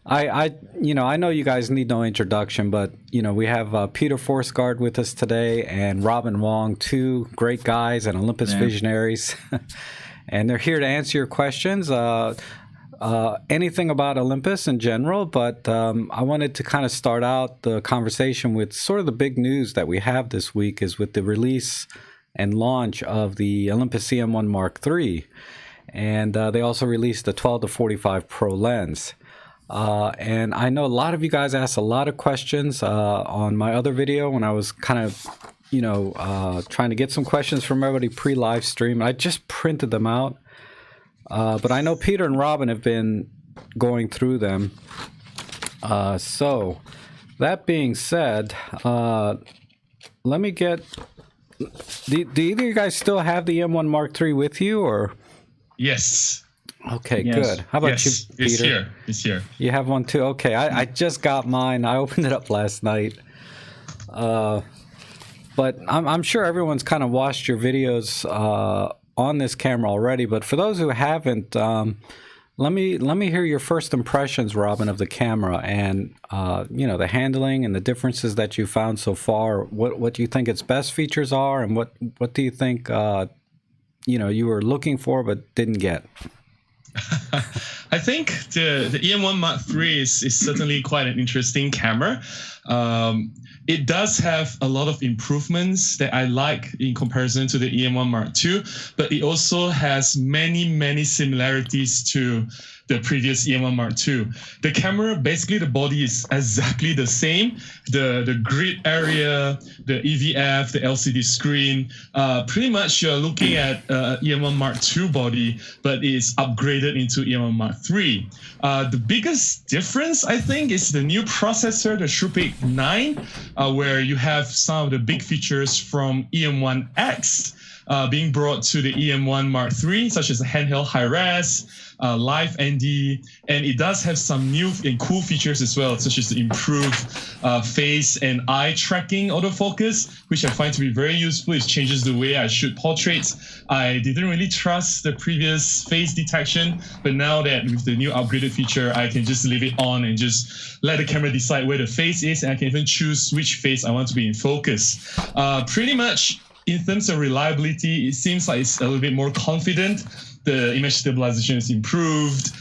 I know you guys need no introduction, but we have Peter Forsgard with us today and Robin Wong, two great guys at Olympus Visionaries, and they're here to answer your questions. Anything about Olympus in general, but I wanted to kind of start out the conversation with sort of the big news that we have this week is with the release and launch of the Olympus E-M1 Mark III, and they also released the 12 to 45 Pro lens. And I know a lot of you guys asked a lot of questions on my other video when I was kind of, trying to get some questions from everybody pre-live stream. I just printed them out, but I know Peter and Robin have been going through them. So that being said, let me get. Do either of you guys still have the M1 Mark III with you, or? Yes. Okay, yes. Good. How about you, Peter? It's here. You have one too? Okay, I just got mine. I opened it up last night. But I'm sure everyone's kind of watched your videos on this camera already. But for those who haven't, let me hear your first impressions, Robin, of the camera and the handling and the differences that you found so far. What do you think its best features are, and what do you think you were looking for but didn't get? I think the E-M1 Mark III is certainly quite an interesting camera. It does have a lot of improvements that I like in comparison to the E-M1 Mark II, but it also has many similarities to the previous E-M1 Mark II. The camera, basically the body is exactly the same. The grid area, the EVF, the LCD screen, pretty much you're looking at E-M1 Mark II body, but it's upgraded into E-M1 Mark III. The biggest difference, I think, is the new processor, the Shrupik 9, where you have some of the big features from E-M1X being brought to the E-M1 Mark III, such as the handheld high-res, live ND, and it does have some new and cool features as well, such as the improved face and eye tracking autofocus, which I find to be very useful. It changes the way I shoot portraits. I didn't really trust the previous face detection, but now that with the new upgraded feature, I can just leave it on and just let the camera decide where the face is, and I can even choose which face I want to be in focus. Pretty much, in terms of reliability, it seems like it's a little bit more confident. The image stabilization is improved.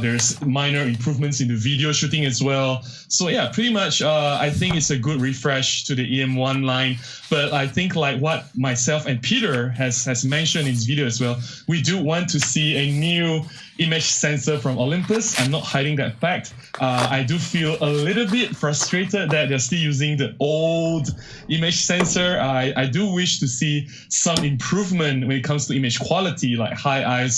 There's minor improvements in the video shooting as well. So yeah, pretty much I think it's a good refresh to the E-M1 line. But I think like what myself and Peter has mentioned in his video as well, we do want to see a new image sensor from Olympus. I'm not hiding that fact. I do feel a little bit frustrated that they're still using the old image sensor. I do wish to see some improvement when it comes to image quality, like high ISO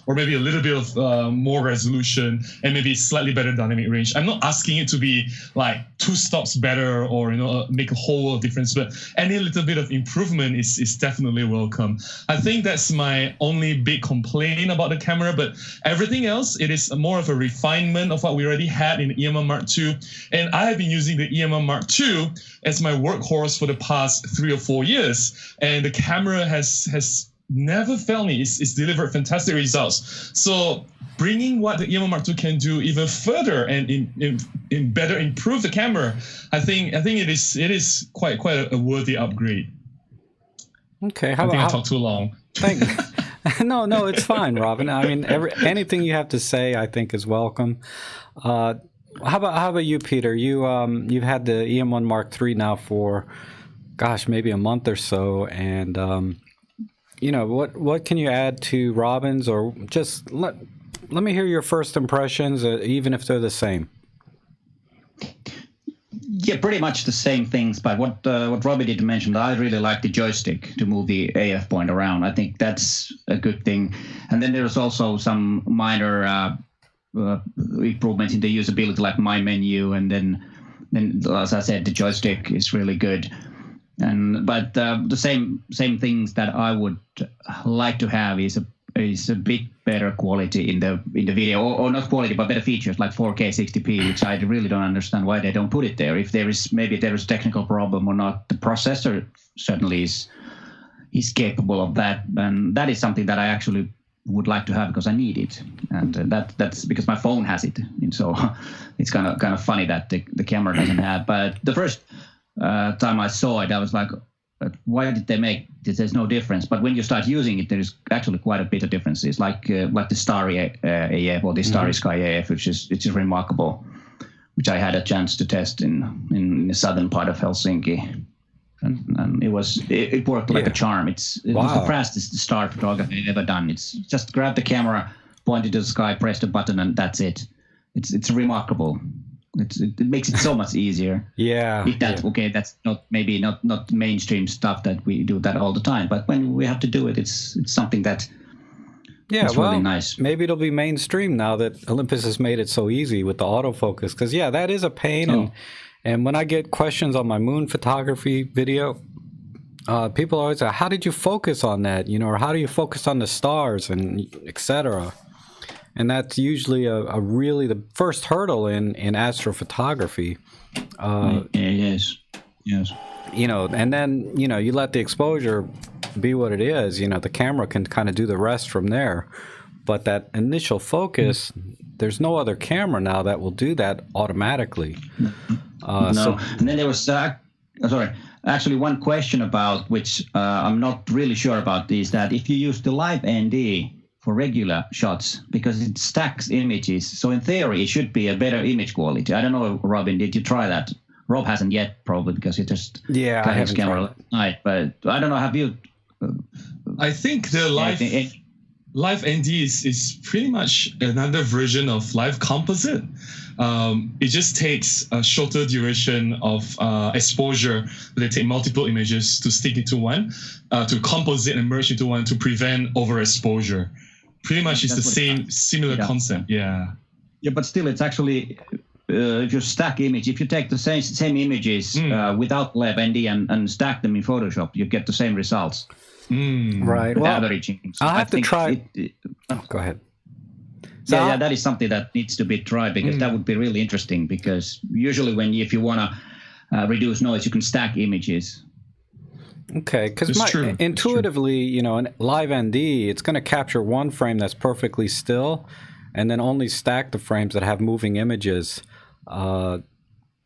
or maybe a little bit of more resolution and maybe slightly better dynamic range. I'm not asking it to be like 2 stops better or make a whole world of difference, but any little bit of improvement is definitely welcome. I think that's my only big complaint about the camera, but everything else, it is more of a refinement of what we already had in the E-M1 Mark II. And I have been using the E-M1 Mark II as my workhorse for the past 3 or 4 years. And the camera has never failed me. It's delivered fantastic results. So bringing what the E-M1 Mark II can do even further and in better improve the camera, I think it is quite a worthy upgrade. Okay, I talked too long. No, it's fine, Robin. I mean, anything you have to say, I think, is welcome. How about you, Peter? You've had the E-M1 Mark III now for, gosh, maybe a month or so, and what can you add to Robin's, or just let me hear your first impressions, even if they're the same. Yeah, pretty much the same things, but what Robbie did mention, I really like the joystick to move the AF point around. I think that's a good thing. And then there's also some minor improvements in the usability, like my menu, and then as I said, the joystick is really good. But the same things that I would like to have is a bit better quality in the video, or not quality, but better features like 4K 60p, which I really don't understand why they don't put it there. If there is a technical problem or not, the processor certainly is capable of that, and that is something that I actually would like to have because I need it, and that's because my phone has it. And so it's kind of funny that the camera doesn't have. But the first time I saw it, I was like, why did they make this? There's no difference. But when you start using it, there is actually quite a bit of differences, like the Starry AF or the Starry Sky AF, which is remarkable, which I had a chance to test in the southern part of Helsinki. And it worked like a charm. It was the fastest star photography I've ever done. It's just grab the camera, point it to the sky, press the button, and that's it. It's remarkable. It makes it so much easier. Okay, that's not mainstream stuff that we do that all the time. But when we have to do it, it's something that really nice. Maybe it'll be mainstream now that Olympus has made it so easy with the autofocus. Because that is a pain. And when I get questions on my moon photography video, people always say, how did you focus on that? Or how do you focus on the stars and etc. And that's usually a really the first hurdle in astrophotography. Yes. And then, you let the exposure be what it is. The camera can kind of do the rest from there. But that initial focus, there's no other camera now that will do that automatically. No. And then there was actually one question about which I'm not really sure about is that if you use the live ND for regular shots, because it stacks images, so in theory it should be a better image quality. I don't know, Robin, did you try that? Rob hasn't yet, probably, because he just got his camera last night. But I don't know, have you? I think the live ND is pretty much another version of live composite. It just takes a shorter duration of exposure. They take multiple images to stick into one, to composite and merge into one to prevent overexposure. Pretty much it's the similar concept. Yeah, but still it's actually, if you stack if you take the same images without live ND and stack them in Photoshop, you get the same results. Right. Well, averaging. So I'll have to try. Go ahead. So that is something that needs to be tried, because that would be really interesting. Because usually, if you want to reduce noise, you can stack images. Okay, because intuitively, in live ND, it's going to capture one frame that's perfectly still, and then only stack the frames that have moving images.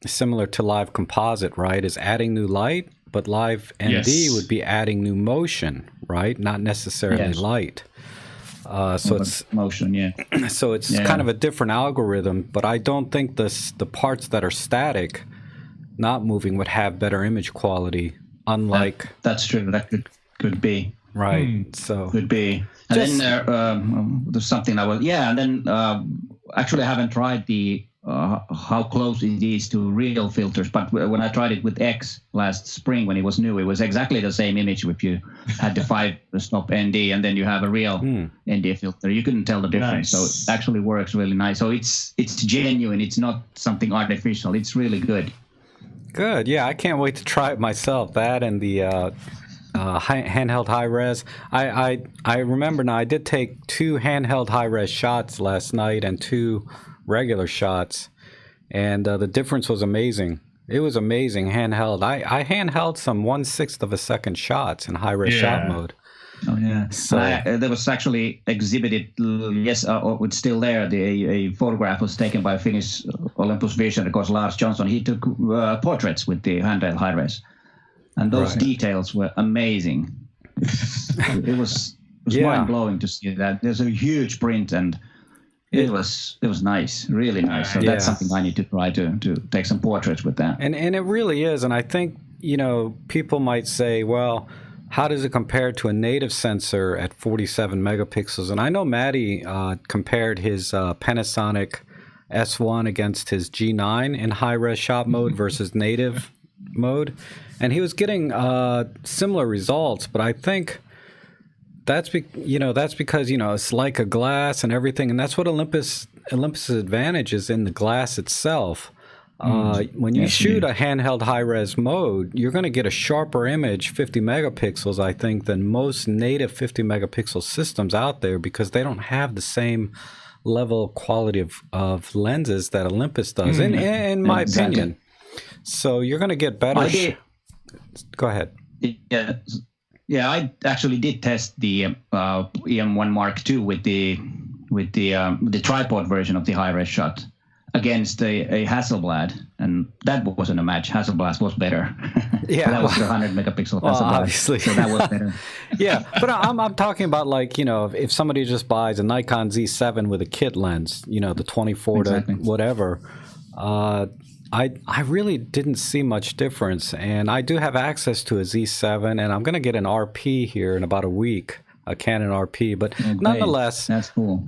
Similar to live composite, right? Is adding new light. But live ND would be adding new motion, right? Not necessarily light. So it's motion, So it's kind of a different algorithm. But I don't think the parts that are static, not moving, would have better image quality. Unlike that's true. That could be right. So could be. And then there's something that was and then actually I haven't tried the. How close it is to real filters, but when I tried it with X last spring when it was new, it was exactly the same image. If you had the 5-stop ND and then you have a real ND filter, you couldn't tell the difference. So it actually works really nice. So it's genuine. It's not something artificial. It's really good. Good. Yeah, I can't wait to try it myself. That and the handheld high res. I remember now. I did take 2 handheld high res shots last night and 2 regular shots, and the difference was amazing. It was amazing handheld. I handheld some 1/6 of a second shots in high res shot mode. Oh yeah. So there was actually exhibited. It's still there. A photograph was taken by a Finnish Olympus Visionaries, of course, Lars Johnson. He took portraits with the handheld high res, and those details were amazing. It was mind blowing to see that. There's a huge print and. It was nice, really nice. So that's something I need to try to take some portraits with that. And it really is. And I think, people might say, well, how does it compare to a native sensor at 47 megapixels? And I know Matty compared his Panasonic S1 against his G9 in high-res shot mode versus native mode. And he was getting similar results, but I think... That's because it's like a glass and everything, and that's what Olympus's advantage is in the glass itself. When you shoot a handheld high-res mode, you're going to get a sharper image, 50 megapixels, I think, than most native 50 megapixel systems out there, because they don't have the same level quality of lenses that Olympus does, in my opinion. So you're going to get better. Go ahead. Yeah. Yeah, I actually did test the E-M1 Mark II with the tripod version of the high-res shot against a Hasselblad, and that wasn't a match. Hasselblad was better. Yeah, that was the 100 megapixel well, Hasselblad, obviously. so that was better. Yeah, but I'm talking about, like, if somebody just buys a Nikon Z7 with a kit lens, the 24 Exactly. to whatever, I really didn't see much difference. And I do have access to a Z7, and I'm going to get an RP here in about a week, a Canon RP. But nonetheless, that's cool.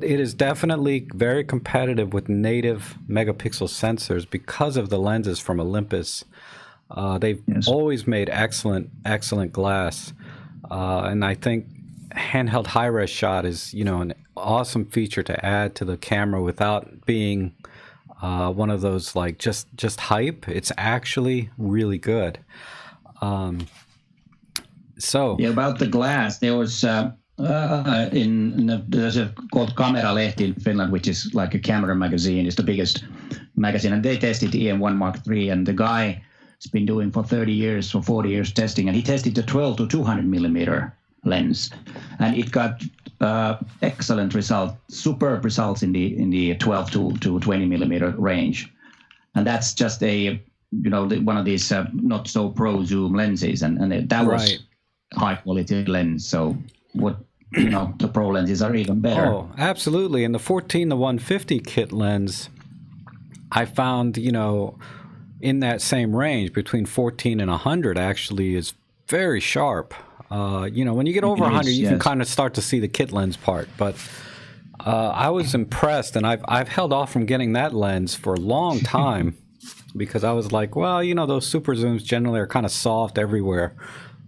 It is definitely very competitive with native megapixel sensors because of the lenses from Olympus. They've always made excellent glass, and I think handheld high-res shot is an awesome feature to add to the camera without being one of those like just hype. It's actually really good. So yeah, about the glass, there was there's a called Kameralehti in Finland, which is like a camera magazine. It's the biggest magazine, and they tested the E-M1 Mark III, and the guy has been doing for 30 years or 40 years testing, and he tested the 12 to 200 millimeter lens, and it got excellent results, superb results in the 12 to 20 millimeter range, and that's just one of these not so pro zoom lenses, and that was high quality lens. So the pro lenses are even better. Oh, absolutely. And the 14 to 150 kit lens, I found, in that same range between 14 and 100 actually is very sharp. When you get over 100, you can kind of start to see the kit lens part. But I was impressed, and I've held off from getting that lens for a long time because I was like, well, those super zooms generally are kind of soft everywhere.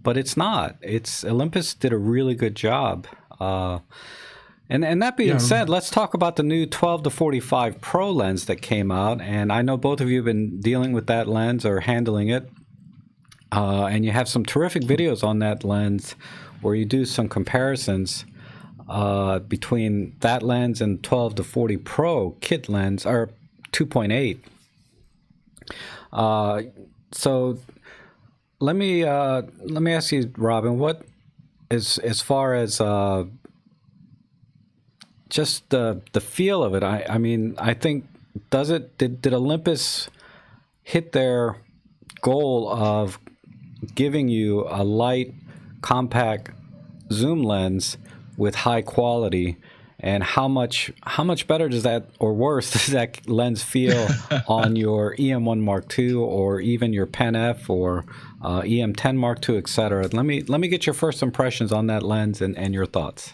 But it's not. Olympus did a really good job. And that being said, let's talk about the new 12 to 45 Pro lens that came out. And I know both of you have been dealing with that lens or handling it. And you have some terrific videos on that lens where you do some comparisons between that lens and 12 to 40 Pro kit lens, or 2.8. So let me ask you, Robin, what is, as far as just the feel of it? I mean, I think did Olympus hit their goal of giving you a light, compact zoom lens with high quality? And how much better does that, or worse, does that lens feel on your E-M1 Mark II or even your Pen F or E-M10 Mark II, etc.? Let me get your first impressions on that lens and your thoughts.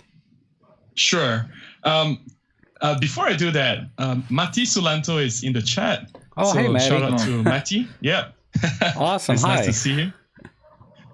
Sure. Before I do that, Matti Sulanto is in the chat. Oh, so hey, Matty. Shout out to Matti. Yeah. Awesome. It's Hi. Nice to see you.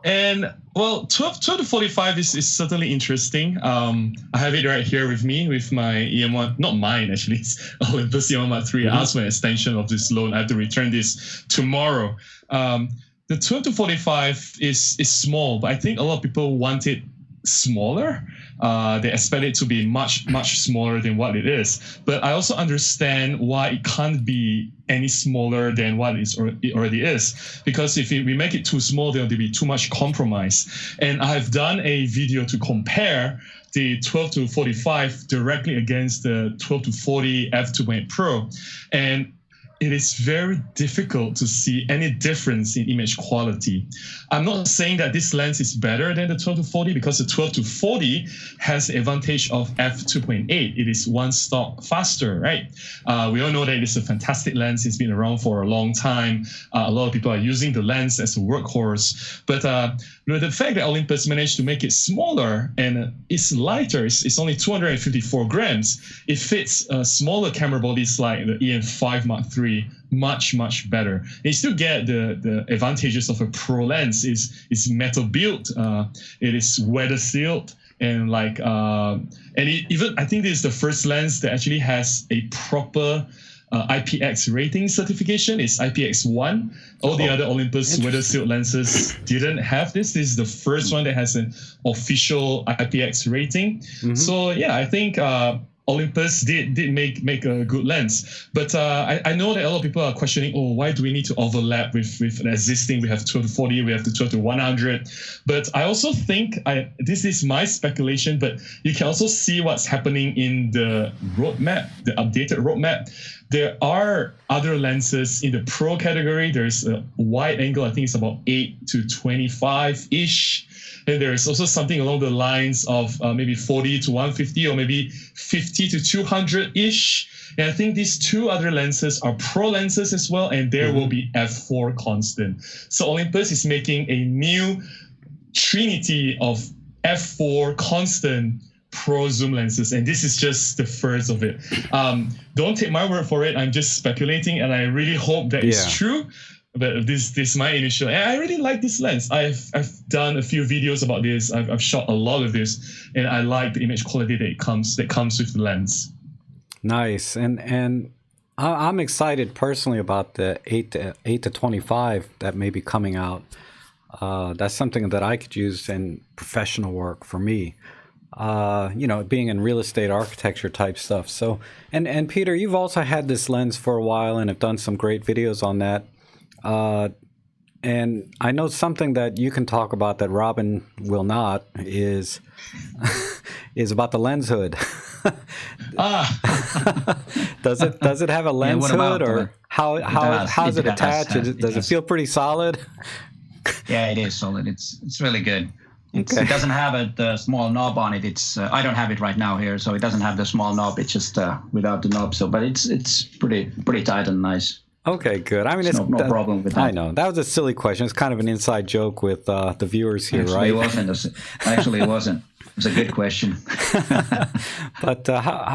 And well, 12 to 45 is certainly interesting. I have it right here with me with my E-M1, not mine actually, it's Olympus E-M1 Mark III. I asked for an extension of this loan. I have to return this tomorrow. The 12 to 45 is small, but I think a lot of people want it smaller. They expect it to be much smaller than what it is. But I also understand why it can't be any smaller than what it already is. Because if we make it too small, there'll be too much compromise. And I've done a video to compare the 12 to 45 directly against the 12 to 40 f2.8 Pro. And it is very difficult to see any difference in image quality. I'm not saying that this lens is better than the 12 to 40 because the 12 to 40 has the advantage of f2.8. It is one stop faster, right? We all know that it's a fantastic lens. It's been around for a long time. A lot of people are using the lens as a workhorse. But the fact that Olympus managed to make it smaller and it's lighter, it's only 254 grams. It fits smaller camera bodies like the E-M5 Mark III much better. And you still get the advantages of a pro lens. It's metal built, it is weather sealed, and even I think this is the first lens that actually has a proper IPX rating certification. It's IPX1. All the other Olympus weather sealed lenses didn't have this. This is the first one that has an official IPX rating. Mm-hmm. So yeah, I think Olympus did make a good lens. But I know that a lot of people are questioning, oh, why do we need to overlap with an existing? We have 12-40, we have the 12-100. But I also think, this is my speculation, but you can also see what's happening in the roadmap, the updated roadmap. There are other lenses in the pro category. There's a wide angle, I think it's about 8 to 25-ish. And there's also something along the lines of maybe 40 to 150 or maybe 50 to 200-ish. And I think these two other lenses are pro lenses as well, and there will be f4 constant. So Olympus is making a new trinity of f4 constant pro zoom lenses, and this is just the first of it. Don't take my word for it. I'm just speculating, and I really hope that it's true. But this is my initial, and I really like this lens. I've done a few videos about this. I've shot a lot of this, and I like the image quality that comes with the lens. Nice, and I'm excited personally about the 8 to 25 that may be coming out. That's something that I could use in professional work for me. Being in real estate architecture type stuff. So, and Peter, you've also had this lens for a while and have done some great videos on that. And I know something that you can talk about that Robin will not is about the lens hood. Does it have a lens hood, or how's it attached? Does it feel pretty solid? Yeah, it is solid. It's really good. It doesn't have the small knob on it. It's I don't have it right now here, so it doesn't have the small knob. It's just without the knob. So, but it's pretty tight and nice. Okay, good. I mean, it's no problem with that. I know that was a silly question. It's kind of an inside joke with the viewers here, right? Actually, it wasn't. It was a good question. But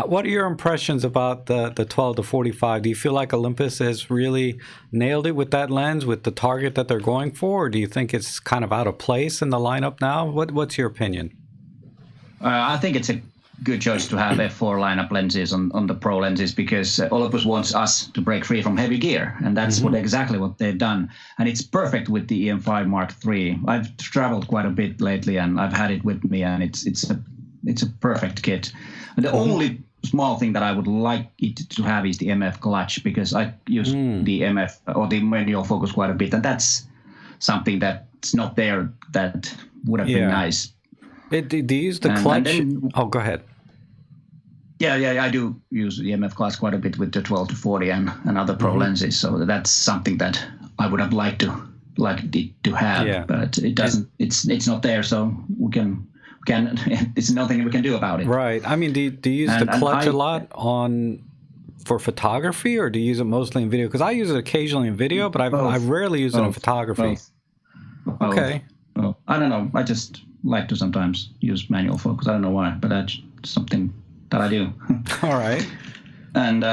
what are your impressions about the 12 to 45? Do you feel like Olympus has really nailed it with that lens, with the target that they're going for, or do you think it's kind of out of place in the lineup now? What's your opinion? I think it's a good choice to have f4 lineup lenses on the pro lenses, because Olympus wants us to break free from heavy gear, and that's exactly what they've done. And it's perfect with the EM5 Mark III. I've traveled quite a bit lately, and I've had it with me, and it's a perfect kit. And the only small thing that I would like it to have is the MF clutch, because I use the MF or the manual focus quite a bit, and that's something that's not there that would have been nice. Do you use the clutch? Go ahead. Yeah, I do use the MF clutch quite a bit with the 12 to 40 and other pro lenses. So that's something that I would have liked to have, but it doesn't. It's not there, so we can. It's nothing we can do about it. Right. I mean, do you use the clutch a lot for photography, or do you use it mostly in video? Because I use it occasionally in video, but I rarely use it in photography. Both. Okay. Well, I don't know. I just like to sometimes use manual focus. I don't know why, but that's something that I do. All right. And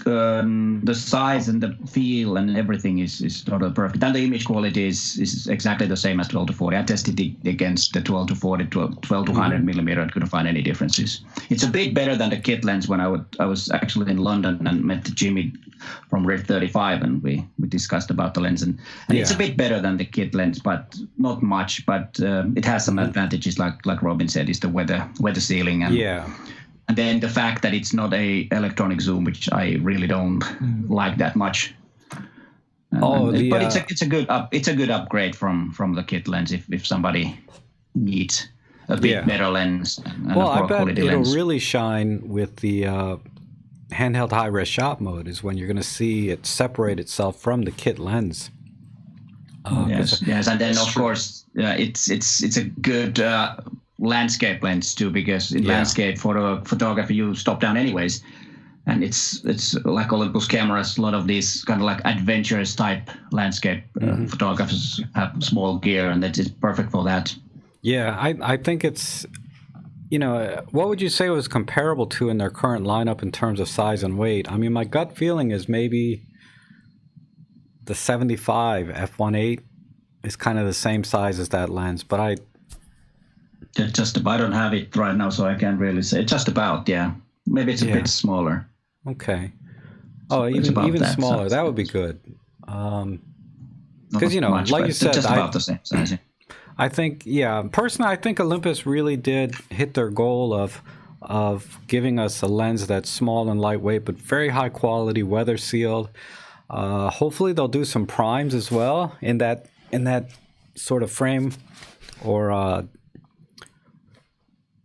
the size and the feel and everything is totally perfect. And the image quality is exactly the same as 12 to 40. I tested it against the 12 to 40, 12 to 100 millimeter. I couldn't find any differences. It's a bit better than the kit lens. When I was actually in London and met Jimmy from Red 35, and we discussed about the lens. And it's a bit better than the kit lens, but not much. But it has some advantages, like Robin said, is the weather sealing. And then the fact that it's not a electronic zoom, which I really don't like that much. But it's a good upgrade from the kit lens if somebody needs a bit better lens. And I bet it'll really shine with the handheld high-res shot mode, is when you're going to see it separate itself from the kit lens. Yes, and then of course it's a good landscape lens too, because in landscape photography you stop down anyways, and it's like Olympus cameras. A lot of these kind of like adventurous type landscape photographers have small gear, and that is perfect for that. Yeah, I think it's, what would you say was comparable to in their current lineup in terms of size and weight? I mean, my gut feeling is maybe the 75 f1.8 is kind of the same size as that lens, but I don't have it right now, so I can't really say. Just about, maybe it's a bit smaller. Okay. Oh, even smaller. That would be good. Because like you said, just about the same size. I think, personally, I think Olympus really did hit their goal of of giving us a lens that's small and lightweight, but very high quality, weather sealed. Hopefully they'll do some primes as well in that sort of frame or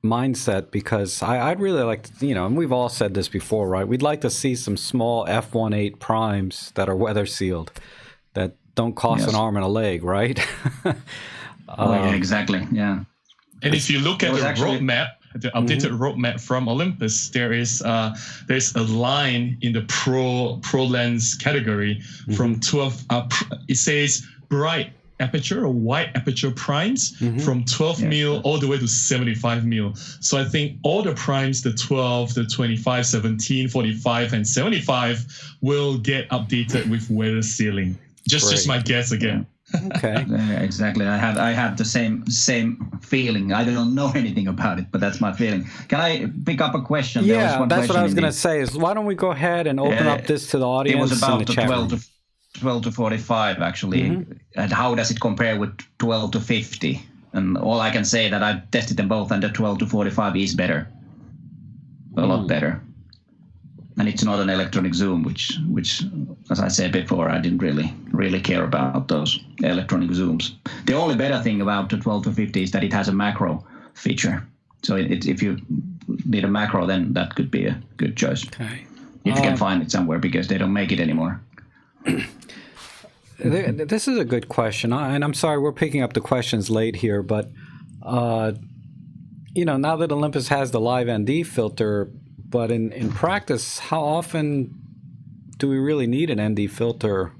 mindset, because I'd really like to, and we've all said this before, right? We'd like to see some small f1.8 primes that are weather sealed, that don't cost an arm and a leg, right? Yeah, exactly. Yeah. And if you look at the roadmap, the updated roadmap from Olympus, there's a line in the pro lens category from 12. It says bright aperture or wide aperture primes from 12 mil all the way to 75 mil. So I think all the primes, the 12, the 25, 17, 45, and 75, will get updated with weather sealing. Just my guess again. Okay. Exactly. I had the same feeling. I don't know anything about it, but that's my feeling. Can I pick up a question? Yeah, that's what I was going to say. Is why don't we go ahead and open up this to the audience? It was about in the the 12 to 45 actually, and how does it compare with 12 to 50? And all I can say that I've tested them both, and the 12 to 45 is better, a lot better. And it's not an electronic zoom, which, as I said before, I didn't really care about those electronic zooms. The only better thing about the 12 to 50 is that it has a macro feature. So if you need a macro, then that could be a good choice. Okay. If you can find it somewhere, because they don't make it anymore. This is a good question, and I'm sorry we're picking up the questions late here, but now that Olympus has the live ND filter, but in practice, how often do we really need an ND filter?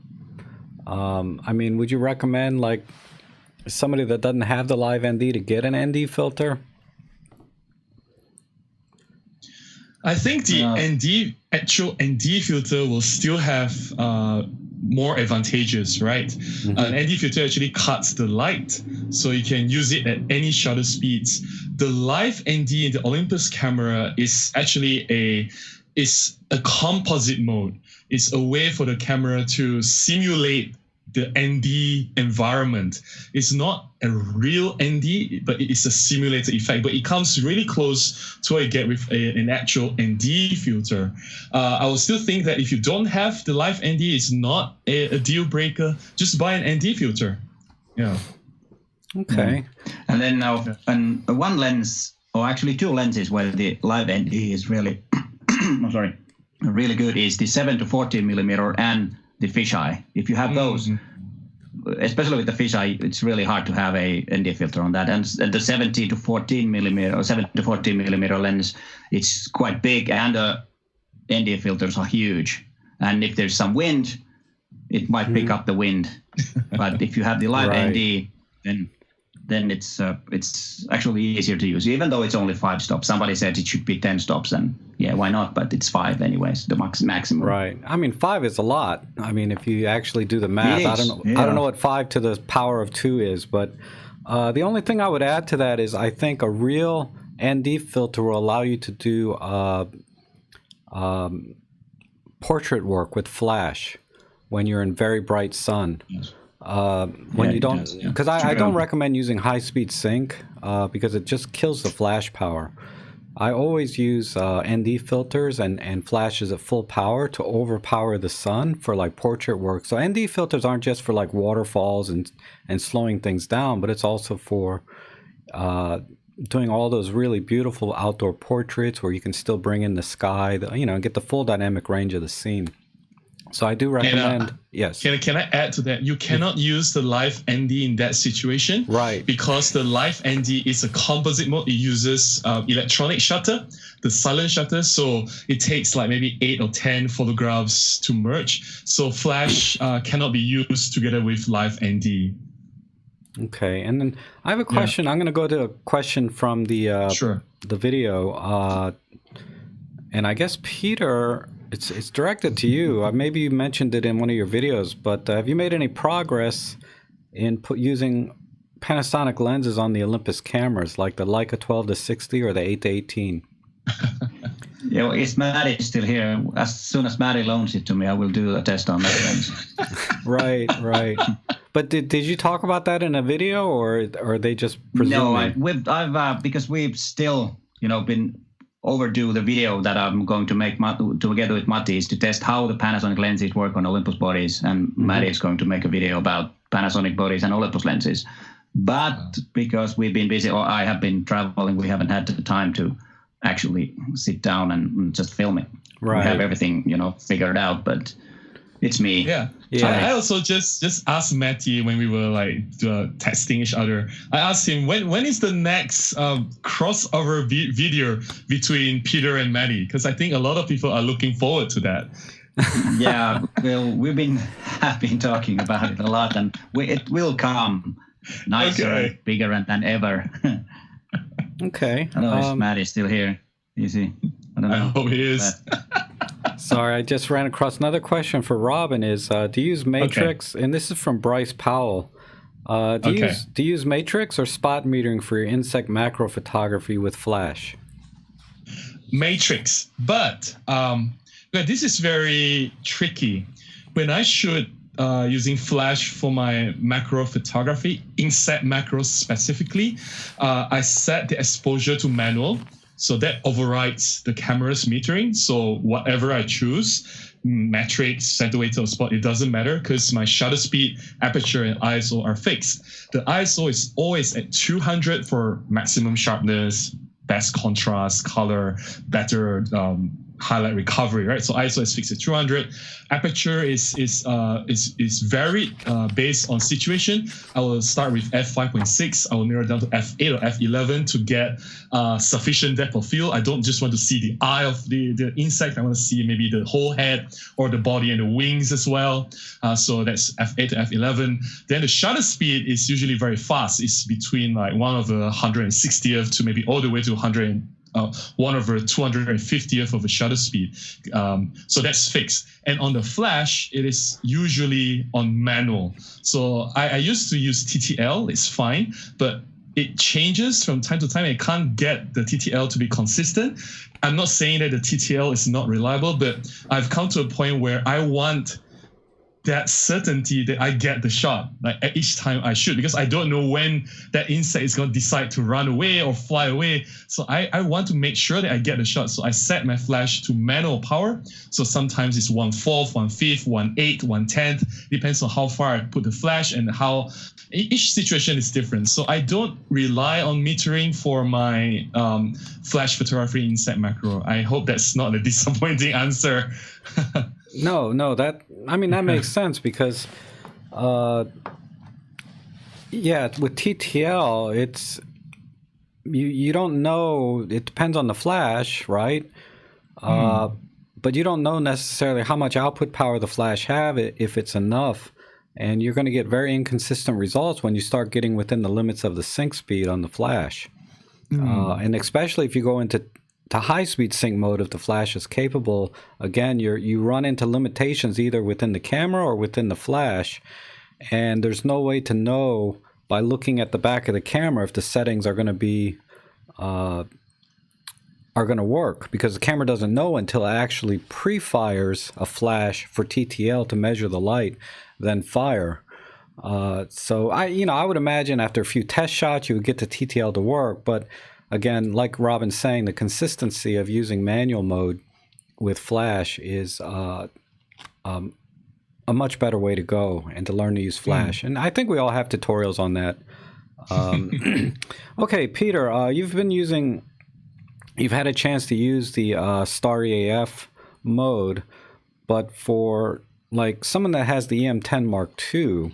I mean, would you recommend like somebody that doesn't have the live ND to get an ND filter? I think the actual ND filter will still have more advantages, right? An ND filter actually cuts the light, so you can use it at any shutter speeds. The live ND in the Olympus camera is actually a composite mode. It's a way for the camera to simulate the ND environment. It's not a real ND, but it is a simulated effect. But it comes really close to what you get with an actual ND filter. I will still think that if you don't have the live ND, it's not a deal breaker. Just buy an ND filter. Yeah. Okay. And then now, one lens, or actually two lenses where the live ND is really, really good, is the 7 to 14 millimeter and the fisheye. If you have those, especially with the fisheye, it's really hard to have a ND filter on that. And the 70 to 14 millimeter or 7 to 14 millimeter lens, it's quite big, and the ND filters are huge. And if there's some wind, it might pick up the wind. But if you have the live ND, then it's actually easier to use, even though it's only 5 stops. Somebody said it should be 10 stops, and yeah, why not? But it's 5 anyways, the maximum. Right. I mean, 5 is a lot. I mean, if you actually do the math, I don't know what 5 to the power of 2 is, but the only thing I would add to that is I think a real ND filter will allow you to do portrait work with flash when you're in very bright sun. Yes. When you don't, because I don't recommend using high-speed sync because it just kills the flash power. I always use ND filters and flashes at full power to overpower the sun for like portrait work. So ND filters aren't just for like waterfalls and slowing things down, but it's also for doing all those really beautiful outdoor portraits where you can still bring in the sky, get the full dynamic range of the scene. So I do recommend, yes. Can I add to that? You cannot use the live ND in that situation. Right. Because the live ND is a composite mode. It uses electronic shutter, the silent shutter. So it takes like maybe 8 or 10 photographs to merge. So flash cannot be used together with live ND. Okay. And then I have a question. Yeah. I'm going to go to a question from the video. And I guess, Peter, it's directed to you. Maybe you mentioned it in one of your videos, but have you made any progress in using Panasonic lenses on the Olympus cameras, like the Leica 12 to 60 or the 8 to 18? Yeah, is Maddie still here? As soon as Maddie loans it to me, I will do a test on that lens. Right. But did you talk about that in a video, or are they just presuming? No, I've because we've still been overdo the video that I'm going to make together with Matti is to test how the Panasonic lenses work on Olympus bodies, and Matti is going to make a video about Panasonic bodies and Olympus lenses. But because we've been busy, or I have been traveling, we haven't had the time to actually sit down and just film it. Right. We have everything, figured out, but it's me. Yeah. I also just asked Matty when we were testing each other. I asked him when is the next crossover video between Peter and Matty, because I think a lot of people are looking forward to that. Yeah, well, we have been talking about it a lot, and it will come nicer, bigger than ever. Okay. I don't know if Matt is still here. Is he? I don't know. I hope he is. Sorry, I just ran across another question for Robin. Is do you use Matrix? And this is from Bryce Powell. Do you use Matrix or spot metering for your insect macro photography with flash? Matrix, but this is very tricky. When I shoot using flash for my macro photography, insect macros specifically, I set the exposure to manual. So that overrides the camera's metering. So whatever I choose, matrix, center weight, or spot, it doesn't matter because my shutter speed, aperture, and ISO are fixed. The ISO is always at 200 for maximum sharpness, best contrast, color, better highlight recovery, right? So ISO is fixed at 200. Aperture is varied based on situation. I will start with f5.6. I will narrow down to f8 or f11 to get sufficient depth of field. I don't just want to see the eye of the insect. I want to see maybe the whole head or the body and the wings as well. So that's f8 to f11. Then the shutter speed is usually very fast. It's between 1/160th to maybe all the way to 1/250th of a shutter speed. So that's fixed. And on the flash, it is usually on manual. So I used to use TTL, it's fine, but it changes from time to time. I can't get the TTL to be consistent. I'm not saying that the TTL is not reliable, but I've come to a point where I want that certainty that I get the shot at each time I shoot, because I don't know when that insect is going to decide to run away or fly away. So I want to make sure that I get the shot. So I set my flash to manual power. So sometimes it's 1/4, 1/5, 1/8, 1/10, depends on how far I put the flash and how each situation is different. So I don't rely on metering for my flash photography insect macro. I hope that's not a disappointing answer. No, that makes sense because, with TTL, it's you don't know. It depends on the flash, right? But you don't know necessarily how much output power the flash have, if it's enough, and you're going to get very inconsistent results when you start getting within the limits of the sync speed on the flash, and especially if you go into high-speed sync mode, if the flash is capable, again, you run into limitations either within the camera or within the flash, and there's no way to know by looking at the back of the camera if the settings are going to be work, because the camera doesn't know until it actually pre-fires a flash for TTL to measure the light, then fire. So I would imagine after a few test shots you would get the TTL to work, but again, like Robin's saying, the consistency of using manual mode with flash is a much better way to go, and to learn to use flash. And I think we all have tutorials on that. Okay, Peter, you've had a chance to use the Starry AF mode, but for someone that has the EM10 Mark II,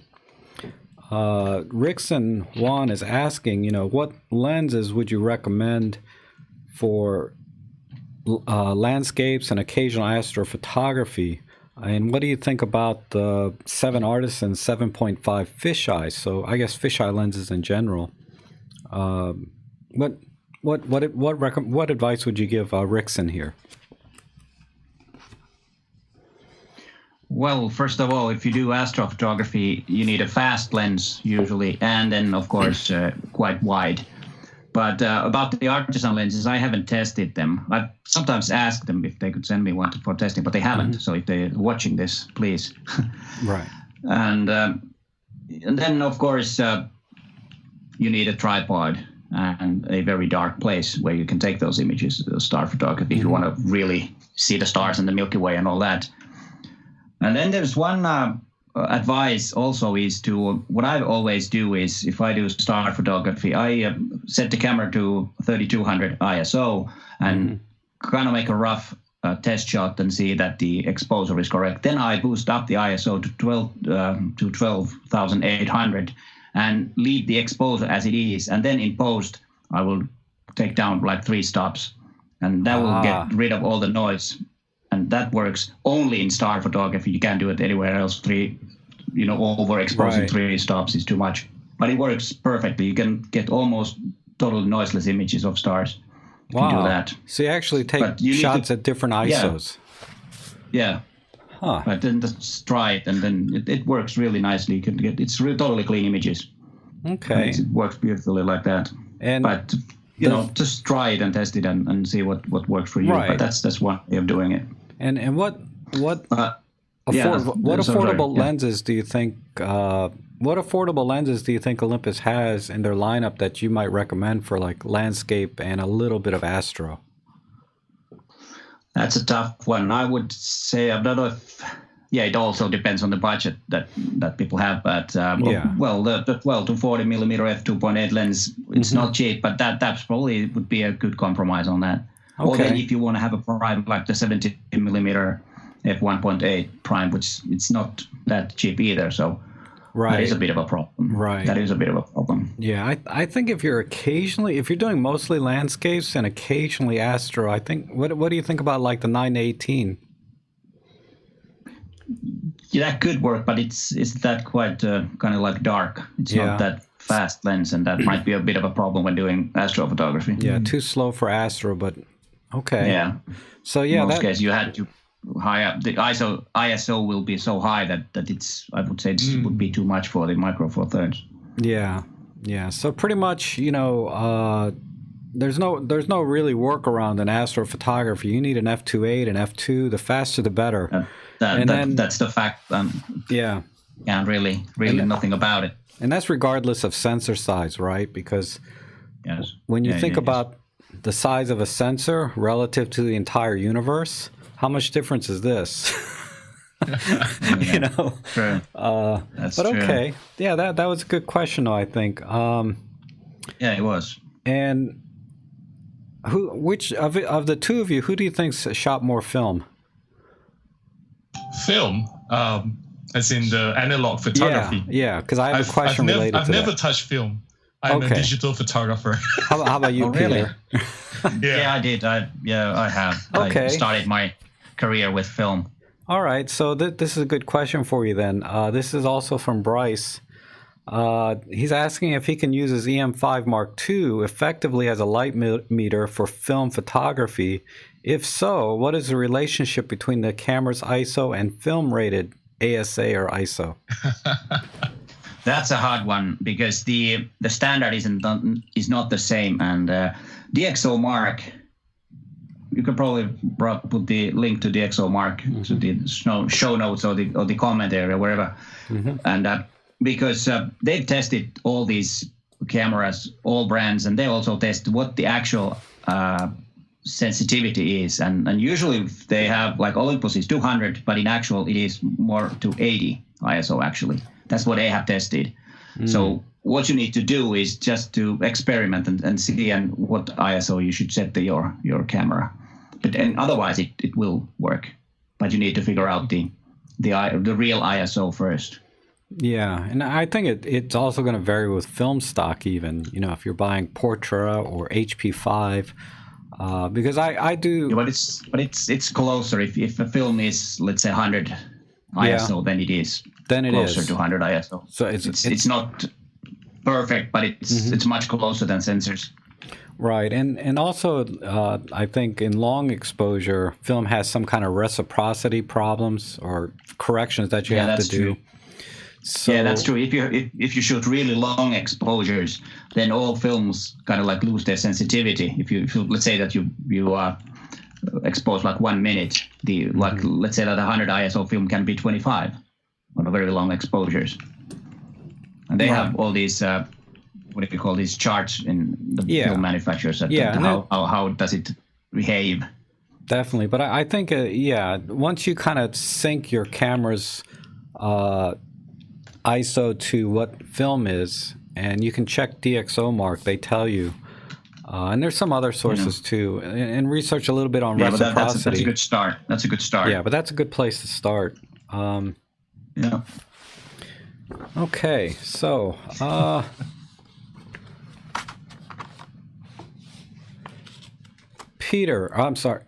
Rickson Juan is asking, what lenses would you recommend for landscapes and occasional astrophotography? And what do you think about the 7 Artisan 7.5 fisheye? So I guess fisheye lenses in general. What advice would you give Rickson here? Well, first of all, if you do astrophotography, you need a fast lens usually, and then of course quite wide. But about the Artisan lenses, I haven't tested them. I've sometimes asked them if they could send me one for testing, but they haven't. So if they're watching this, please. Right. And then of course you need a tripod, and a very dark place where you can take those images, star photography, if you want to really see the stars and the Milky Way and all that. And then there's one advice also is to, what I always do is, if I do star photography, I set the camera to 3200 ISO and kind of make a rough test shot and see that the exposure is correct. Then I boost up the ISO to 12,800 and leave the exposure as it is. And then in post, I will take down like 3 stops, and that will get rid of all the noise. And that works only in star photography. You can't do it anywhere else. Overexposing 3 stops is too much. But it works perfectly. You can get almost totally noiseless images of stars. You can do that. So you actually take shots at different ISOs. Yeah. Huh. But then just try it, and then it works really nicely. You can get totally clean images. Okay. It works beautifully like that. But just try it and test it and see what works for you. Right. But that's one way of doing it. And what affordable lenses do you think? What affordable lenses do you think Olympus has in their lineup that you might recommend for like landscape and a little bit of astro? That's a tough one. I would say, I don't know if. Yeah, it also depends on the budget that people have. But the 12 to 40 millimeter f2.8 lens, it's not cheap, but that's probably would be a good compromise on that. Okay. Or then if you want to have a prime like the 70 millimeter f1.8 prime, which it's not that cheap either. So that is a bit of a problem. Right. That is a bit of a problem. Yeah, I think if you're doing mostly landscapes and occasionally astro, I think what do you think about like the 918? Yeah, that could work, but it's that quite kind of like dark. It's not that fast lens, and that might be a bit of a problem when doing astrophotography. Yeah, too slow for astro, but okay. Yeah. So in most cases you had to high up the ISO will be so high that it's, I would say this would be too much for the Micro Four Thirds. Yeah. So pretty much, there's no really workaround in astrophotography. You need an f2.8 and f2. The faster the better. That's the fact. Can't really nothing about it. And that's regardless of sensor size, right? Because when you think about the size of a sensor relative to the entire universe, how much difference is this? True. That's true. Okay. Yeah, that was a good question, though, I think. It was. And which of the two of you, who do you think shot more film? Film, as in the analog photography. Yeah, because I have a question related to that. I've never touched film. I'm a digital photographer. How about you, Peter? Really? I did. I have. Okay. I started my career with film. All right, so this is a good question for you then. This is also from Bryce. He's asking if he can use his EM5 Mark II effectively as a light meter for film photography. If so, what is the relationship between the camera's ISO and film-rated ASA or ISO? That's a hard one because the standard is not the same, and DxO Mark. You could probably put the link to DxO Mark to the show notes or the comment area, wherever, and because they've tested all these cameras, all brands, and they also test what the actual sensitivity is, and usually they have like Olympus is 200, but in actual it is more to 80 ISO actually. That's what they have tested. So what you need to do is just to experiment and see what ISO you should set to your camera. But otherwise it will work. But you need to figure out the real ISO first. Yeah, and I think it's also going to vary with film stock even. If you're buying Portra or HP5. Because I do. Yeah, but it's closer. If a film is, let's say, 100 ISO, then it is closer to 100 ISO. So it's not perfect, but it's much closer than sensors. Right, and also I think in long exposure, film has some kind of reciprocity problems or corrections that you have to do. True. So, that's true. If you shoot really long exposures, then all films kind of like lose their sensitivity. If you let's say that you expose like 1 minute, let's say that 100 ISO film can be 25 on a very long exposures, and they have all these what do you call these charts in the Yeah. film manufacturers? How does it behave? Definitely, but I think once you kind of sync your camera's ISO to what film is, and you can check DxOMark, they tell you. And there's some other sources too, and research a little bit on reciprocity. That's a good start. That's a good start. Yeah, but that's a good place to start. Yeah. Okay, so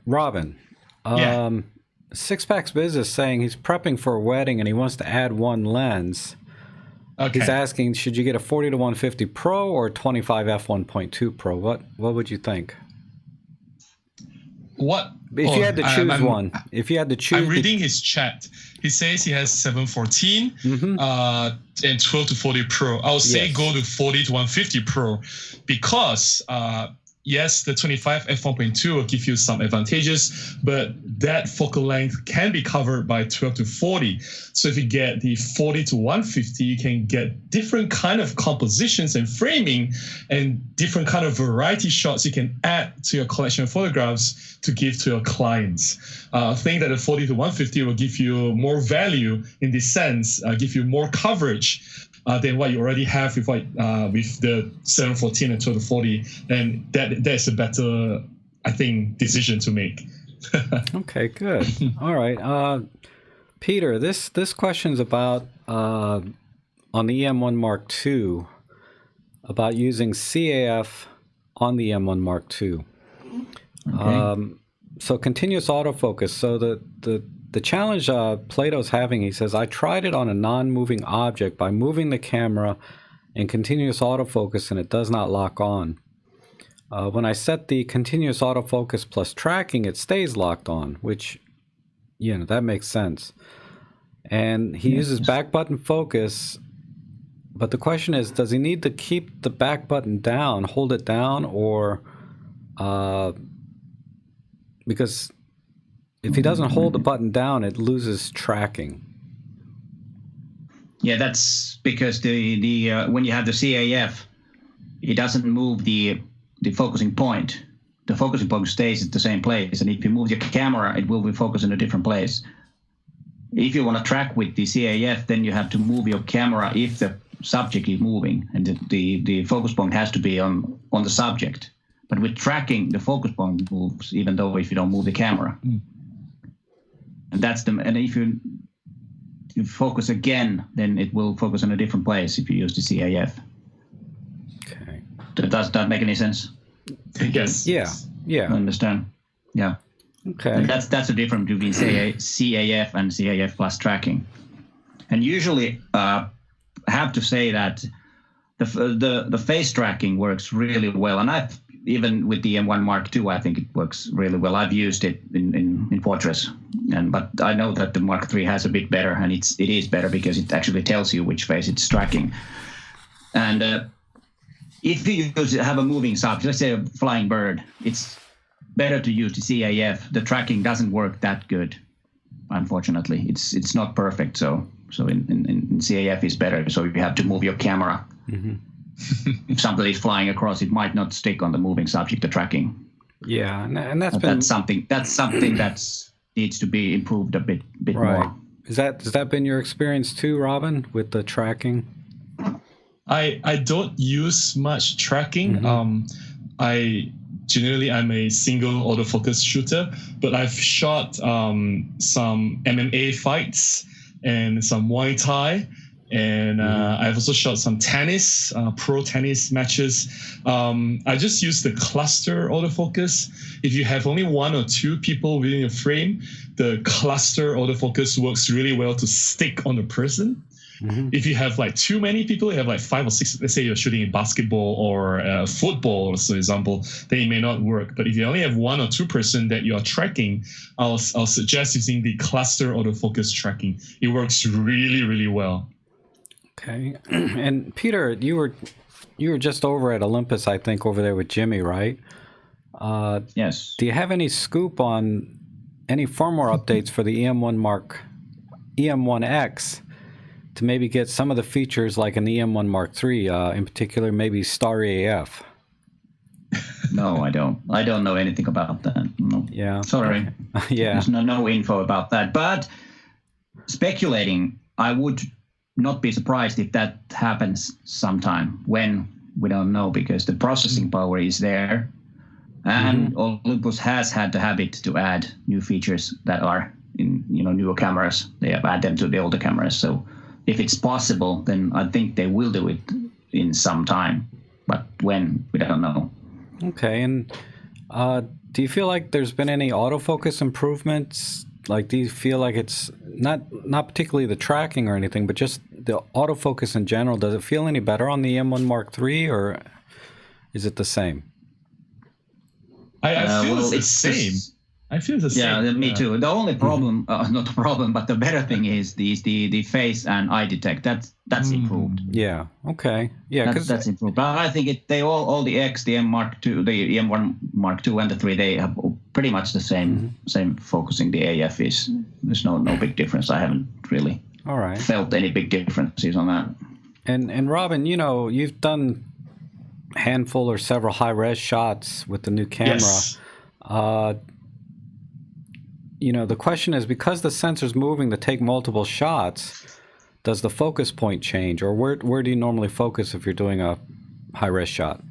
Robin. Six Pack's Business saying he's prepping for a wedding and he wants to add one lens. Okay. He's asking, should you get a 40 to 150 Pro or 25 f1.2 Pro? What would you think? What? If you had to choose one. If you had to choose. I'm reading his chat. He says he has 714 and 12 to 40 Pro. I would say go to 40 to 150 Pro because yes, the 25 f1.2 will give you some advantages, but that focal length can be covered by 12 to 40. So if you get the 40 to 150, you can get different kind of compositions and framing and different kind of variety shots you can add to your collection of photographs to give to your clients. I think that the 40 to 150 will give you more value in this sense, give you more coverage than what you already have with the 714 and 12 to 40, and that's a better, I think, decision to make. Okay, good. All right, Peter, this question's about on the E-M1 Mark II, about using CAF on the E-M1 Mark II. Okay. So continuous autofocus. So the challenge Plato's having, he says, I tried it on a non-moving object by moving the camera in continuous autofocus and it does not lock on. When I set the continuous autofocus plus tracking, it stays locked on, which, that makes sense. And he uses back button focus, but the question is, does he need to keep the back button down, hold it down, or because if he doesn't hold the button down, it loses tracking. Yeah, that's because the when you have the CAF, it doesn't move the focusing point. The focusing point stays at the same place, and if you move your camera, it will be focused in a different place. If you want to track with the CAF, then you have to move your camera if the subject is moving, and the focus point has to be on the subject. But with tracking, the focus point moves, even though if you don't move the camera. And and if you focus again, then it will focus in a different place if you use the CAF. Okay. Does that make any sense? Yes. Yeah. I understand. Yeah. Okay. And that's the difference between CAF and CAF plus tracking. And usually, I have to say that the face tracking works really well. And even with the E-M1 Mark II, I think it works really well. I've used it in Fortress, but I know that the Mark III has a bit better, and it is better because it actually tells you which face it's tracking. And if you have a moving subject, let's say a flying bird, it's better to use the CAF. The tracking doesn't work that good, unfortunately. It's not perfect, so in CAF is better. So you have to move your camera. Mm-hmm. If somebody is flying across, it might not stick on the moving subject, the tracking. Yeah, and that's something that needs to be improved a bit right. more. Has that been your experience too, Robin, with the tracking? I don't use much tracking. Mm-hmm. I'm a single autofocus shooter, but I've shot some MMA fights and some Muay Thai. And I've also shot some tennis, pro tennis matches. I just use the cluster autofocus. If you have only one or two people within your frame, the cluster autofocus works really well to stick on the person. Mm-hmm. If you have like too many people, you have like 5 or 6, let's say you're shooting a basketball or football, for example, then it may not work. But if you only have 1 or 2 person that you are tracking, I'll suggest using the cluster autofocus tracking. It works really, really well. Okay. And Peter, you were just over at Olympus, I think, over there with Jimmy, right? Yes. Do you have any scoop on any firmware updates for the E-M1 X? to maybe get some of the features like an E-M1 Mark III, in particular maybe Starry AF? No, I don't. I don't know anything about that. No. Yeah. Sorry. Yeah. There's no info about that. But speculating, I would not be surprised if that happens sometime. When, we don't know, because the processing power is there. And Olympus has had the habit to add new features that are in newer cameras. They have added them to the older cameras. So if it's possible, then I think they will do it in some time. But when, we don't know. Okay, and do you feel like there's been any autofocus improvements? Like, do you feel like it's not particularly the tracking or anything, but just the autofocus in general? Does it feel any better on the E-M1 Mark III, or is it the same? I feel it's the same. I feel the same. Yeah, me too. The only problem, not the problem, but the better thing is the face and eye detect. That's improved. Yeah. Okay. Yeah. That's improved. But I think they all the X, the M Mark II, the E-M1 Mark II, and the 3, they have pretty much the same focusing. The AF there's no big difference. I haven't really felt any big differences on that. And Robin, you've done handful or several high-res shots with the new camera. Yes. The question is, because the sensor's moving to take multiple shots, does the focus point change, or where do you normally focus if you're doing a high-res shot?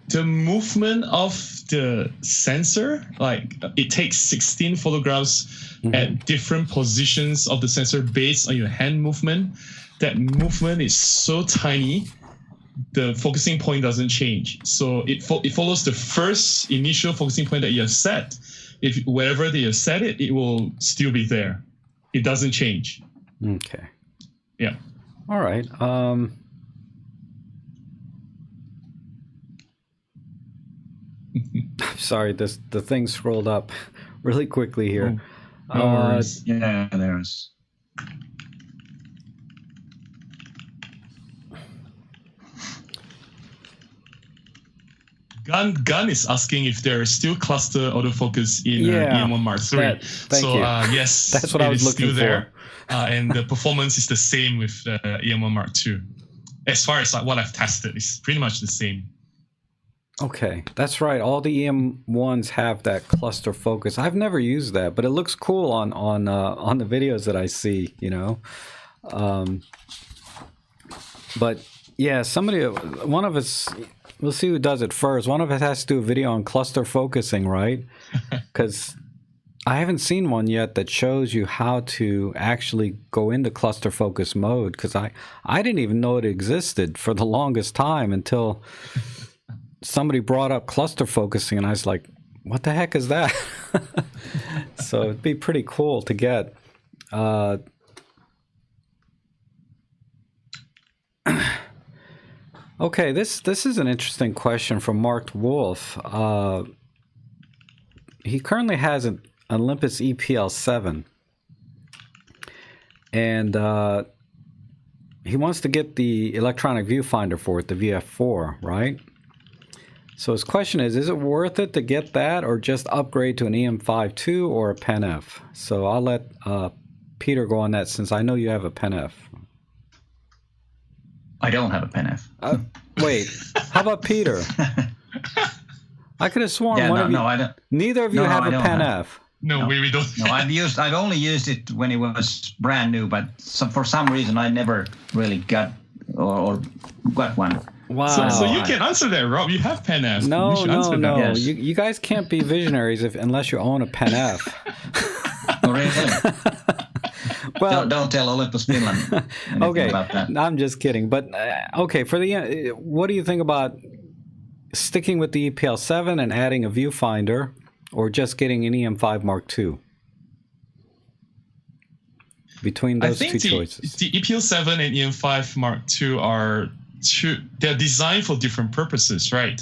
The movement of the sensor, like it takes 16 photographs at different positions of the sensor based on your hand movement. That movement is so tiny, the focusing point doesn't change. So it follows the first initial focusing point that you have set. If wherever they have set it, it will still be there. It doesn't change. Okay. Yeah. All right. Sorry, the thing scrolled up really quickly here. Yeah, there's. Gun is asking if there is still cluster autofocus in E-M1 Mark III. Thank you. Yes, that's what I was looking for. There. And the performance is the same with E-M1 Mark II. As far as what I've tested, it's pretty much the same. Okay, that's right. All the EM1s have that cluster focus. I've never used that, but it looks cool on the videos that I see. But yeah, one of us. We'll see who does it first. One of us has to do a video on cluster focusing, right? Because I haven't seen one yet that shows you how to actually go into cluster focus mode, because I didn't even know it existed for the longest time until somebody brought up cluster focusing, and I was like, what the heck is that? So it'd be pretty cool to get. Okay, this is an interesting question from Mark Wolf. He currently has an Olympus EPL7, and he wants to get the electronic viewfinder for it, the VF4, right? So his question is it worth it to get that, or just upgrade to an EM5 II or a Pen F? So I'll let Peter go on that, since I know you have a Pen F. I don't have a Pen F. Wait, how about Peter? I could have sworn I don't. Neither of you have a Pen F. No, we don't. No, I've only used it when it was brand new, but for some reason I never really got or got one. Wow. So you can answer that, Rob. You have Pen F. No. Yes. You guys can't be visionaries unless you own a Pen F. Oh, really? Well, don't tell Olympus Finland anything about that. I'm just kidding. But okay, what do you think about sticking with the EPL7 and adding a viewfinder, or just getting an EM5 Mark II? Between those two choices, the EPL7 and EM5 Mark II they're designed for different purposes, right?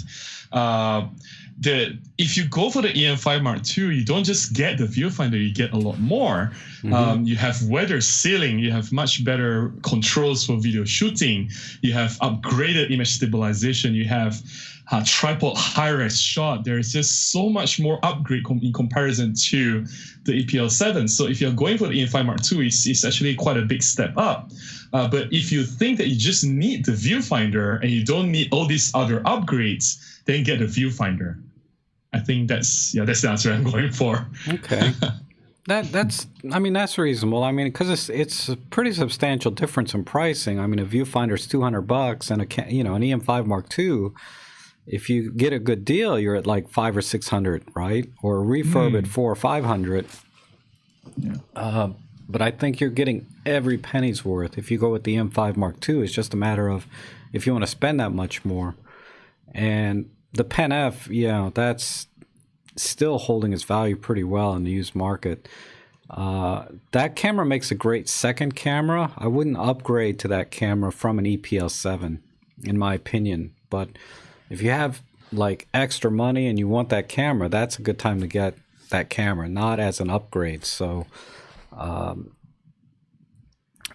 If you go for the EM5 Mark II, you don't just get the viewfinder, you get a lot more. You have weather sealing, you have much better controls for video shooting, you have upgraded image stabilization, you have tripod high-res shot. There is just so much more upgrade in comparison to the EPL7. So if you're going for the EM5 Mark II, it's actually quite a big step up. But if you think that you just need the viewfinder and you don't need all these other upgrades, then get the viewfinder. I think that's the answer I'm going for. Okay. That's reasonable. I mean, because it's a pretty substantial difference in pricing. I mean, a viewfinder is $200 and an EM5 Mark II. If you get a good deal, you're at like $500 or $600, right? Or a refurb at $400 or $500. Yeah. But I think you're getting every penny's worth. If you go with the M5 Mark II, it's just a matter of if you want to spend that much more. And the Pen F, that's still holding its value pretty well in the used market. That camera makes a great second camera. I wouldn't upgrade to that camera from an EPL7, in my opinion. But if you have like extra money and you want that camera, that's a good time to get that camera, not as an upgrade. So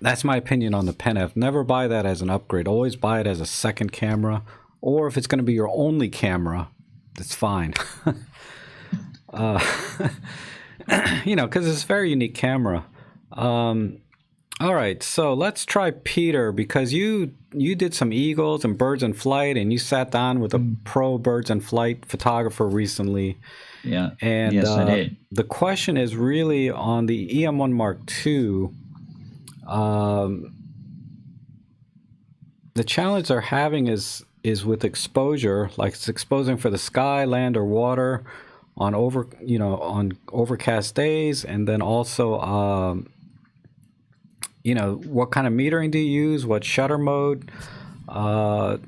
that's my opinion on the Pen F. Never buy that as an upgrade. Always buy it as a second camera. Or if it's going to be your only camera, that's fine. Because it's a very unique camera. All right, so let's try Peter, because you did some eagles and birds in flight, and you sat down with a pro birds in flight photographer recently. Yeah. And yes, I did. The question is really on the EM1 Mark II. The challenge they're having is with exposure, like it's exposing for the sky, land, or water on overcast days, and then also what kind of metering do you use, what shutter mode, and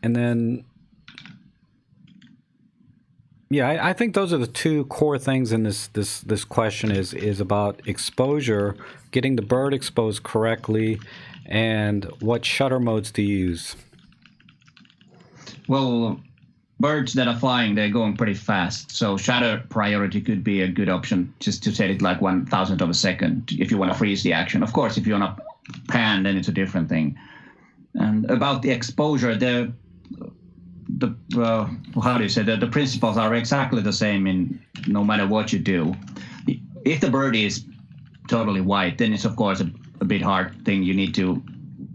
then I think those are the two core things in this question is about exposure, getting the bird exposed correctly, and what shutter modes to use. Well, birds that are flying, they're going pretty fast. So shutter priority could be a good option, just to set it like 1,000th of a second if you want to freeze the action. Of course, if you want to pan, then it's a different thing. And about the exposure, the principles are exactly the same in no matter what you do. If the bird is totally white, then it's of course a bit hard thing. You need to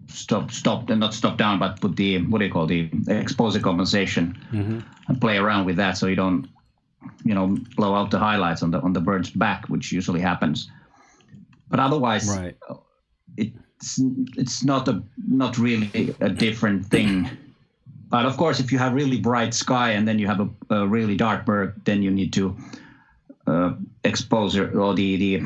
stop and not stop down, but put the the exposure compensation and play around with that, so you don't blow out the highlights on the bird's back, which usually happens. But otherwise, right, it's not really a different thing. But of course, if you have really bright sky and then you have a really dark bird, then you need to exposure, or the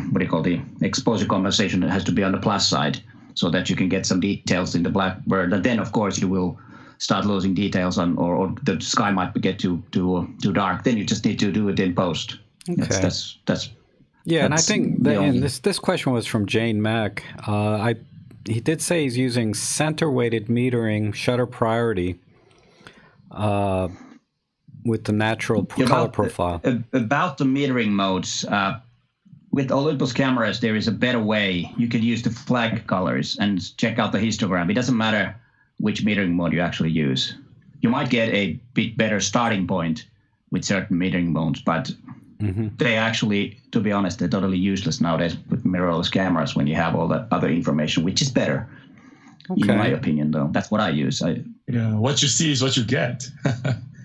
exposure compensation has to be on the plus side, so that you can get some details in the black bird. And then of course you will start losing details on, or the sky might get too dark. Then you just need to do it in post. Okay. That's and I think this question was from Jane Mack. He did say he's using center weighted metering shutter priority with the natural color profile. About the metering modes, with Olympus cameras, there is a better way. You can use the flag colors and check out the histogram. It doesn't matter which metering mode you actually use. You might get a bit better starting point with certain metering modes, but they actually, to be honest, they're totally useless nowadays with mirrorless cameras when you have all that other information, which is better. Okay. In my opinion, though. That's what I use. What you see is what you get.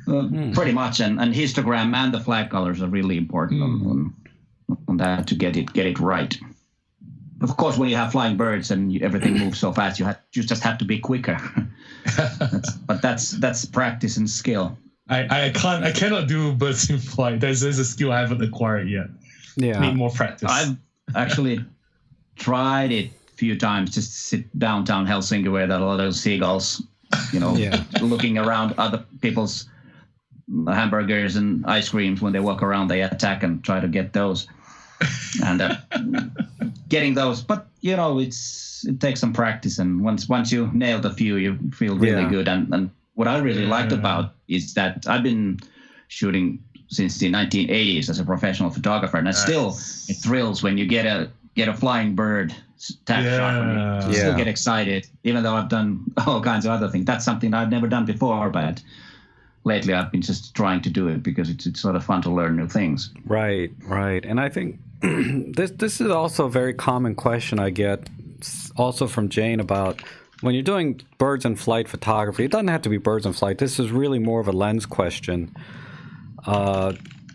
Pretty much, and histogram and the flag colors are really important on that to get it right. Of course, when you have flying birds and everything moves so fast, you just have to be quicker. But that's practice and skill. I cannot do birds in flight. There's a skill I haven't acquired yet. Yeah, need more practice. I've actually tried it a few times. Just sit downtown Helsinki where there are a lot of seagulls, looking around other people's hamburgers and ice creams. When they walk around, they attack and try to get those. And getting those, but it takes some practice. And once you nail the few, you feel really good. And what I really liked about is that I've been shooting since the 1980s as a professional photographer, and it thrills when you get a flying bird tap shot. You still get excited, even though I've done all kinds of other things. That's something I've never done before, but lately I've been just trying to do it because it's sort of fun to learn new things. Right. And I think this is also a very common question I get also from Jane about when you're doing birds in flight photography. It doesn't have to be birds in flight. This is really more of a lens question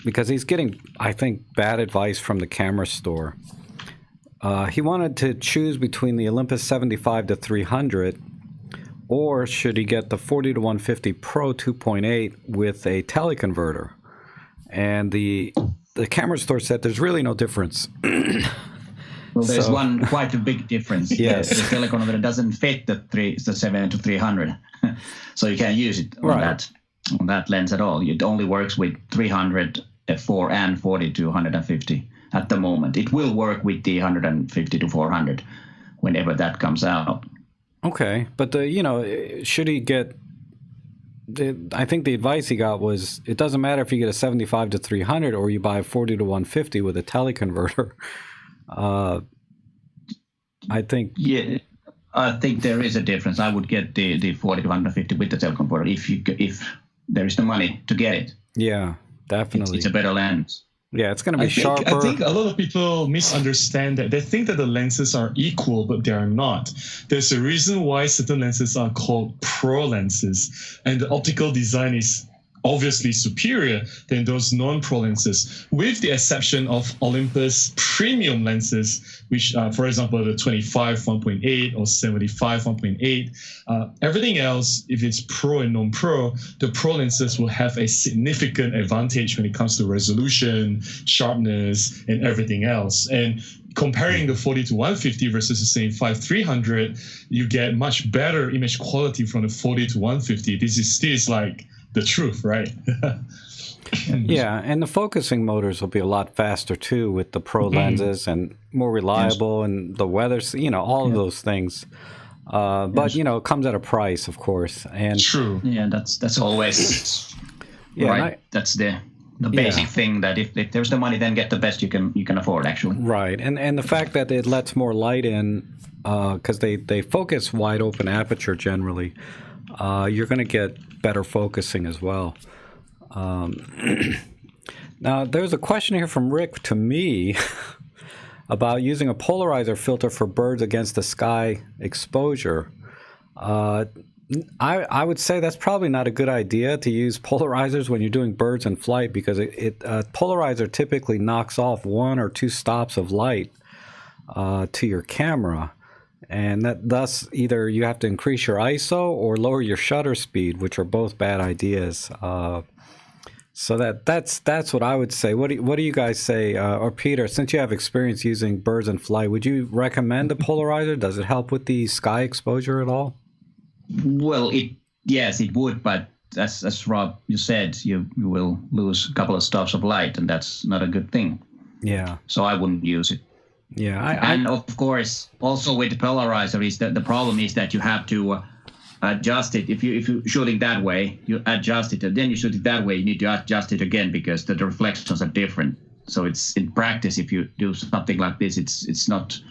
because he's getting, I think, bad advice from the camera store. He wanted to choose between the Olympus 75-300 or should he get the 40-150 Pro 2.8 with a teleconverter. And the camera store said there's really no difference. Well, there's one quite a big difference. Yes. The teleconverter doesn't fit the 7-300, so you can't use it on that lens at all. It only works with 300 f4 and 40-150 at the moment. It will work with the 150-400 whenever that comes out. Okay, but should he get? I think the advice he got was it doesn't matter if you get a 75-300 or you buy a 40-150 with a teleconverter. I think there is a difference. I would get the 40-150 with the teleconverter if there is the money to get it. Yeah, definitely. It's a better lens. Yeah, it's going to be sharper. I think a lot of people misunderstand that. They think that the lenses are equal, but they are not. There's a reason why certain lenses are called pro lenses, and the optical design is obviously superior than those non-pro lenses, with the exception of Olympus premium lenses, which, for example, the 25 1.8 or 75 1.8. Everything else, if it's pro and non-pro, the pro lenses will have a significant advantage when it comes to resolution, sharpness, and everything else. And comparing the 40-150 versus the same 5-300, you get much better image quality from the 40-150. This is like the truth, right? Yeah, and the focusing motors will be a lot faster too with the pro lenses and more reliable, and the weather, all of those things. But it comes at a price, of course. And true. Yeah, that's always right. That's the basic thing, that if there's the money, then get the best you can afford, actually. Right, and the fact that it lets more light in, because they focus wide open aperture generally. You're going to get better focusing as well. Now, there's a question here from Rick to me about using a polarizer filter for birds against the sky exposure. I would say that's probably not a good idea to use polarizers when you're doing birds in flight, because polarizer typically knocks off 1 or 2 stops of light to your camera. And thus either you have to increase your ISO or lower your shutter speed, which are both bad ideas. So that's what I would say. What do you guys say? Or Peter, since you have experience using birds in flight, would you recommend a polarizer? Does it help with the sky exposure at all? Well, yes, it would, but as Rob, you said, you will lose a couple of stops of light, and that's not a good thing. Yeah. So I wouldn't use it. Yeah, and of course, also with the polarizer, is that the problem is that you have to adjust it. If you're shooting that way, you adjust it, and then you shoot it that way, you need to adjust it again because the reflections are different. So it's in practice, if you do something like this, it's not.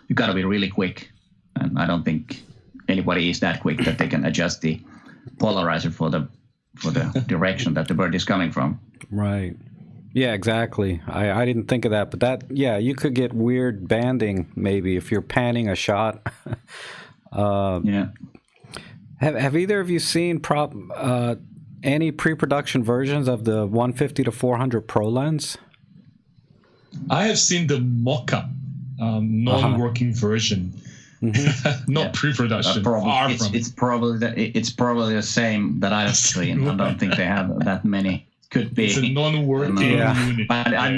You got to be really quick, and I don't think anybody is that quick that they can adjust the polarizer for the direction that the bird is coming from. Right. Yeah, exactly. I didn't think of that, but you could get weird banding maybe if you're panning a shot. Yeah. Have either of you seen any pre-production versions of the 150-400 Pro lens? I have seen the mock-up, non-working version. Mm-hmm. Not pre-production. It's probably the same that I've seen. I don't think they have that many. Could be. It's a non-working unit. But I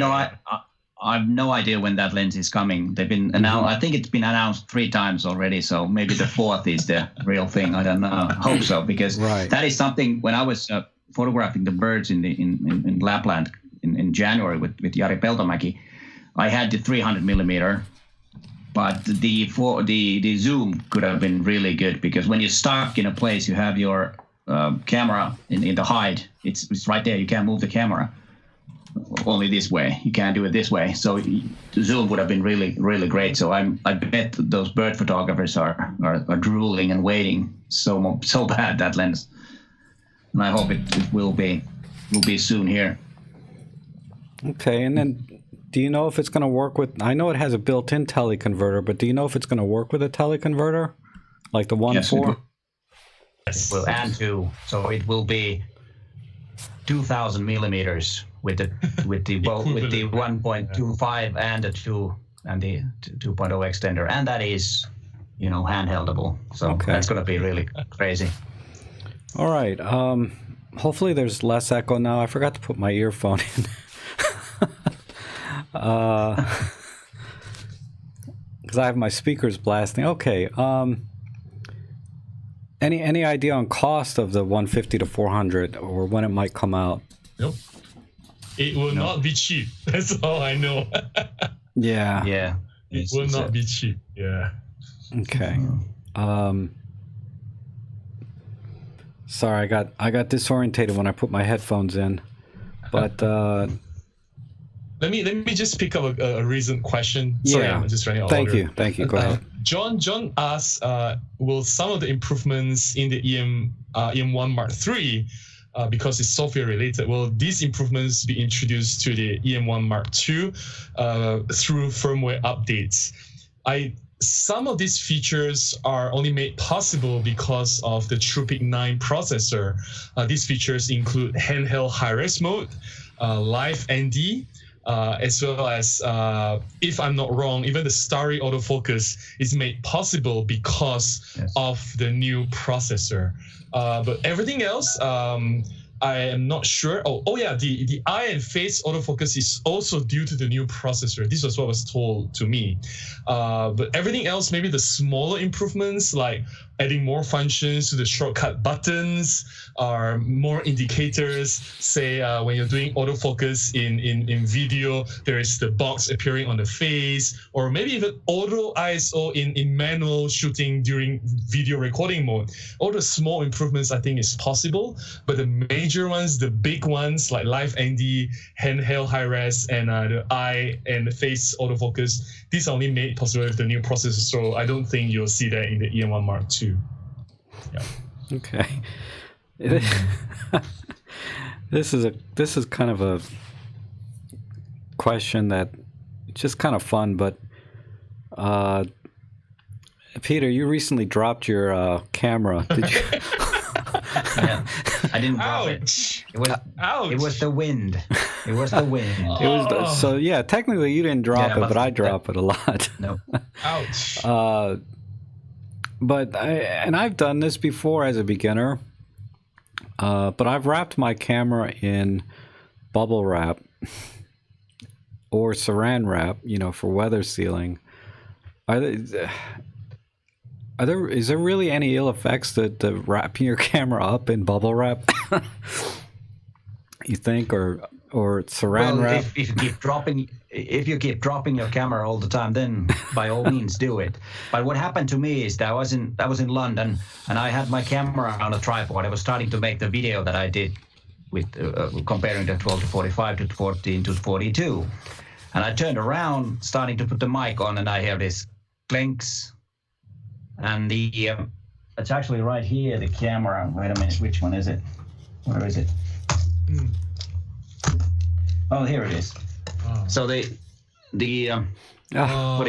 have no idea when that lens is coming. They've been announced. I think it's been announced 3 times already. So maybe the 4th is the real thing. I don't know. Hope so, because that is something. When I was photographing the birds in Lapland in January with Jari Peltomäki, I had the 300 millimeter. But the zoom could have been really good, because when you're stuck in a place, you have your camera in the hide. It's right there. You can't move the camera. Only this way. You can't do it this way. So the zoom would have been really, really great. So I bet those bird photographers are drooling and waiting so bad, that lens. And I hope it will be soon here. Okay, and then do you know if it's going to work with? I know it has a built-in teleconverter, but do you know if it's going to work with a teleconverter, like the 1.4? Yes. It will, and 2, so it will be 2,000 millimeters with the 1.25 and the 2 and the 2.0 extender, and that is, handheldable. So that's going to be really crazy. All right. Hopefully there's less echo now. I forgot to put my earphone in. Because I have my speakers blasting. Okay. Any idea on cost of the 150 to 400 or when it might come out? Nope. It will not be cheap. That's all I know. Yeah. Yeah. It will not be cheap. Yeah. Okay. Sorry, I got disorientated when I put my headphones in, but let me just pick up a recent question. Sorry, I'm just running out of order. Thank you. Go ahead. John asks, will some of the improvements in the E-M1 Mark III, because it's software related, will these improvements be introduced to the E-M1 Mark II through firmware updates? Some of these features are only made possible because of the TruePic 9 processor. These features include handheld high-res mode, live ND, as well as, if I'm not wrong, even the starry autofocus is made possible because of the new processor. But everything else, I am not sure. The eye and face autofocus is also due to the new processor. This was what was told to me. But everything else, maybe the smaller improvements like adding more functions to the shortcut buttons or more indicators. Say when you're doing autofocus in video, there is the box appearing on the face, or maybe even auto ISO in manual shooting during video recording mode. All the small improvements I think is possible, but the major ones, the big ones like live ND, handheld high res, and the eye and the face autofocus, these are only made possible with the new processor. So I don't think you'll see that in the E-M1 Mark II. Yeah. Okay. This is kind of a question that just kind of fun, but Peter, you recently dropped your camera. Did you? Yeah, I didn't drop it. It was the wind. It was the wind. So yeah, technically you didn't drop it, but I drop it a lot. No. Ouch. But I've done this before as a beginner. But I've wrapped my camera in bubble wrap or saran wrap, for weather sealing. Is there really any ill effects to wrapping your camera up in bubble wrap? You think, or saran wrap? If you keep dropping your camera all the time, then by all means do it. But what happened to me is that I was in London and I had my camera on a tripod. I was starting to make the video that I did with comparing the 12 to 45 to 14 to 42, and I turned around, starting to put the mic on, and I hear this clinks. And it's actually right here, the camera. Wait a minute, which one is it? Where is it? Oh, here it is. Oh. So what do you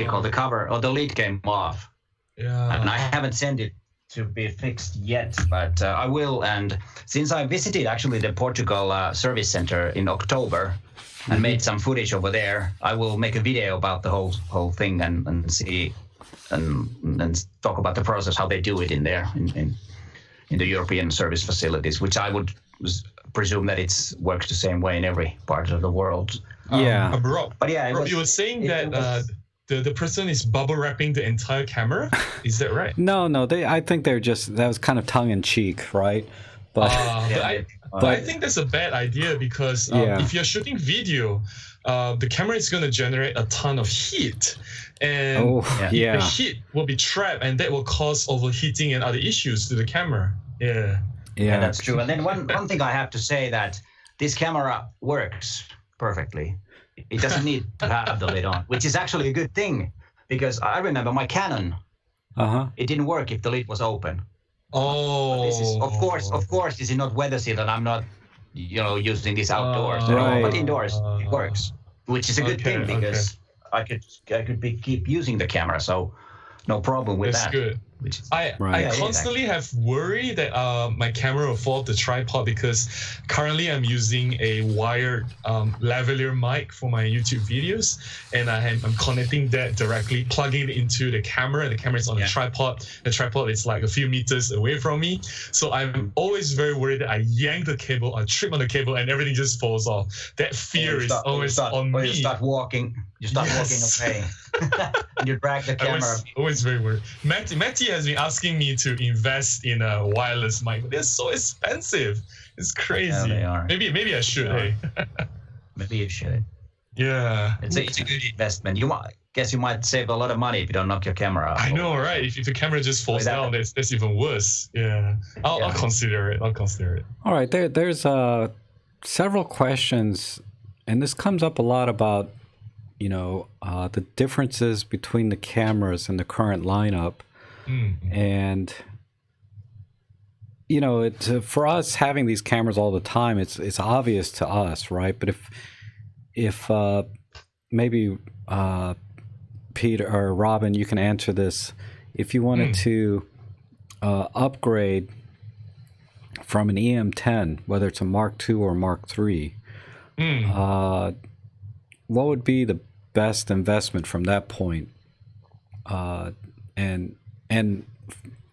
call the cover? Oh, the lid came off. Yeah. And I haven't sent it to be fixed yet, but I will. And since I visited actually the Portugal service center in October and made some footage over there, I will make a video about the whole thing and see. And talk about the process, how they do it in there in the European service facilities, which I would presume that it works the same way in every part of the world. Yeah. Rob, you were saying that the person is bubble wrapping the entire camera. Is that right? No. I think that was kind of tongue in cheek, right? But I think that's a bad idea because if you're shooting video, the camera is going to generate a ton of heat. And the heat will be trapped, and that will cause overheating and other issues to the camera. Yeah. Yeah, that's true. And then one thing I have to say that this camera works perfectly. It doesn't need to have the lid on, which is actually a good thing because I remember my Canon. It didn't work if the lid was open. Oh. This is of course this is not weather sealed, and I'm not using this outdoors. Right. But indoors it works, which is a good thing because I could keep using the camera, so no problem with that. That's good. I constantly have worry that my camera will fall off the tripod because currently I'm using a wired lavalier mic for my YouTube videos, and I'm connecting that directly, plugging it into the camera. The camera is on the tripod. The tripod is like a few meters away from me, so I'm always very worried that I yank the cable, I trip on the cable, and everything just falls off. That fear is always on me. You start walking. walking away. And you drag the camera. Always very worried. Matty has been asking me to invest in a wireless mic, but they're so expensive. It's crazy. Yeah, they are. Maybe I should. Hey. Maybe you should. Yeah. It's a good investment. You might save a lot of money if you don't knock your camera out. I know, right? If the camera just falls down, that's even worse. Yeah. I'll consider it. All right. There's several questions, and this comes up a lot about the differences between the cameras in the current lineup. And for us having these cameras all the time, it's obvious to us, right? But if maybe Peter or Robin, you can answer this. If you wanted to upgrade from an EM10, whether it's a Mark II or Mark III, what would be the best investment from that point, and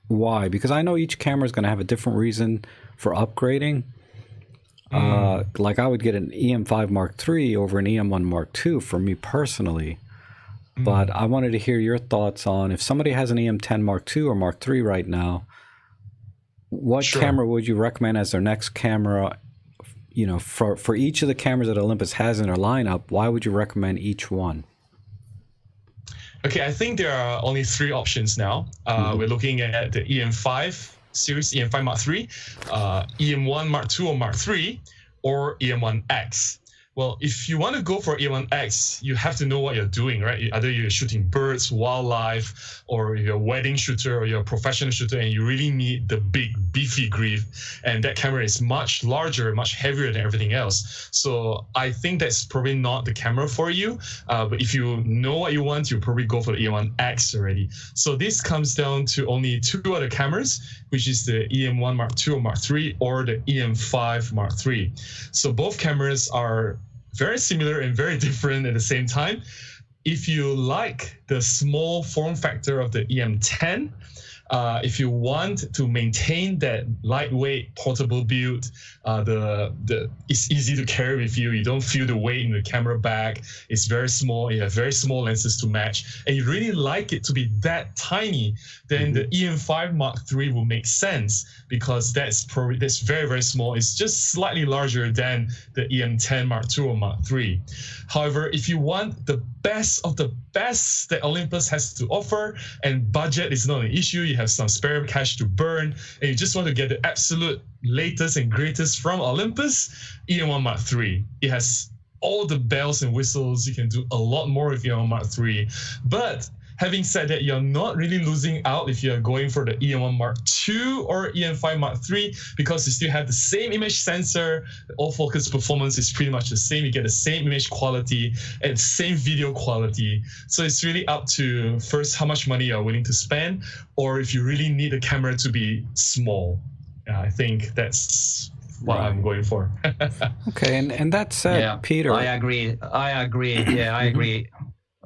why? Because I know each camera is going to have a different reason for upgrading. Like I would get an EM5 Mark III over an EM1 Mark II for me personally, but I wanted to hear your thoughts on if somebody has an EM10 Mark II or Mark III right now, what camera would you recommend as their next camera? For each of the cameras that Olympus has in their lineup, why would you recommend each one? Okay, I think there are only three options now. We're looking at the EM5 series, EM5 Mark III, EM1 Mark II or Mark III, or EM1X. Well, if you want to go for EM1X, you have to know what you're doing, right? Either you're shooting birds, wildlife, or you're a wedding shooter, or you're a professional shooter, and you really need the big, beefy grip. And that camera is much larger, much heavier than everything else. So I think that's probably not the camera for you. But if you know what you want, you'll probably go for the EM1X already. So this comes down to only two other cameras, which is the EM1 Mark II or Mark III, or the EM5 Mark III. So both cameras are very similar and very different at the same time. If you like the small form factor of the EM10, if you want to maintain that lightweight portable build, it's easy to carry with you. You don't feel the weight in the camera bag. It's very small. You have very small lenses to match, and you really like it to be that tiny. Then the EM5 Mark III will make sense because that's very, very small. It's just slightly larger than the EM10 Mark II or Mark III. However, if you want the best of the best that Olympus has to offer, and budget is not an issue, you have some spare cash to burn, and you just want to get the absolute latest and greatest from Olympus, EM1 Mark III. It has all the bells and whistles. You can do a lot more with EM1 Mark III. But having said that, you're not really losing out if you're going for the EM1 Mark II or EM5 Mark III, because you still have the same image sensor. The all-focus performance is pretty much the same. You get the same image quality and same video quality. So it's really up to, first, how much money you're willing to spend, or if you really need a camera to be small. I think that's what I'm going for. Okay, and that said, Peter. I agree. Yeah, I agree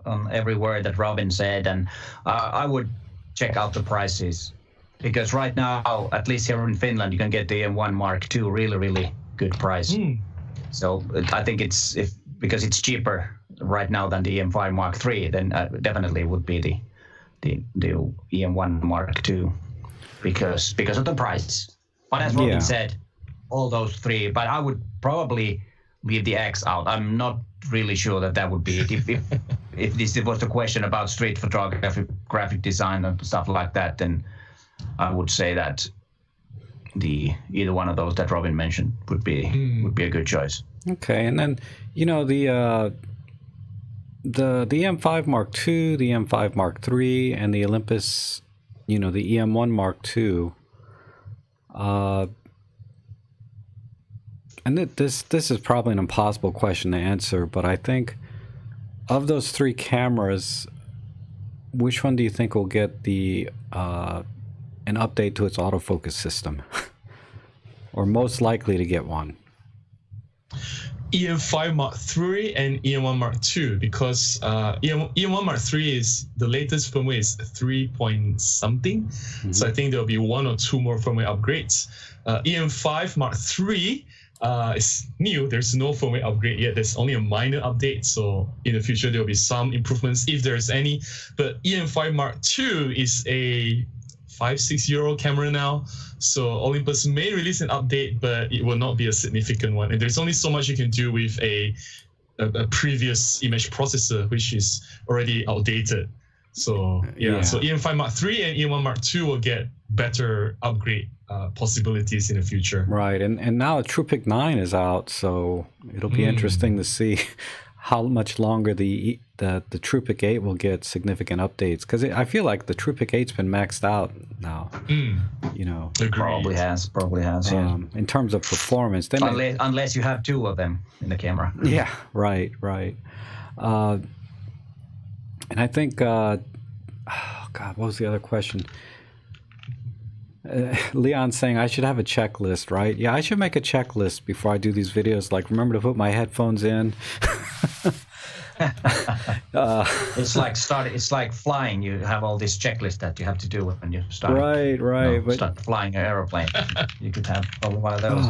on every word that Robin said, and I would check out the prices, because right now, at least here in Finland, you can get the EM1 Mark II really, really good price. So I think because it's cheaper right now than the EM5 Mark III, then definitely would be the EM1 Mark II because of the price. But as Robin said, all those three, but I would probably leave the X out. I'm not really sure that would be it. If this was a question about street photography, graphic design and stuff like that, then I would say that either one of those that Robin mentioned would be a good choice. Okay, and then the E-M5 Mark II, the E-M5 Mark III, and the Olympus, the E-M1 Mark II. And this is probably an impossible question to answer, but I think of those three cameras, which one do you think will get an update to its autofocus system, or most likely to get one? EM5 Mark III and EM1 Mark II, because EM1 Mark III is the latest firmware is 3 point something. So I think there'll be 1 or 2 more firmware upgrades. EM5 Mark III is new. There's no firmware upgrade yet. There's only a minor update. So in the future, there'll be some improvements if there's any. But EM5 Mark II is a 5-6-year-old camera now, so Olympus may release an update, but it will not be a significant one. And there's only so much you can do with a previous image processor, which is already outdated. So so EM5 Mark III and EM1 Mark II will get better upgrade possibilities in the future. Right, and now TruePic 9 is out, so it'll be interesting to see how much longer the TruePic 8 will get significant updates, because I feel like the TruePic 8's been maxed out now. Probably has. Yeah. In terms of performance, unless you have 2 of them in the camera. Yeah, right. And I think, what was the other question? Leon's saying I should have a checklist, right? Yeah, I should make a checklist before I do these videos. Like, remember to put my headphones in. It's like flying. You have all this checklist that you have to do when you start. Right. Start flying an aeroplane. You could have probably one of those.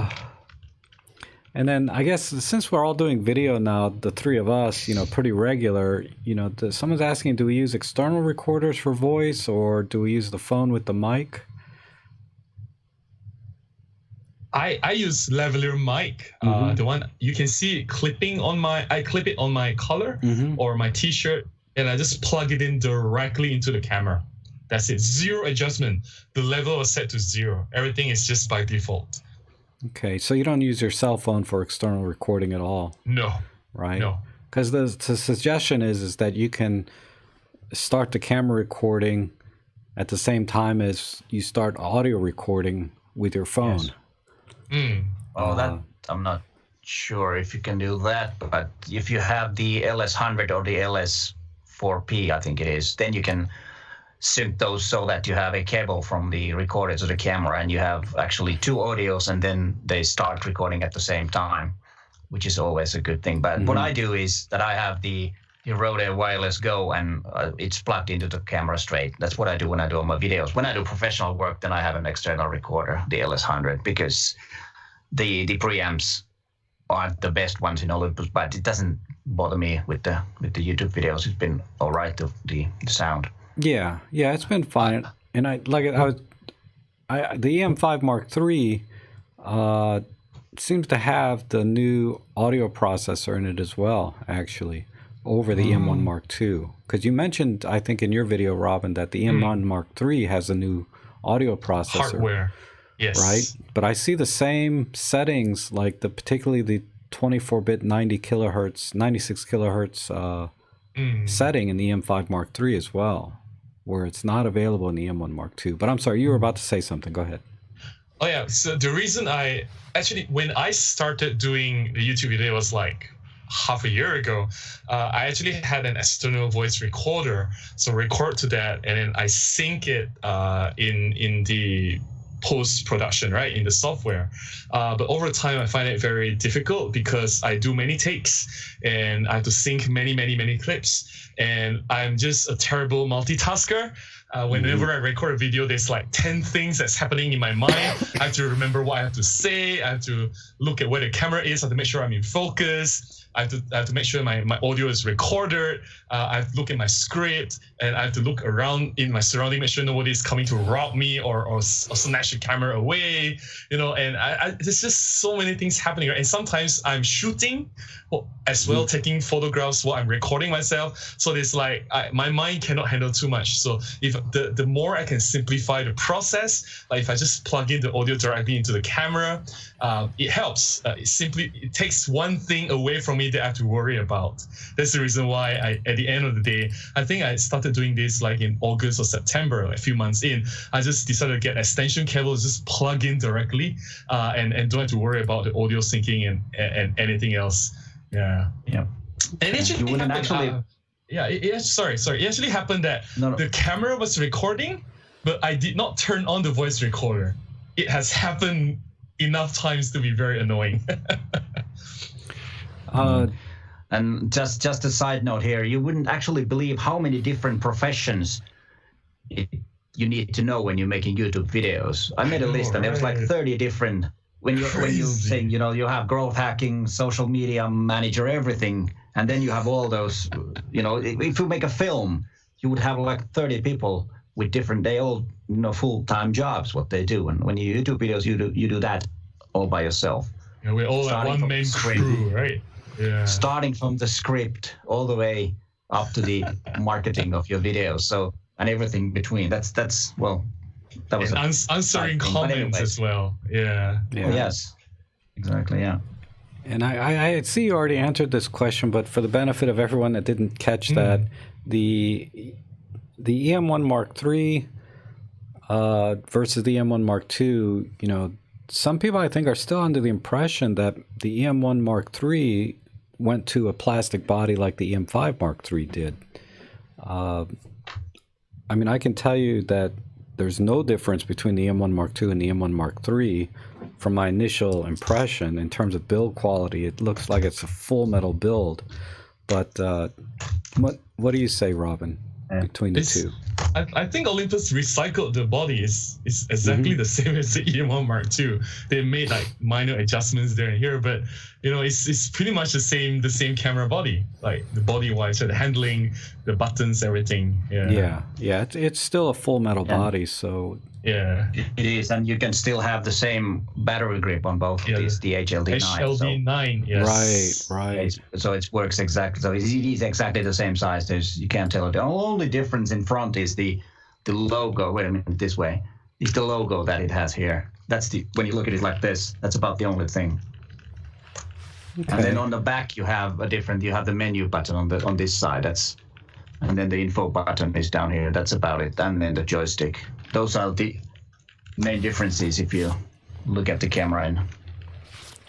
And then I guess since we're all doing video now, the three of us, pretty regular, someone's asking, do we use external recorders for voice, or do we use the phone with the mic? I use lavalier mic, the one you can see clipping on I clip it on my collar or my t-shirt, and I just plug it in directly into the camera. That's it. 0 adjustment. The level is set to 0. Everything is just by default. Okay, so you don't use your cell phone for external recording at all? No. Right? No. Because the suggestion is that you can start the camera recording at the same time as you start audio recording with your phone. Yes. That I'm not sure if you can do that, but if you have the LS100 or the LS4P, I think it is, then you can sync those so that you have a cable from the recorder to the camera, and you have actually 2 audios, and then they start recording at the same time, which is always a good thing. But what I do is that I have the Rode Wireless Go, and it's plugged into the camera straight. That's what I do when I do all my videos. When I do professional work, then I have an external recorder, the LS100, because the preamps aren't the best ones in Olympus, but it doesn't bother me with the YouTube videos. It's been all right, the sound. Yeah, it's been fine. And the EM5 Mark III seems to have the new audio processor in it as well, actually, over the EM1 Mark II. Because you mentioned, I think in your video, Robin, that the EM1 Mark III has a new audio processor. Hardware, yes. Right? But I see the same settings, like particularly the 24-bit 96 kilohertz setting in the EM5 Mark III as well, where it's not available in the EM1 Mark II. But I'm sorry, you were about to say something. Go ahead. Oh, yeah. So the reason when I started doing the YouTube video was like half a year ago, I actually had an external voice recorder. So record to that, and then I sync it in the post-production, right, in the software. But over time, I find it very difficult because I do many takes and I have to sync many clips. And I'm just a terrible multitasker. Whenever I record a video, there's like 10 things that's happening in my mind. I have to remember what I have to say. I have to look at where the camera is. I have to make sure I'm in focus. I have to make sure my audio is recorded. I have to look at my script, and I have to look around in my surrounding, make sure nobody is coming to rob me or snatch the camera away. And there's just so many things happening. Right? And sometimes I'm shooting as well, taking photographs while I'm recording myself. So it's like my mind cannot handle too much. So if the more I can simplify the process, like if I just plug in the audio directly into the camera, it helps. It takes one thing away from me that I have to worry about. That's the reason why at the end of the day, I think I started doing this like in August or September, a few months in. I just decided to get extension cables, just plug in directly, and don't have to worry about the audio syncing and anything else. Yeah. Yeah. And it actually happened. It actually happened that the camera was recording, but I did not turn on the voice recorder. It has happened enough times to be very annoying. And just a side note here, you wouldn't actually believe how many different professions you need to know when you're making YouTube videos. I made a list, and there was like 30 different. When you saying you have growth hacking, social media manager, everything, and then you have all those. If you make a film, you would have like 30 people with different. They all full-time jobs what they do, and when you do videos, you do that all by yourself. Yeah, we're all like one main crew, right? Yeah. Starting from the script all the way up to the marketing of your videos, and everything between. That was answering comments as well. Yeah. Oh, yes. Exactly. Yeah. And I see you already answered this question, but for the benefit of everyone that didn't catch that, the E-M1 Mark III versus the E-M1 Mark II, some people I think are still under the impression that the E-M1 Mark III went to a plastic body like the E-M5 Mark III did. I can tell you that there's no difference between the E-M1 Mark II and the E-M1 Mark III from my initial impression in terms of build quality. It looks like it's a full metal build. But what do you say, Robin, between the two? I think Olympus recycled the body. It's exactly the same as the E-M1 Mark II. They made like minor adjustments there and here, but it's pretty much the same camera body, like the body wise, so the handling, the buttons, everything. Yeah. It's still a full metal body, so. Yeah, it is, and you can still have the same battery grip on both of these, the HLD9. HLD9, yes. Right. So it works exactly. So it is exactly the same size. You can't tell. The only difference in front is the logo. Wait a minute, this way. It's the logo that it has here. That's when you look at it like this. That's about the only thing. Okay. And then on the back you have the menu button on this side. And then the info button is down here. That's about it. And then the joystick. Those are the main differences if you look at the camera.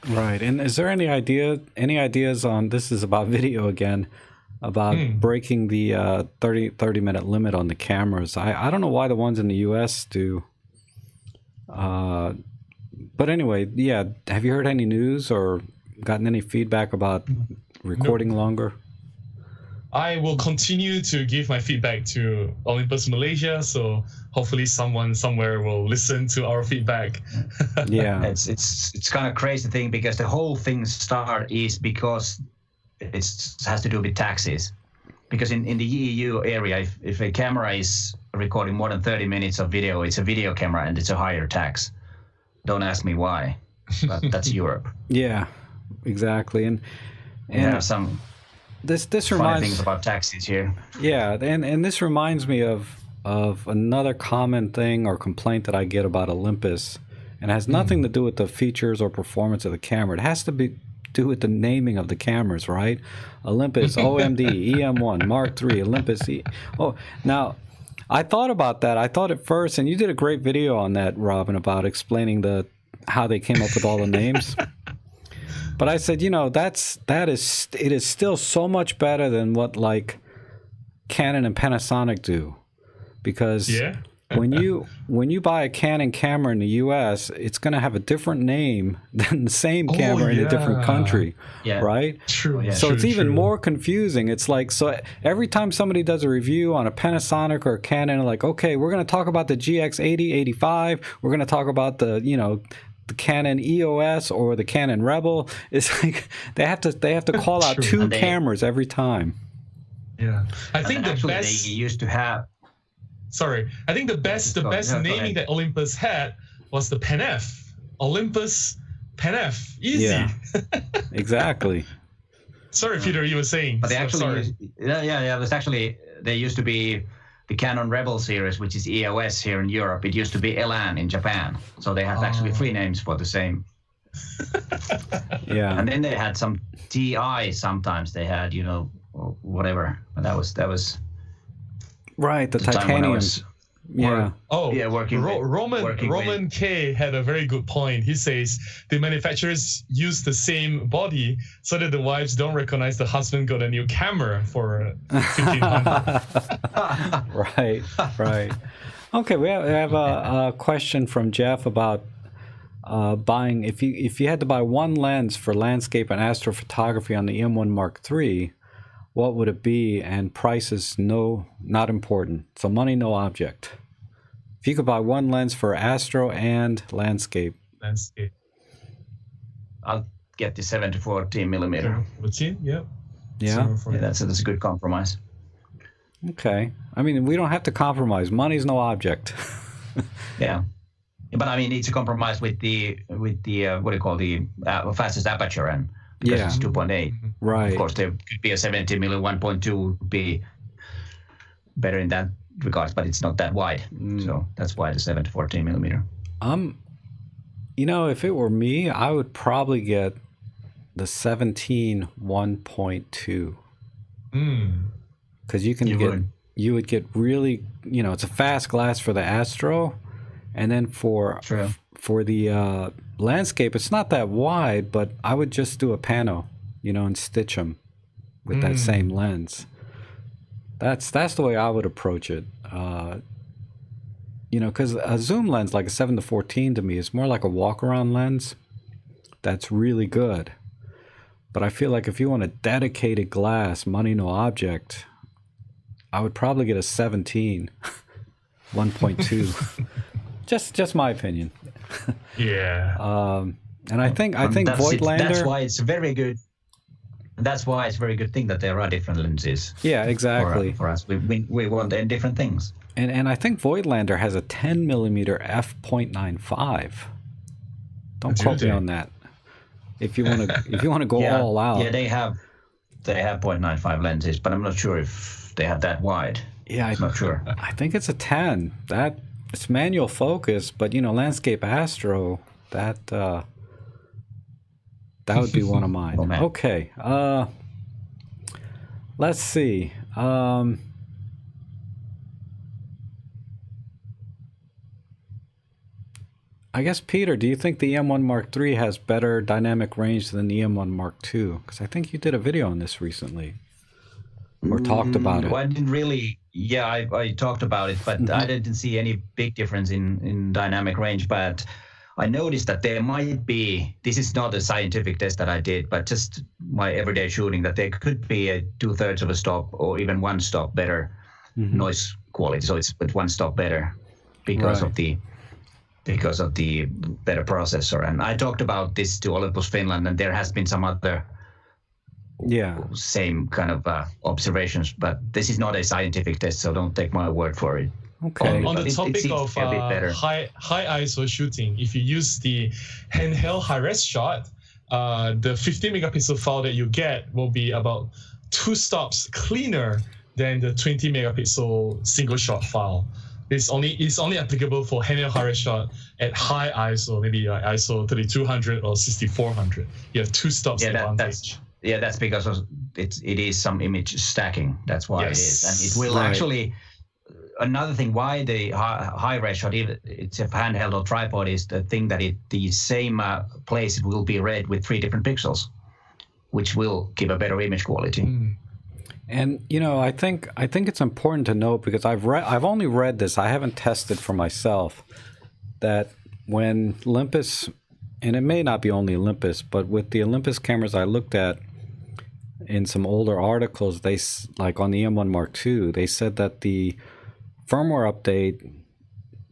Right. And is there any ideas on, this is about video again, about breaking the 30-minute limit on the cameras? I don't know why the ones in the US do. But anyway, yeah. Have you heard any news or gotten any feedback about recording longer? I will continue to give my feedback to Olympus Malaysia, so hopefully someone somewhere will listen to our feedback. Yeah, it's kind of crazy thing because the whole thing start is because it has to do with taxes. Because in the EU area, if a camera is recording more than 30 minutes of video, it's a video camera and it's a higher tax. Don't ask me why, but that's Europe. Yeah, exactly. And there are some. This funny reminds things about taxis here. Yeah, and this reminds me of another common thing or complaint that I get about Olympus, and it has nothing to do with the features or performance of the camera. It has to do with the naming of the cameras, right? Olympus, OMD, E-M1, Mark III, Olympus. Now I thought about that. I thought at first, and you did a great video on that, Robin, about explaining how they came up with all the names. But I said, it is still so much better than what like Canon and Panasonic do, because when you buy a Canon camera in the U.S., it's going to have a different name than the same camera in a different country, right? True. Yeah. So it's even more confusing. It's like, so every time somebody does a review on a Panasonic or a Canon, like, okay, we're going to talk about the GX80, 85. We're going to talk about the the Canon EOS or the Canon Rebel, it's like they have to call out two cameras every time. Yeah, I think the actually best. They used to have. Sorry, I think the best naming that Olympus had was the Pen F. Olympus Pen F. Easy. Yeah, exactly. Sorry, Peter, you were saying. But they actually, sorry. It was actually, they used to be the Canon Rebel series, which is EOS here in Europe. It used to be Elan in Japan. So they have actually three names for the same. Yeah. And then they had some TI sometimes they had, you know, or whatever. But that was right, the titanium. Yeah. Oh, yeah, Roman K had a very good point. He says the manufacturers use the same body so that the wives don't recognize the husband got a new camera for 1500. Right. Okay, we have a question from Jeff about buying. If you had to buy one lens for landscape and astrophotography on the E-M1 Mark III, what would it be? And price is not important. So money, no object. If you could buy one lens for astro and landscape. I'll get the 7-14 millimeter. 14, yeah. Yeah. That's a good compromise. Okay. I mean, we don't have to compromise. Money's no object. Yeah. But I mean, it's a compromise with the what do you call the fastest aperture, and because it's 2.8. Right. Of course, there could be a 70 mm 1.2 would be better in that regard, but it's not that wide. So that's why the 7-14 millimeter. You know, if it were me, I would probably get the 17 1.2. Because you would get really, you know, it's a fast glass for the astro, and then for the landscape, it's not that wide, but I would just do a pano, you know, and stitch them with that same lens. That's the way I would approach it. You know, because a zoom lens like a 7-14 to me is more like a walk-around lens. That's really good. But I feel like if you want a dedicated glass, money no object, I would probably get a 17 1.2. Just my opinion. Yeah. And I think Voigtlander. That's why it's very good. That's why it's a very good thing that there are different lenses. Yeah, exactly. For us, we want different things. And I think Voigtlander has a 10 millimeter f.95. Don't quote me on that. If you want to go all out. Yeah, they have 0.95 lenses, but I'm not sure if they have that wide. Yeah, I'm not sure. I think it's a 10. It's manual focus, but you know, landscape astro, that would be one of mine. Okay. Let's see. I guess, Peter, do you think the E-M1 Mark III has better dynamic range than the E-M1 Mark II? Because I think you did a video on this recently, or talked about it. Well, I didn't really. Yeah, I talked about it, but I didn't see any big difference in dynamic range. But I noticed that there might be. This is not a scientific test that I did, but just my everyday shooting, that there could be a 2/3 of a stop or even 1 stop better noise quality. So it's 1 stop better because of the better processor. And I talked about this to Olympus Finland, and there has been some other same kind of observations, but this is not a scientific test, so don't take my word for it. Okay. On the topic of high ISO shooting, if you use the handheld high-res shot, the 50 megapixel file that you get will be about 2 stops cleaner than the 20 megapixel single shot file. It's only applicable for handheld high-res shot at high ISO, maybe ISO 3200 or 6400. You have 2 stops advantage. That's because it is some image stacking. That's why it is, and it will actually. Another thing why the high-res shot, it's a handheld or tripod, is the thing that the same place will be read with 3 different pixels, which will give a better image quality. And you know, I think it's important to note, because I've only read this, I haven't tested for myself, that when Olympus, and it may not be only Olympus, but with the Olympus cameras I looked at in some older articles, they, like on the E-M1 Mark II, they said that the firmware update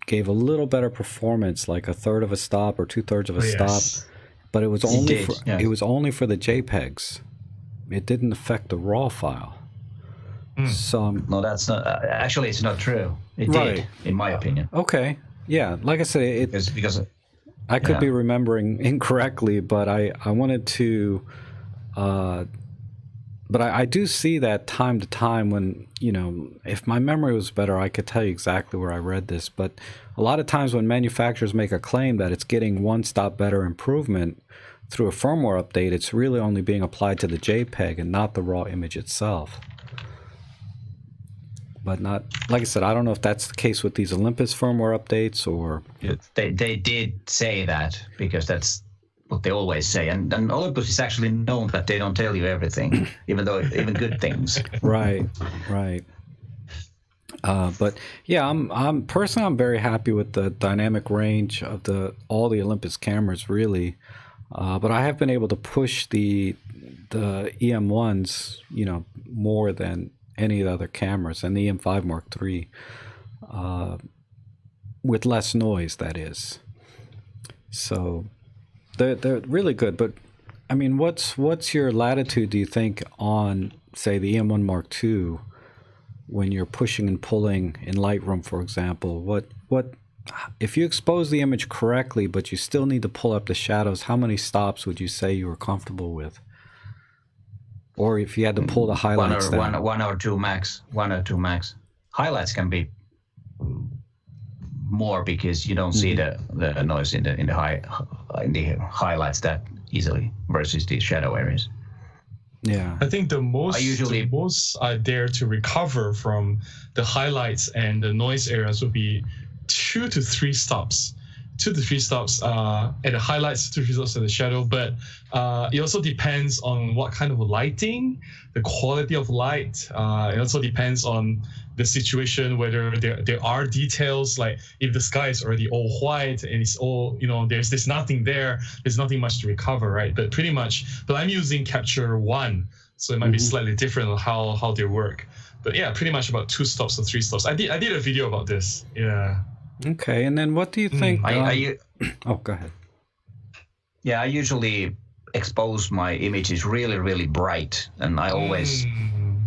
gave a little better performance, like a third of a stop or 2/3 of a stop, but it was only it was only for the JPEGs. It didn't affect the RAW file. So no, that's not. Actually, it's not true. It did, in my opinion. Okay, yeah. Like I said, because I could be remembering incorrectly, but I wanted to. But I do see that time to time when, you know, if my memory was better, I could tell you exactly where I read this. But a lot of times when manufacturers make a claim that it's getting one stop better improvement through a firmware update, it's really only being applied to the JPEG and not the raw image itself. But not, like I said, I don't know if that's the case with these Olympus firmware updates or... They did say that because that's what they always say. And Olympus is actually known that they don't tell you everything, even good things. Right. But yeah, I'm personally, I'm very happy with the dynamic range of all the Olympus cameras, really. But I have been able to push the E-M1s, you know, more than any of the other cameras, and the E-M5 Mark III, with less noise, that is. So they're really good. But I mean, what's your latitude, do you think, on, say, the E-M1 Mark II when you're pushing and pulling in Lightroom, for example? What if you expose the image correctly, but you still need to pull up the shadows, how many stops would you say you were comfortable with? Or if you had to pull the highlights down? One or two max. Highlights can be more because you don't see the noise in the highlights that easily versus the shadow areas. Yeah, I think the most I dare to recover from the highlights and the noise areas would be 2 to 3 stops. 2 to 3 stops at the highlights, 2 to 3 stops at the shadow. But it also depends on what kind of lighting, the quality of light. It also depends on the situation, whether there are details, like if the sky is already all white and it's all, you know, there's nothing there, there's nothing much to recover, right? But I'm using Capture 1, so it might be slightly different on how they work. But yeah, pretty much about 2 stops or 3 stops. I did a video about this. Yeah. Okay, and then what do you think? Oh, go ahead. Yeah, I usually expose my images really, really bright, and I always,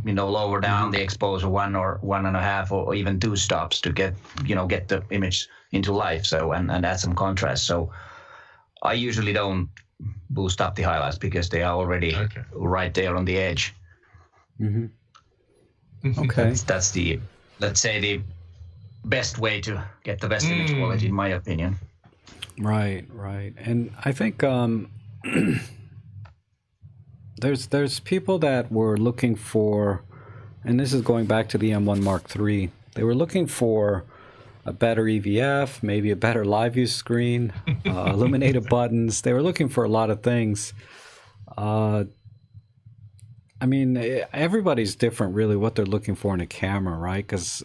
lower down the exposure 1 or 1.5 or even 2 stops to get the image into life. So and add some contrast. So I usually don't boost up the highlights because they are already right there on the edge. Okay, that's the, let's say, the best way to get the best image quality, in my opinion. Right. And I think there's people that were looking for, and this is going back to the E-M1 Mark III, they were looking for a better EVF, maybe a better live view screen, illuminated buttons. They were looking for a lot of things. I mean, everybody's different, really, what they're looking for in a camera, right? Because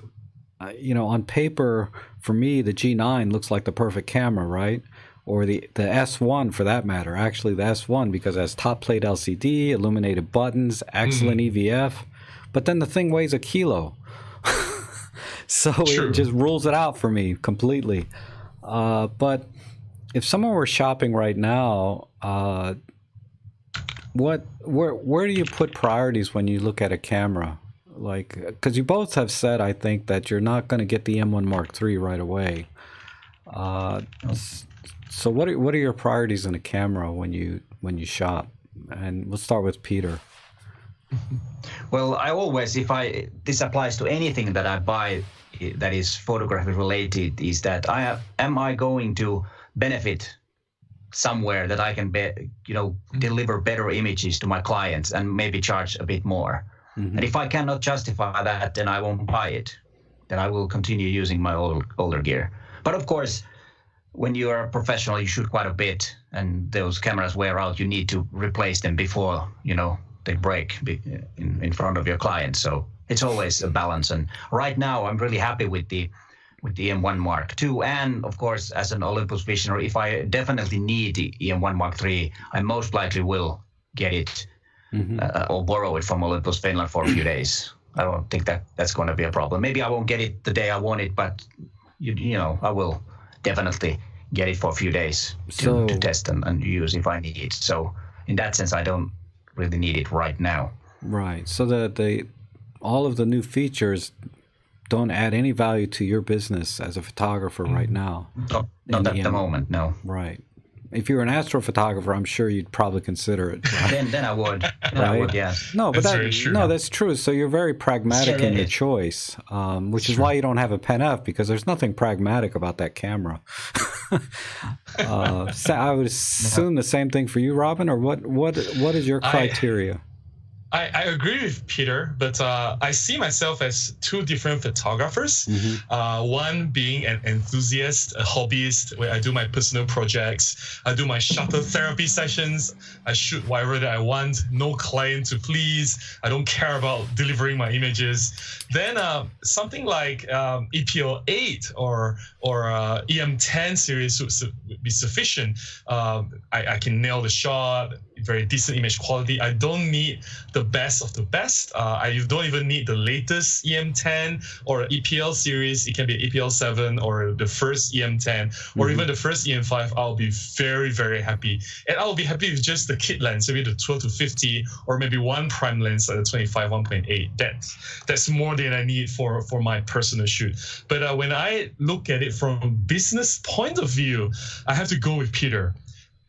on paper, for me, the G9 looks like the perfect camera, right? Or the S1, for that matter. Actually, the S1, because it has top plate LCD, illuminated buttons, excellent EVF. But then the thing weighs 1 kilo. So it just rules it out for me completely. But if someone were shopping right now, where do you put priorities when you look at a camera? Like, because you both have said, I think, that you're not going to get the M1 Mark III right away. So what are your priorities in a camera when you shop? And we'll start with Peter. Well, I always, this applies to anything that I buy that is photography related, is that am I going to benefit somewhere that I can deliver better images to my clients and maybe charge a bit more. And if I cannot justify that, then I won't buy it. Then I will continue using my older gear. But of course, when you are a professional, you shoot quite a bit, and those cameras wear out. You need to replace them before they break in front of your client. So it's always a balance. And right now, I'm really happy with the E-M1 Mark II, and of course, as an Olympus Visionary, if I definitely need the E-M1 Mark III, I most likely will get it or borrow it from Olympus Finland for a few days. I don't think that's going to be a problem. Maybe I won't get it the day I want it, but I will definitely get it for a few days to test and use if I need it. So in that sense, I don't really need it right now. Right. So that all of the new features don't add any value to your business as a photographer right now. Not at the moment, no. Right. If you were an astrophotographer, I'm sure you'd probably consider it. Right? then I would. Right? I would, yes. No, but That's true. that's true. So you're very pragmatic in your choice, which is why you don't have a Pen F, because there's nothing pragmatic about that camera. So I would assume the same thing for you, Robin, or what is your criteria? I agree with Peter, but I see myself as two different photographers. One being an enthusiast, a hobbyist, where I do my personal projects. I do my shutter therapy sessions. I shoot whatever that I want. No client to please. I don't care about delivering my images. Then something like EPL 8 or EM10 series would be sufficient. I can nail the shot, very decent image quality. I don't need the best of the best. I don't even need the latest EM10 or EPL series. It can be EPL 7 or the first EM10 or even the first EM5. I'll be very, very happy. And I'll be happy with just the kit lens, maybe the 12 to 50 or maybe one prime lens at the 25 1.8. That's more than I need for my personal shoot. But when I look at it from a business point of view, I have to go with Peter.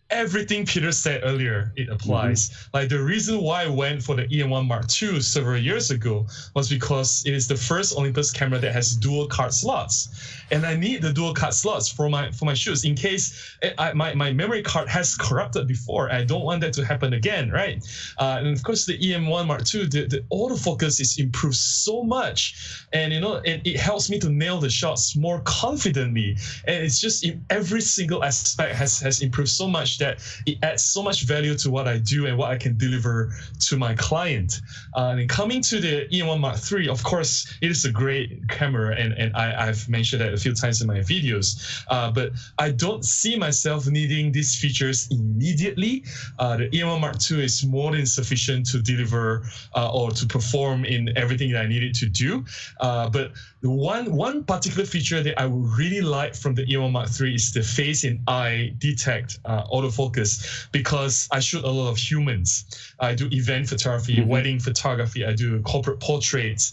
Everything Peter said earlier, it applies. Like the reason why I went for the E-M1 Mark II several years ago was because it is the first Olympus camera that has dual card slots. And I need the dual card slots for my shoots in case my memory card has corrupted before. I don't want that to happen again, right? And of course, the E-M1 Mark II, the autofocus is improved so much. And, it helps me to nail the shots more confidently. And it's just in every single aspect has improved so much that it adds so much value to what I do and what I can deliver to my client. And coming to the E-M1 Mark III, of course, it is a great camera, and I've mentioned that a few times in my videos. But I don't see myself needing these features immediately. The E-M1 Mark II is more than sufficient to deliver or to perform in everything that I need it to do. But the one particular feature that I would really like from the E-M1 Mark III is the face and eye detect autofocus, because I shoot a lot of humans. I do event photography, wedding photography. I do corporate portraits.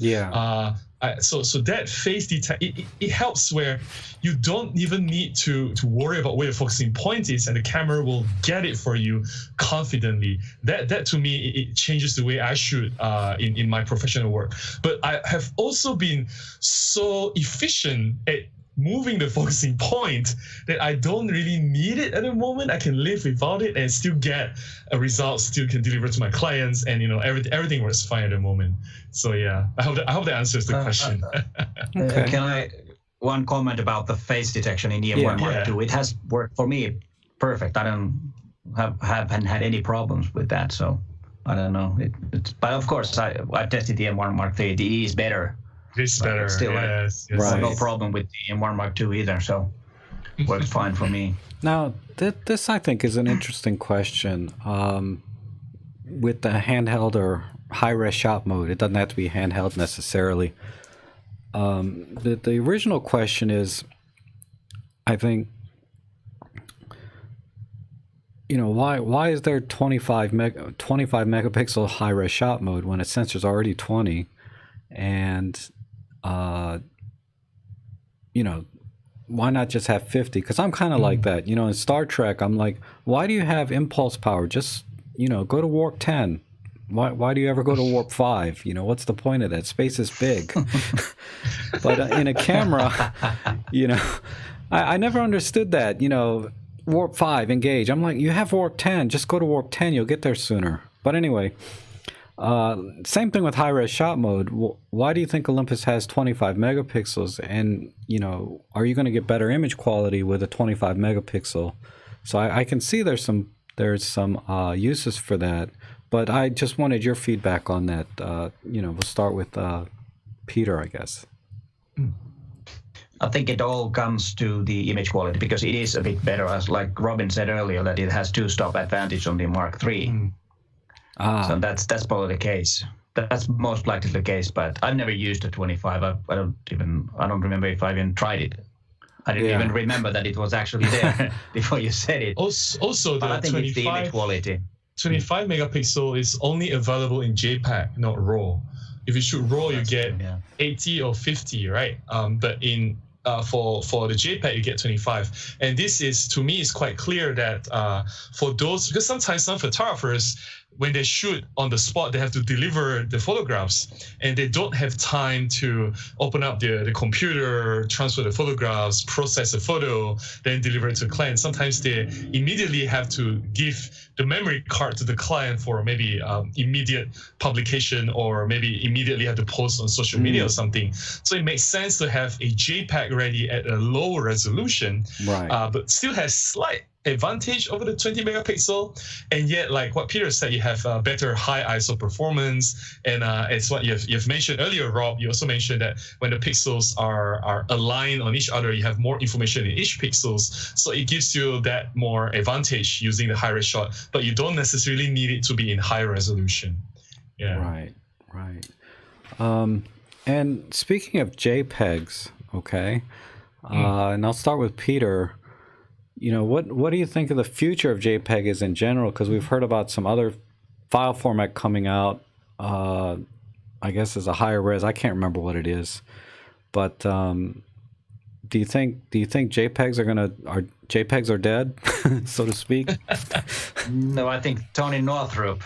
So that face detect, it helps where you don't even need to worry about where the focusing point is, and the camera will get it for you confidently. That to me, it changes the way I shoot in my professional work. But I have also been so efficient at moving the focusing point that I don't really need it at the moment. I can live without it and still get a result, still can deliver to my clients, and everything works fine at the moment. So yeah, I hope that answers the question. Okay. Can I one comment about the face detection in E-M1 Mark II? It has worked for me perfect. I haven't had any problems with that, so I don't know. But of course, I tested the E-M1 Mark III. The E is better. It's better. Still, yes. Right. No problem with the E-M1 Mark II either, so it works fine for me. Now, this I think is an interesting question. With the handheld or high-res shot mode, it doesn't have to be handheld necessarily. The original question is, I think, why is there 25 megapixel high-res shot mode when its sensor's already 20, and why not just have 50? Because I'm kind of like that. In Star Trek, I'm like, why do you have impulse power? Just, go to warp 10. Why do you ever go to warp 5? What's the point of that? Space is big. But in a camera, I never understood that. Warp 5, engage. I'm like, you have warp 10. Just go to warp 10. You'll get there sooner. But anyway, same thing with high-res shot mode. Why do you think Olympus has 25 megapixels? And, are you going to get better image quality with a 25 megapixel? So I can see there's some uses for that. But I just wanted your feedback on that. We'll start with Peter, I guess. I think it all comes to the image quality, because it is a bit better, as like Robin said earlier, that it has two-stop advantage on the Mark III. So that's probably the case. That's most likely the case, but I've never used a 25. I don't remember if I even tried it I didn't even remember that it was actually there before you said it. Also But the I think it's the image 25 quality. 25 megapixel is only available in JPEG, not RAW. If you shoot RAW, you get 80 or 50, right? But in for the JPEG, you get 25. And this is, to me, is quite clear that for those, because sometimes some photographers, when they shoot on the spot, they have to deliver the photographs, and they don't have time to open up the computer, transfer the photographs, process the photo, then deliver it to the client. Sometimes they immediately have to give the memory card to the client for maybe immediate publication, or maybe immediately have to post on social media or something. So it makes sense to have a JPEG ready at a lower resolution, but still has slight advantage over the 20 megapixel, and yet, like what Peter said, you have better high ISO performance, and it's what you've mentioned earlier, Rob. You also mentioned that when the pixels are aligned on each other, you have more information in each pixels, so it gives you that more advantage using the high-res shot, but you don't necessarily need it to be in high resolution. Right. And speaking of JPEGs, okay, and I'll start with Peter. You know, what do you think of the future of JPEG is in general? Because we've heard about some other file format coming out, I guess as a higher res. I can't remember what it is, but do you think JPEGs are dead, so to speak? No, I think Tony Northrup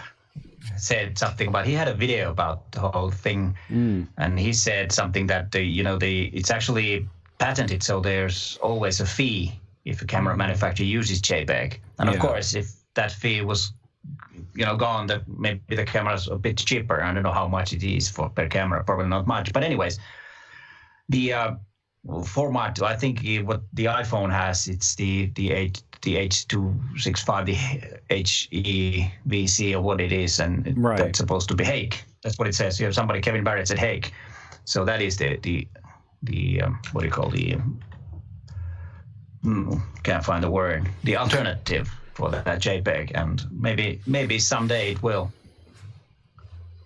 said something, but he had a video about the whole thing, and he said something that it's actually patented, so there's always a fee if a camera manufacturer uses JPEG. And of course, if that fee was, gone, that maybe the camera's a bit cheaper. I don't know how much it is per camera, probably not much. But anyways, the format, I think what the iPhone has, it's the H265, the HEVC or what it is, and that's supposed to be Hake. That's what it says here. Somebody, Kevin Barrett, said Hake. So that is the what do you call can't find the word, the alternative for that JPEG, and maybe someday it will.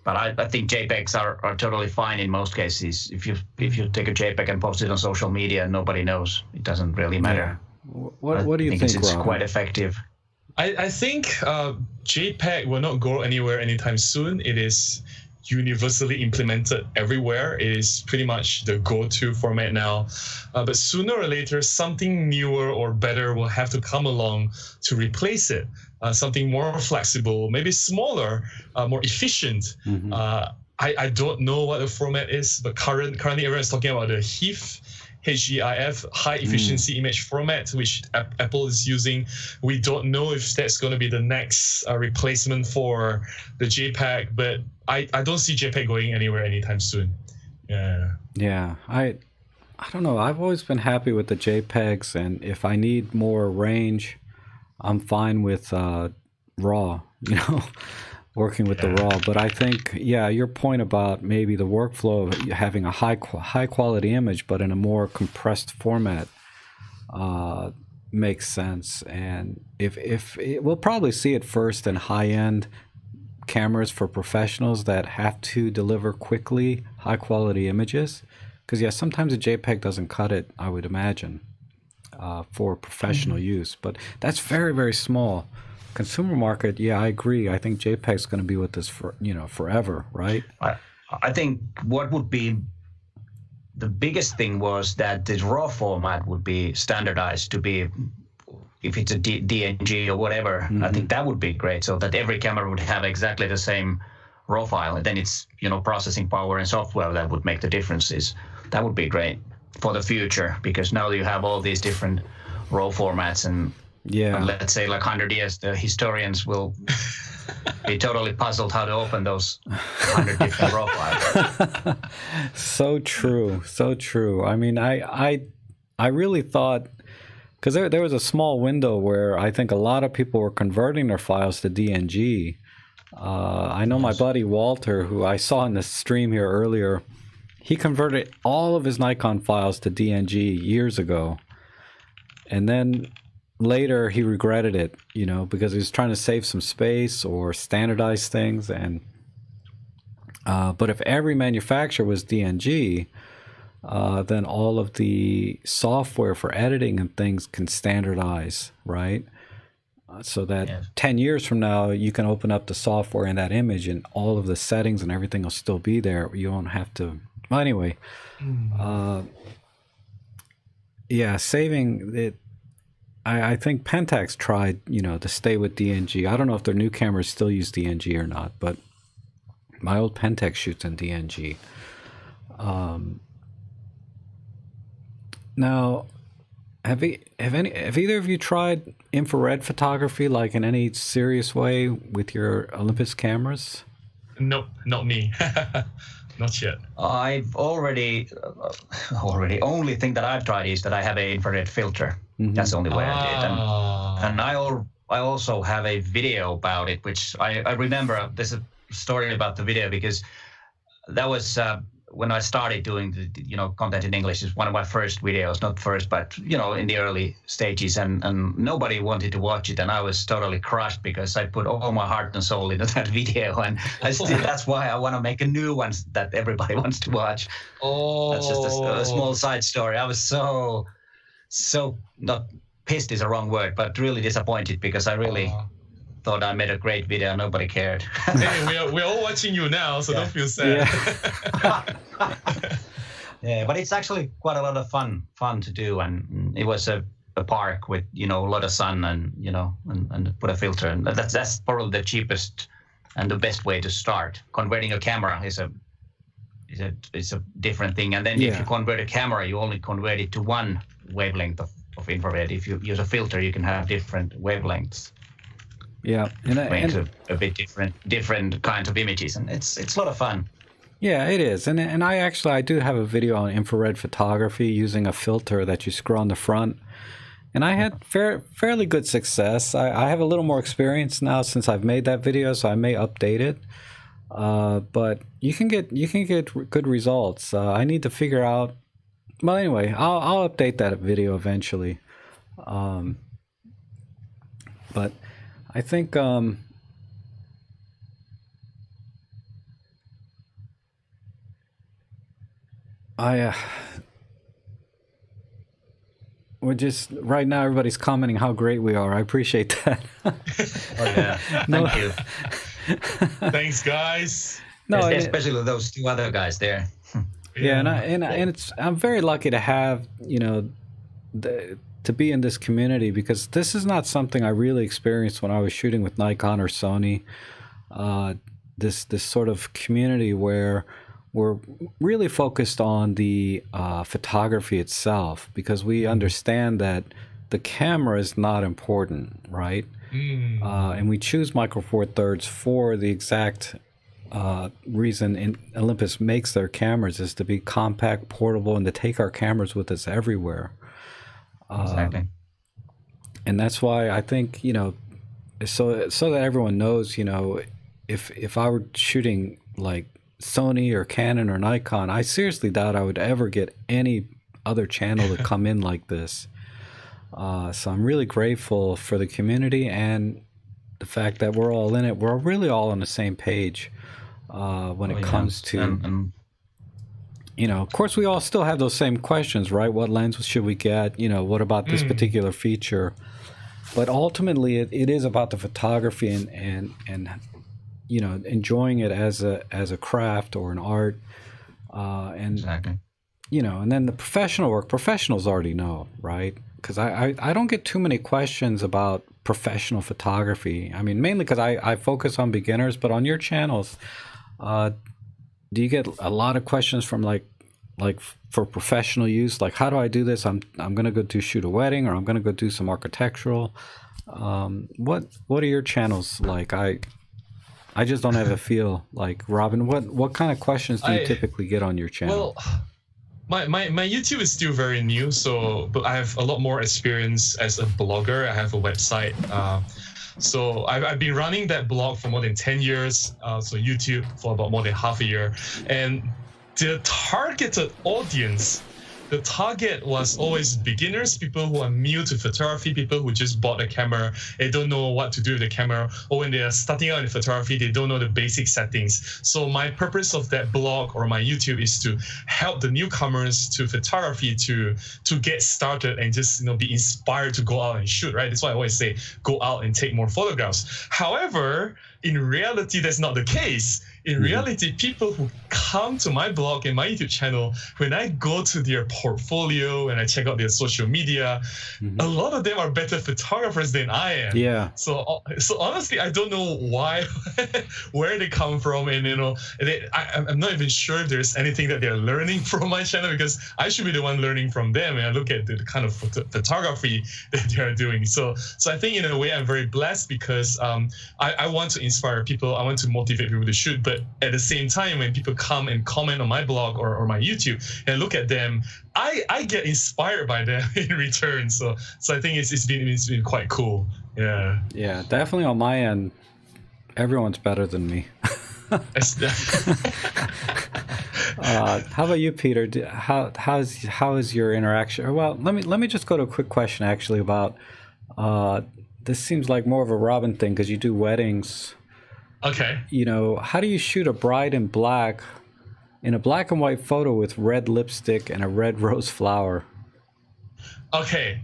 But I think JPEGs are totally fine in most cases. If you take a JPEG and post it on social media, nobody knows. It doesn't really matter. What do you think, it's Rob? quite effective. I think JPEG will not go anywhere anytime soon. It is universally implemented everywhere. It is pretty much the go-to format now. But sooner or later, something newer or better will have to come along to replace it. Something more flexible, maybe smaller, more efficient. I don't know what the format is, but currently everyone is talking about the HEIF, high efficiency image format, which Apple is using. We don't know if that's going to be the next replacement for the JPEG, but I don't see JPEG going anywhere anytime soon. Yeah, I don't know. I've always been happy with the JPEGs, and if I need more range, I'm fine with RAW, working with the RAW. But I think, your point about maybe the workflow of having a high quality image, but in a more compressed format, makes sense. And if we'll probably see it first in high end cameras for professionals that have to deliver quickly high quality images, because sometimes a JPEG doesn't cut it, I would imagine, for professional use. But that's very, very small. Consumer market, I agree. I think JPEG is going to be with us for forever, right? I think what would be the biggest thing was that the RAW format would be standardized to be, if it's a DNG or whatever. I think that would be great, so that every camera would have exactly the same RAW file, and then it's processing power and software that would make the differences. That would be great for the future, because now you have all these different RAW formats, and let's say like 100 years, the historians will be totally puzzled how to open those 100 different RAW files. So true. I mean, I really thought, because there was a small window where I think a lot of people were converting their files to DNG. I know my buddy Walter, who I saw in the stream here earlier, he converted all of his Nikon files to DNG years ago. And then later he regretted it, because he was trying to save some space or standardize things. And but if every manufacturer was DNG, then all of the software for editing and things can standardize, right? So that 10 years from now, you can open up the software in that image and all of the settings and everything will still be there. You won't have to. Well, anyway, yeah, saving it. I think Pentax tried, to stay with DNG. I don't know if their new cameras still use DNG or not, but my old Pentax shoots in DNG. Now, have either of you tried infrared photography, like in any serious way, with your Olympus cameras? No, not me. Not yet. I've only thing that I've tried is that I have an infrared filter. That's the only way I did. And I also have a video about it, which I remember. There's a story about the video because that was when I started doing the content in English. Is one of my first videos, not first, but in the early stages, and nobody wanted to watch it, and I was totally crushed because I put all my heart and soul into that video, and that's why I want to make a new one that everybody wants to watch. That's just a small side story. I was so not pissed is a wrong word, but really disappointed because I really thought I made a great video. Nobody cared. Hey, we're all watching you now, so don't feel sad. Yeah, but it's actually quite a lot of fun to do, and it was a park with a lot of sun and and put a filter, and that's probably the cheapest and the best way to start. Converting a camera is a different thing, and then if you convert a camera, you only convert it to one wavelength of infrared. If you use a filter, you can have different wavelengths. Yeah, and a bit different kinds of images, and it's a lot of fun. Yeah, it is, and I do have a video on infrared photography using a filter that you screw on the front, and I had fairly good success. I have a little more experience now since I've made that video, so I may update it. But you can get good results. I need to figure out. Well, anyway, I'll update that video eventually. But I think we're just right now. Everybody's commenting how great we are. I appreciate that. Thank you. Thanks, guys. No, especially those two other guys there. Yeah, and I'm very lucky to have to be in this community, because this is not something I really experienced when I was shooting with Nikon or Sony. This sort of community where we're really focused on the photography itself, because we understand that the camera is not important, right? And we choose Micro Four Thirds for the exact reason Olympus makes their cameras, is to be compact, portable, and to take our cameras with us everywhere. Exactly. And that's why I think, so that everyone knows, if I were shooting like Sony or Canon or Nikon, I seriously doubt I would ever get any other channel to come in like this. So I'm really grateful for the community and the fact that we're all in it. We're really all on the same page when it comes to... of course, we all still have those same questions, right? What lens should we get? What about this particular feature? But ultimately, it is about the photography and enjoying it as a craft or an art. Exactly. And then the professional work, professionals already know, right? Because I don't get too many questions about professional photography. I mean, mainly because I focus on beginners, but on your channels, do you get a lot of questions from like for professional use? Like, how do I do this? I'm gonna go shoot a wedding, or I'm gonna go do some architectural. What are your channels like? I just don't have a feel. Like, Robin, what kind of questions do you typically get on your channel? Well, my YouTube is still very new, but I have a lot more experience as a blogger. I have a website. So I've been running that blog for more than 10 years, so YouTube for about more than half a year. And the targeted audience the target was always beginners, people who are new to photography, people who just bought a camera, they don't know what to do with the camera, or when they are starting out in photography, they don't know the basic settings. So my purpose of that blog or my YouTube is to help the newcomers to photography to get started and just be inspired to go out and shoot, right? That's why I always say go out and take more photographs. However, in reality, that's not the case. In reality, people who come to my blog and my YouTube channel, when I go to their portfolio and I check out their social media, a lot of them are better photographers than I am. Yeah. So honestly, I don't know why, where they come from, and I'm not even sure if there's anything that they're learning from my channel, because I should be the one learning from them, and I look at the kind of photography that they're doing. So I think in a way I'm very blessed, because I want to inspire people, I want to motivate people to shoot, but at the same time, when people come and comment on my blog or my YouTube and look at them, I get inspired by them in return. So I think it's been quite cool. Yeah. Yeah, definitely on my end, everyone's better than me. How about you, Peter? How is your interaction? Well, let me just go to a quick question actually about this. Seems like more of a Robin thing because you do weddings. Okay. How do you shoot a bride in black in a black and white photo with red lipstick and a red rose flower? Okay.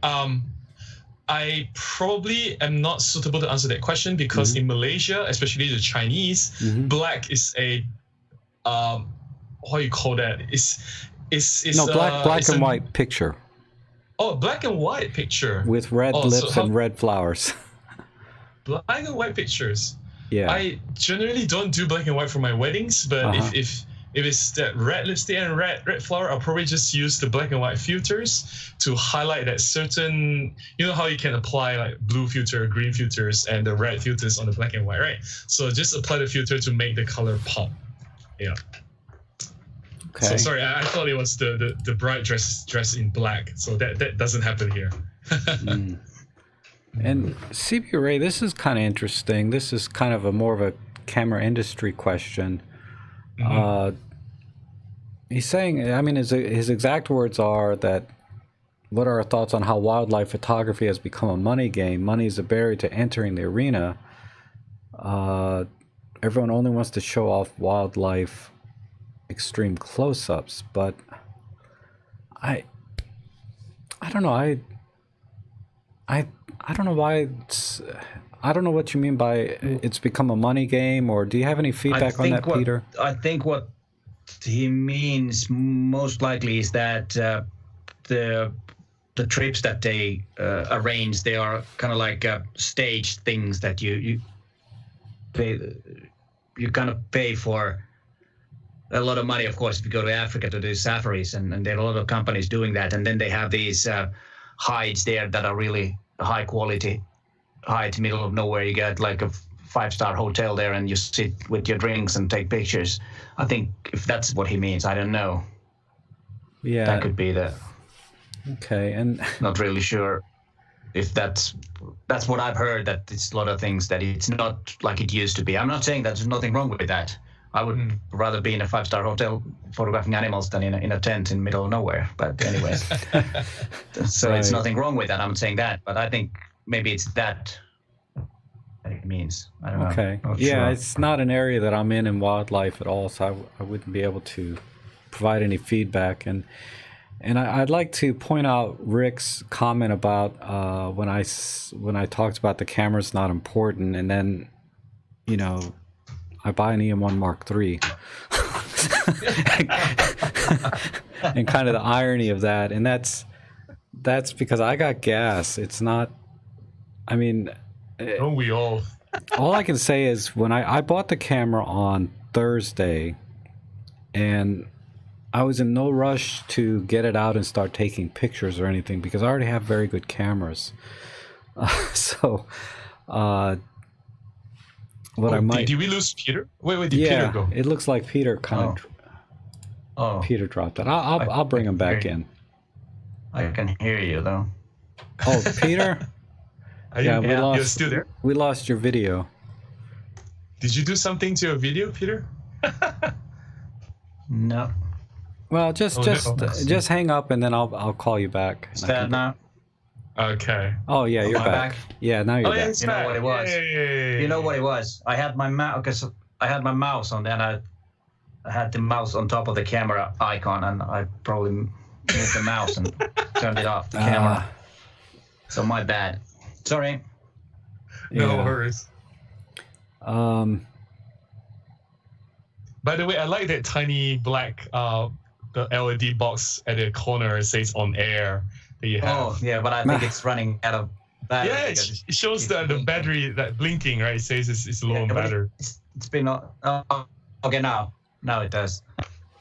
I probably am not suitable to answer that question because in Malaysia, especially the Chinese, black is a what do you call that? It's black and white picture. Oh, black and white picture with red lips and red flowers. Black and white pictures. Yeah. I generally don't do black and white for my weddings, but if it's that red lipstick and red flower, I'll probably just use the black and white filters to highlight that certain, how you can apply like blue filter, green filters, and the red filters on the black and white, right? So just apply the filter to make the color pop. Yeah. Okay. So sorry, I thought it was the bride dressed in black. So that doesn't happen here. And CB Ray, this is kind of interesting. This is kind of more of a camera industry question. He's saying, his exact words are that, what are our thoughts on how wildlife photography has become a money game? Money is a barrier to entering the arena. Everyone only wants to show off wildlife extreme close-ups, but I don't know. I don't know why I don't know what you mean by it's become a money game, or do you have any feedback on that, Peter? I think what he means most likely is that the trips that they arrange, they are kind of like staged things that you kind of pay for a lot of money, of course, if you go to Africa to do safaris, and there are a lot of companies doing that, and then they have these hides there that are really high quality hides, middle of nowhere. You get like a 5-star hotel there and you sit with your drinks and take pictures. I think if that's what he means, I don't know. Yeah, that could be the okay. And not really sure if that's what I've heard, that it's a lot of things that it's not like it used to be. I'm not saying that there's nothing wrong with that. I would rather be in a 5-star hotel photographing animals than in a tent in the middle of nowhere. But anyways, so It's nothing wrong with that. I'm not saying that, but I think maybe it's that it means. I don't know. Okay. Yeah, it's not an area that I'm in wildlife at all, so I wouldn't be able to provide any feedback. And I'd like to point out Rick's comment about when I talked about the camera's not important, and then I buy an E-M1 Mark III. And kind of the irony of that, and that's because I got gas. It's not. Don't we all? All I can say is when I bought the camera on Thursday, and I was in no rush to get it out and start taking pictures or anything because I already have very good cameras. Did we lose Peter? Wait, did Peter go? It looks like Peter Peter dropped it. I'll bring him back in. I can hear you though. Oh, Peter? You're still there? We lost your video. Did you do something to your video, Peter? No. Well, just hang up and then I'll call you back. Is that now? Okay. Oh yeah, you're Am I back. back? Yeah, now you're back. It's You know back. what it was? Yay. You know what it was? I had my mouse because I had my mouse on, and I had the mouse on top of the camera icon, and I probably moved the mouse and turned it off the camera. So my bad. Sorry. No Yeah. worries. By the way, I like that tiny black the LED box at the corner says on air that you have. Oh yeah, but I think it's running out of battery. Yeah, it shows the battery that blinking, right? It says it's low on but battery. It's been okay now. Now it does.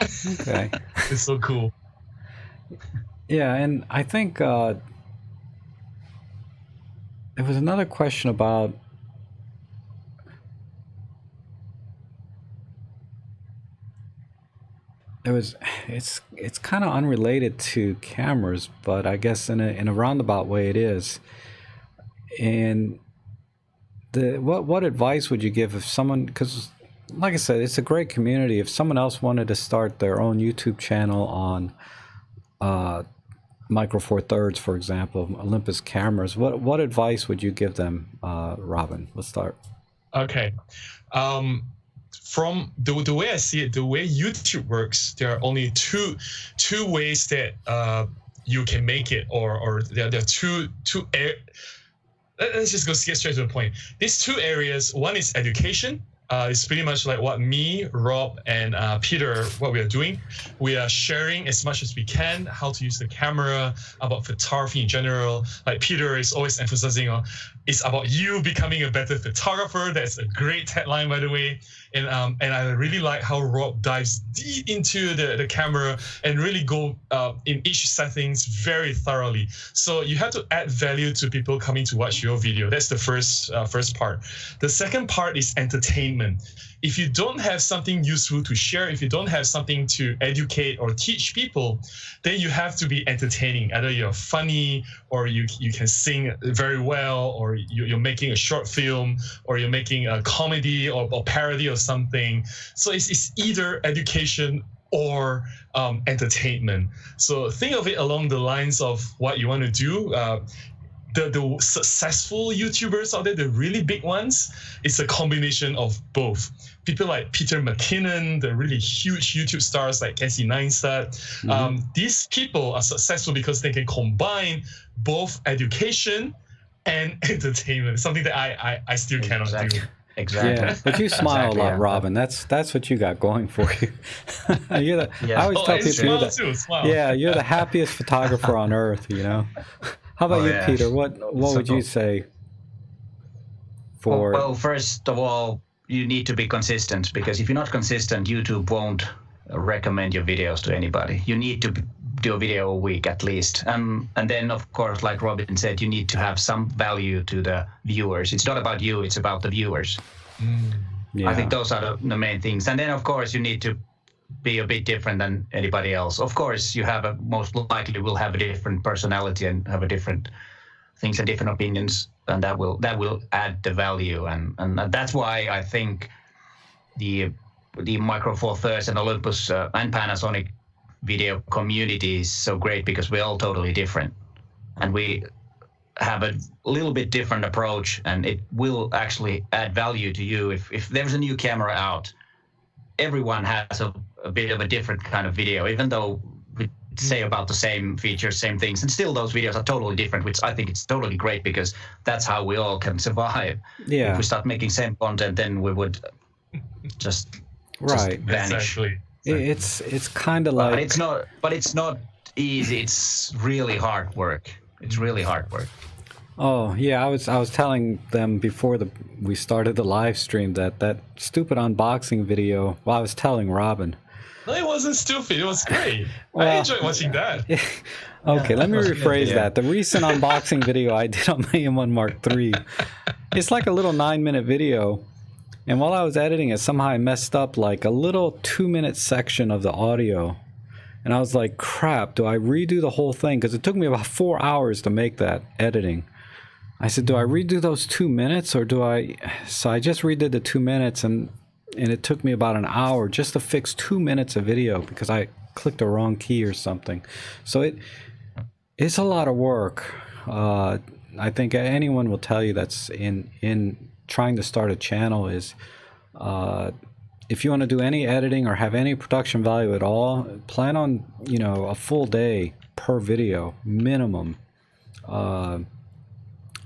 Okay. It's so cool. Yeah, and I think there was another question about it's kind of unrelated to cameras, but I guess in a roundabout way it is. And what advice would you give if someone, because like I said, it's a great community. If someone else wanted to start their own YouTube channel on Micro Four Thirds, for example, Olympus cameras, what advice would you give them, Robin? Let's start. Okay. From the way I see it, the way YouTube works, there are only two ways that you can make it, or there are two. Let's just get straight to the point. These two areas, one is education. It's pretty much like what me, Rob, and Peter, what we are doing. We are sharing as much as we can how to use the camera, about photography in general. Like Peter is always emphasizing on, it's about you becoming a better photographer. That's a great headline, by the way. And I really like how Rob dives deep into the camera and really go in each settings very thoroughly. So you have to add value to people coming to watch your video. That's the first part. The second part is entertainment. If you don't have something useful to share, if you don't have something to educate or teach people, then you have to be entertaining. Either you're funny, or you can sing very well, or you're making a short film, or you're making a comedy or parody or something. So it's either education or entertainment. So think of it along the lines of what you want to do. The successful YouTubers out there, the really big ones, it's a combination of both. People like Peter McKinnon, the really huge YouTube stars like Cassie Neistat. These people are successful because they can combine both education and entertainment, something that I still cannot do. Exactly. Yeah, but you smile Exactly, a lot, yeah. Robin. That's what you got going for you. You're the, Yeah. I always tell people you're the, Smile. yeah, you're the happiest photographer on earth. You know. How about Oh, you, yeah. Peter? What would you say? For Well, first of all, you need to be consistent, because if you're not consistent, YouTube won't recommend your videos to anybody. You need to do a video a week at least. And then, of course, like Robin said, you need to have some value to the viewers. It's not about you, it's about the viewers. yeah. I think those are the main things. And then, of course, you need to be a bit different than anybody else. Of course, you have most likely will have a different personality and have a different things and different opinions, and that will add the value. And that's why I think the Micro Four Thirds and Olympus and Panasonic video community is so great, because we're all totally different, and we have a little bit different approach, and it will actually add value to you. If there's a new camera out, everyone has a bit of a different kind of video, even though we say about the same features, same things, and still those videos are totally different, which I think it's totally great, because that's how we all can survive. Yeah. If we start making same content, then we would just Right. vanish. Exactly. It's kind of like. But it's not easy. It's really hard work. It's really hard work. Oh yeah, I was telling them before we started the live stream that stupid unboxing video. Well, I was telling Robin. No, it wasn't stupid. It was great. I Well- enjoyed watching that. Okay, let me that was a good rephrase video. that. The recent unboxing video I did on my E-M1 Mark III, it's like a little 9-minute video. And while I was editing it, somehow I messed up like a little 2-minute section of the audio. And I was like, crap, do I redo the whole thing? Because it took me about 4 hours to make that editing. I said, do I redo those 2 minutes or do I... So I just redid the 2 minutes, and it took me about an hour just to fix 2 minutes of video, because I clicked the wrong key or something. So it's a lot of work. I think anyone will tell you that's in trying to start a channel is if you want to do any editing or have any production value at all, plan on, you know, a full day per video minimum,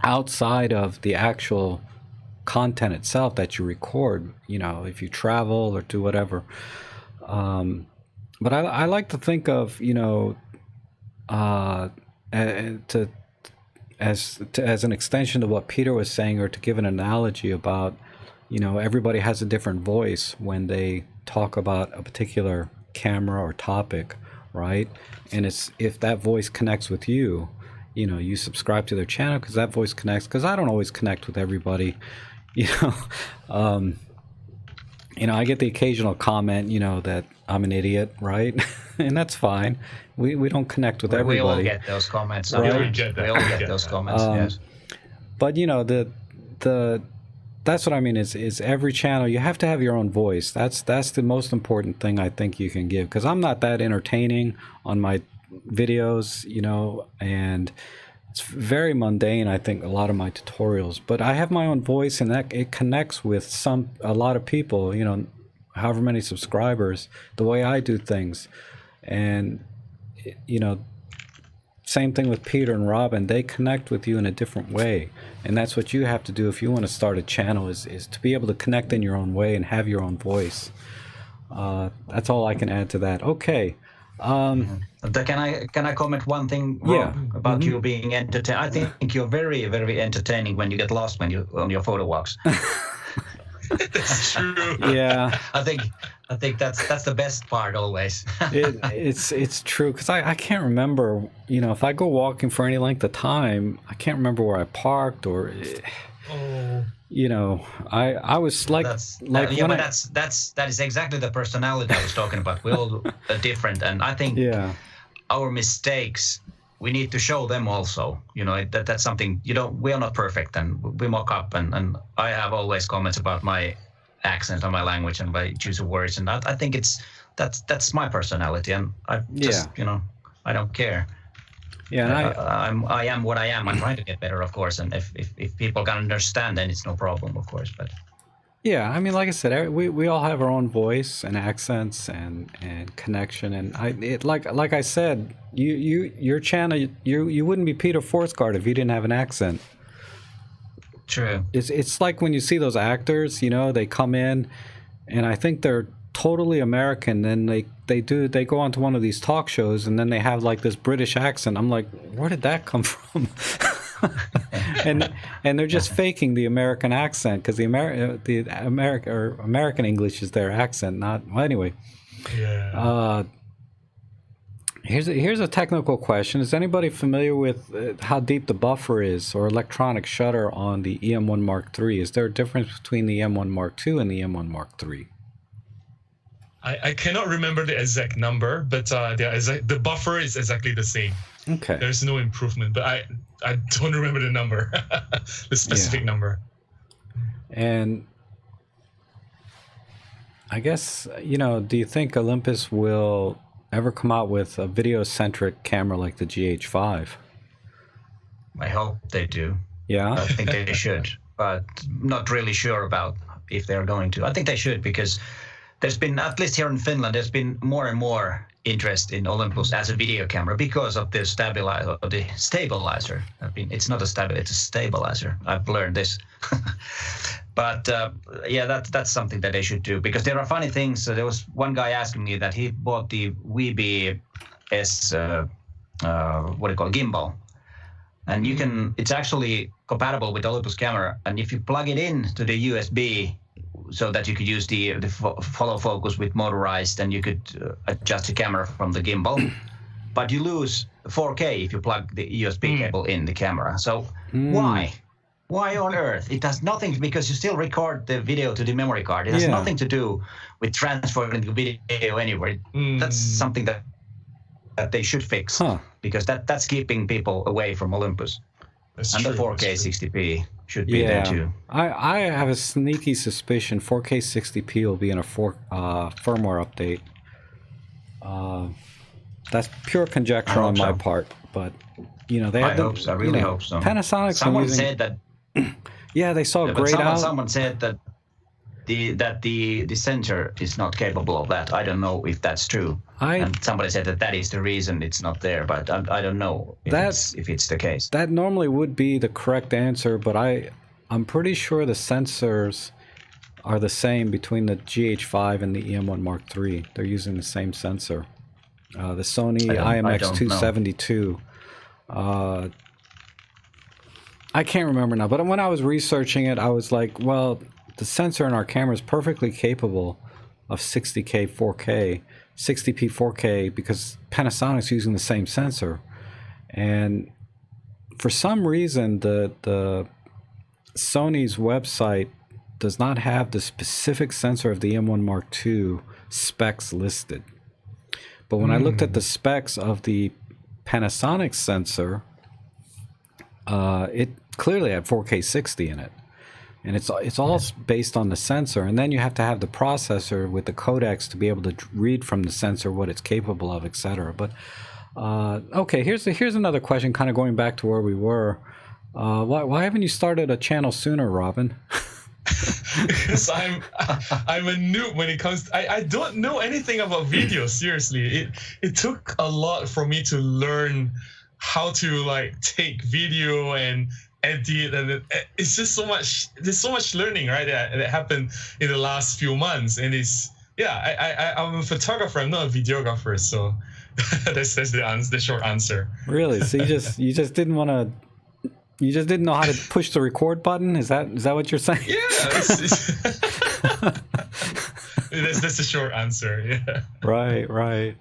outside of the actual content itself that you record, you know, if you travel or do whatever. But I like to think of, you know, as an extension to what Peter was saying, or to give an analogy about, you know, everybody has a different voice when they talk about a particular camera or topic, right? And it's if that voice connects with you, you know, you subscribe to their channel because that voice connects. Because I don't always connect with everybody, you know. You know, I get the occasional comment, you know, that I'm an idiot, right? And that's fine. We don't connect with everybody. We all get those comments. Right? We all get those comments. Yes. But you know, that's what I mean. Is every channel you have to have your own voice. That's the most important thing I think you can give. Because I'm not that entertaining on my videos, you know, and it's very mundane, I think, a lot of my tutorials, but I have my own voice, and that it connects with a lot of people, you know, however many subscribers, the way I do things. And you know, same thing with Peter and Robin, they connect with you in a different way, and that's what you have to do if you want to start a channel, is to be able to connect in your own way and have your own voice. That's all I can add to that. Okay. Can I comment one thing, Rob, about you being entertaining? I think you're very, very entertaining when you get lost when you on your photo walks. That's true. Yeah. I think that's the best part always. It's true, because I can't remember, you know, if I go walking for any length of time, I can't remember where I parked or. You know, I was like, that is exactly the personality I was talking about. We're all different, and I think our mistakes, we need to show them also. You know, that's something, you know, we are not perfect, and we mock up, and I have always comments about my accent and my language and my choose of words, and I think that's my personality, and I just you know, I don't care. Yeah, I am what I am. I'm trying to get better, of course, and if people can understand, then it's no problem, of course. But yeah, I mean, like I said, we all have our own voice and accents and connection, and like I said, your channel, you wouldn't be Peter Forsgard if you didn't have an accent. True. It's like when you see those actors, you know, they come in, and I think they're totally American, and they go onto one of these talk shows, and then they have like this British accent. I'm like, where did that come from? and they're just faking the American accent, because the American English is their accent, not well, anyway. Yeah. Here's a technical question. Is anybody familiar with how deep the buffer is, or electronic shutter on the E-M1 Mark III? Is there a difference between the E-M1 Mark II and the E-M1 Mark III? I cannot remember the exact number, but the buffer is exactly the same. Okay. There's no improvement, but I don't remember the number, the specific number. And I guess, you know, do you think Olympus will ever come out with a video-centric camera like the GH5? I hope they do. Yeah? I think they should, but not really sure about if they're going to. I think they should, because there's been, at least here in Finland, there's been more and more interest in Olympus as a video camera because of the stabilizer. I mean, it's not a stabilizer, it's a stabilizer. I've learned this. But yeah, that's something that they should do, because there are funny things. There was one guy asking me that he bought the Weebee S, gimbal. And you can, it's actually compatible with Olympus camera. And if you plug it in to the USB, so that you could use the follow focus with motorized, and you could adjust the camera from the gimbal, but you lose 4K if you plug the USB cable in the camera. So why on earth? It does nothing, because you still record the video to the memory card. It has nothing to do with transferring the video anywhere. That's something that they should fix, because that's keeping people away from Olympus. That's and true, the 4K 60p should be there too. I have a sneaky suspicion 4K 60p will be in a firmware update. That's pure conjecture on my part, but they had I hope so. I really hope so. Panasonic. Someone said that. Yeah, they saw great out. Someone said that the sensor is not capable of that. I don't know if that's true. And somebody said that is the reason it's not there, but I don't know if it's the case. That normally would be the correct answer, but I'm pretty sure the sensors are the same between the GH5 and the E-M1 Mark III. They're using the same sensor. The Sony IMX272. I can't remember now, but when I was researching it, I was like, well, the sensor in our camera is perfectly capable of 60K 4K, 60p 4K, because Panasonic's using the same sensor. And for some reason, the Sony's website does not have the specific sensor of the E-M1 Mark II specs listed. But when I looked at the specs of the Panasonic sensor, it clearly had 4K 60 in it. And it's all based on the sensor. And then you have to have the processor with the codecs to be able to read from the sensor what it's capable of, etc. But okay, here's another question, kind of going back to where we were. Why haven't you started a channel sooner, Robin? Because I'm a noob when it comes I don't know anything about video, seriously. It took a lot for me to learn how to take video and edit, and it's just there's so much learning, right, that happened in the last few months. And I'm a photographer, I'm not a videographer, so that's the short answer. Really? So you just didn't want to. You just didn't know how to push the record button? Is that what you're saying? Yeah, that's the short answer. Yeah. Right.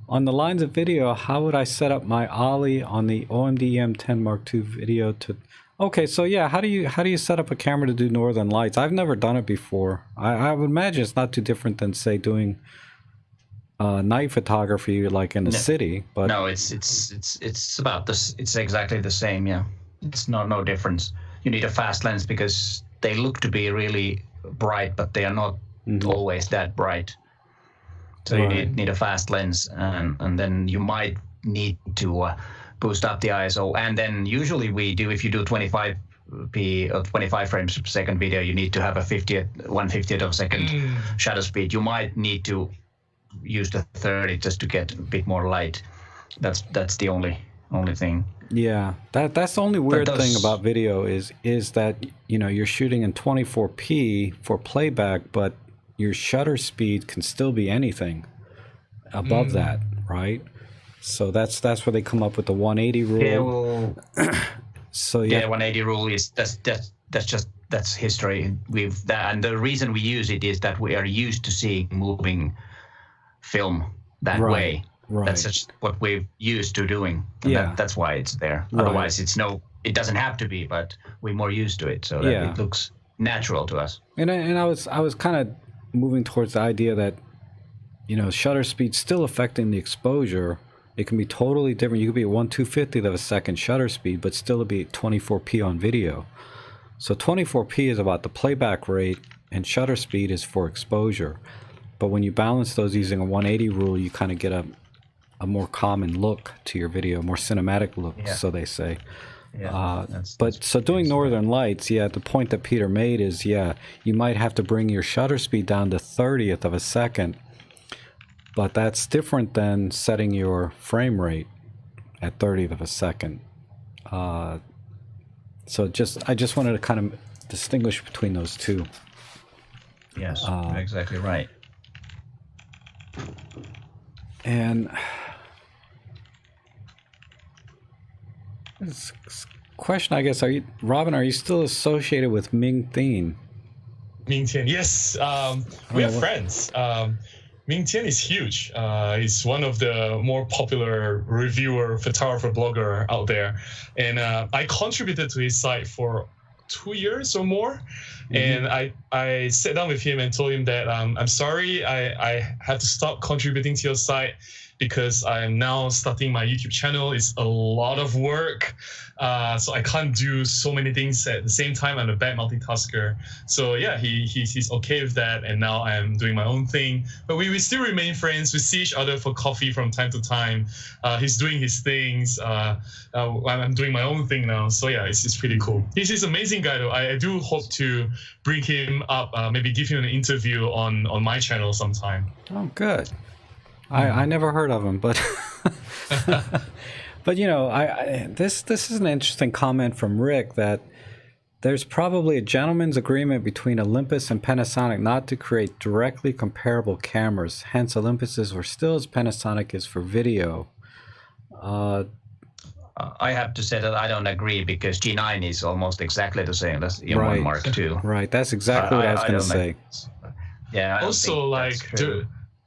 On the lines of video, how would I set up my Ollie on the OMD EM10 Mark II video to? Okay, so yeah, how do you set up a camera to do northern lights? I've never done it before. I would imagine it's not too different than, say, doing night photography like in the city, but no, it's about this. It's exactly the same. Yeah, it's no difference. You need a fast lens because they look to be really bright, but they are not always that bright. So you need a fast lens, and then you might need to boost up the ISO. And then usually we do, if you do 25p or 25 frames per second video, you need to have a 1/50th of a second shutter speed. You might need to use the 30 just to get a bit more light. That's the only thing. Yeah, that's the only weird thing about video is that you're shooting in 24p for playback, but your shutter speed can still be anything above that, right? So that's where they come up with the 180 rule. Yeah, well, so 180 rule is that's history. And the reason we use it is that we are used to seeing moving film that way. Right. That's just what we're used to doing. And that's why it's there. Right. Otherwise, it doesn't have to be, but we're more used to it, so that it looks natural to us. And I was kind of moving towards the idea that shutter speed's still affecting the exposure. It can be totally different. You could be at 1/250th of a second shutter speed, but still be 24p on video. So 24p is about the playback rate, and shutter speed is for exposure. But when you balance those using a 180 rule, you kind of get a more common look to your video, more cinematic look, so they say. Yeah, so doing northern lights, the point that Peter made is, you might have to bring your shutter speed down to 30th of a second, but that's different than setting your frame rate at 30th of a second. So I just wanted to kind of distinguish between those two. Yes, you're exactly right. And this question, I guess, Robin, are you still associated with Ming Thien? Ming Thien, yes. We are friends. Ming Thien is huge. He's one of the more popular reviewer, photographer, blogger out there. And I contributed to his site for 2 years or more. And I sat down with him and told him that I'm sorry, I had to stop contributing to your site because I'm now starting my YouTube channel. It's a lot of work. So I can't do so many things at the same time. I'm a bad multitasker. So yeah, he's okay with that. And now I'm doing my own thing. But we still remain friends. We see each other for coffee from time to time. He's doing his things. I'm doing my own thing now. So yeah, it's pretty cool. He's an amazing guy though. I do hope to bring him up, maybe give him an interview on my channel sometime. Oh, good. I never heard of him, but but you know, this is an interesting comment from Rick that there's probably a gentleman's agreement between Olympus and Panasonic not to create directly comparable cameras. Hence, Olympus's were still as Panasonic is for video. I have to say that I don't agree because G9 is almost exactly the same as E-M1 Right. Mark II. Right. That's exactly what I was going to say. Yeah. I don't Also, think like that's true.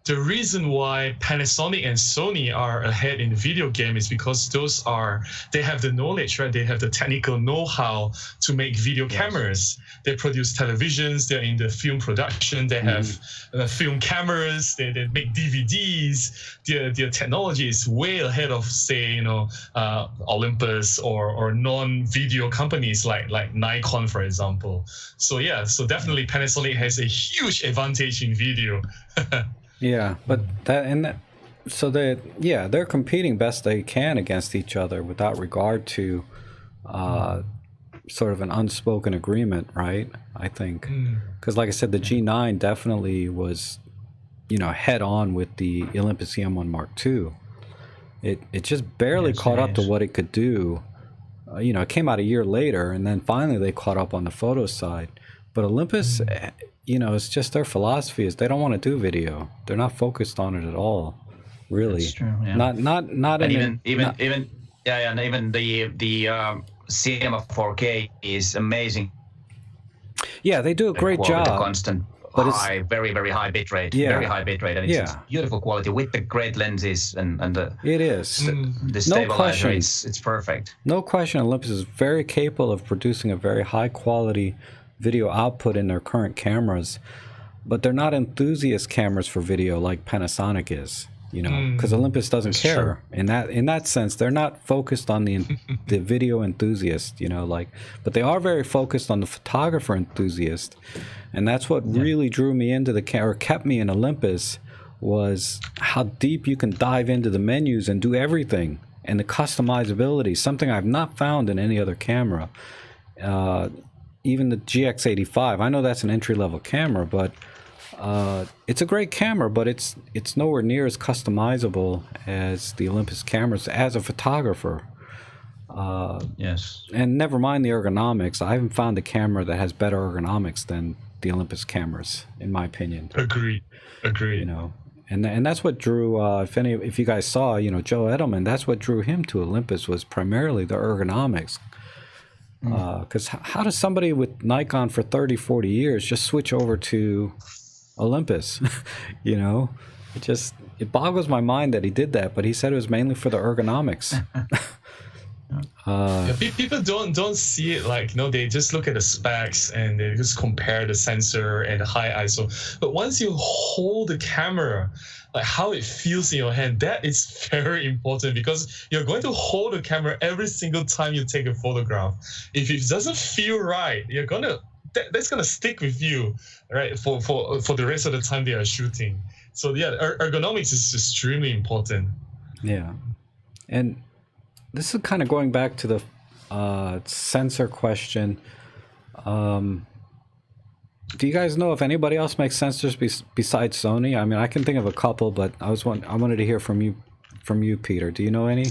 the reason why Panasonic and Sony are ahead in the video game is because they have the knowledge, right? They have the technical know-how to make video cameras. They produce televisions. They're in the film production. They have film cameras. They make DVDs. Their technology is way ahead of, say, Olympus or non-video companies like Nikon, for example. So yeah, so definitely Panasonic has a huge advantage in video. Yeah, but they're competing best they can against each other without regard to sort of an unspoken agreement, right? I think because, like I said, the G9 definitely was, head on with the Olympus E-M1 Mark II. It just barely caught up to what it could do. It came out a year later, and then finally they caught up on the photo side. But Olympus, it's just their philosophy is they don't want to do video. They're not focused on it at all, really. That's true. Yeah. Not and even the cinema 4K is amazing. Yeah, they do a great quality, job. Constant, but high, very very high bit rate. Yeah. Very high bit rate, and it's beautiful quality with the great lenses and the. It is. The stabilizer. It's perfect. No question, Olympus is very capable of producing a very high quality video output in their current cameras, but they're not enthusiast cameras for video like Panasonic is, because Olympus doesn't care. In that sense, they're not focused on the video enthusiast, but they are very focused on the photographer enthusiast, and that's what really drew me into kept me in Olympus, was how deep you can dive into the menus and do everything, and the customizability, something I've not found in any other camera. Even the GX85, I know that's an entry-level camera, but it's a great camera, but it's nowhere near as customizable as the Olympus cameras as a photographer. Yes. And never mind the ergonomics. I haven't found a camera that has better ergonomics than the Olympus cameras, in my opinion. Agreed. And that's what drew, if you guys saw, Joe Edelman, that's what drew him to Olympus, was primarily the ergonomics. Because how does somebody with Nikon for 30, 40 years just switch over to Olympus? It boggles my mind that he did that, but he said it was mainly for the ergonomics. People don't see it like, they just look at the specs and they just compare the sensor and the high ISO. But once you hold the camera, like how it feels in your hand, that is very important, because you're going to hold the camera every single time you take a photograph. If it doesn't feel right, that's gonna stick with you, right, for the rest of the time they are shooting. So yeah, ergonomics is extremely important. Yeah, and this is kind of going back to the sensor question. Do you guys know if anybody else makes sensors besides Sony? I mean, I can think of a couple, but I wanted to hear from you, Peter. Do you know any?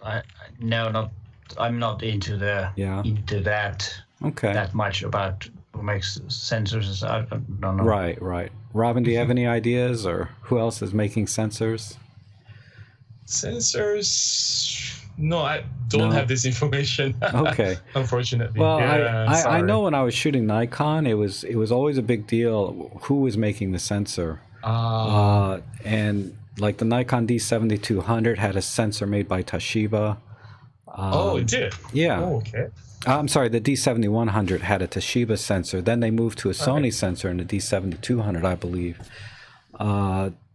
I'm not into that. Okay. That much about who makes sensors. I don't know. Right. Robin, do you have any ideas, or who else is making sensors? Sensors. No, I don't have this information. Okay. Unfortunately. Well, I know when I was shooting Nikon, it was always a big deal who was making the sensor. And like the Nikon D7200 had a sensor made by Toshiba. It did? Yeah. Oh, okay. I'm sorry, the D7100 had a Toshiba sensor. Then they moved to a Sony sensor in the D7200, I believe.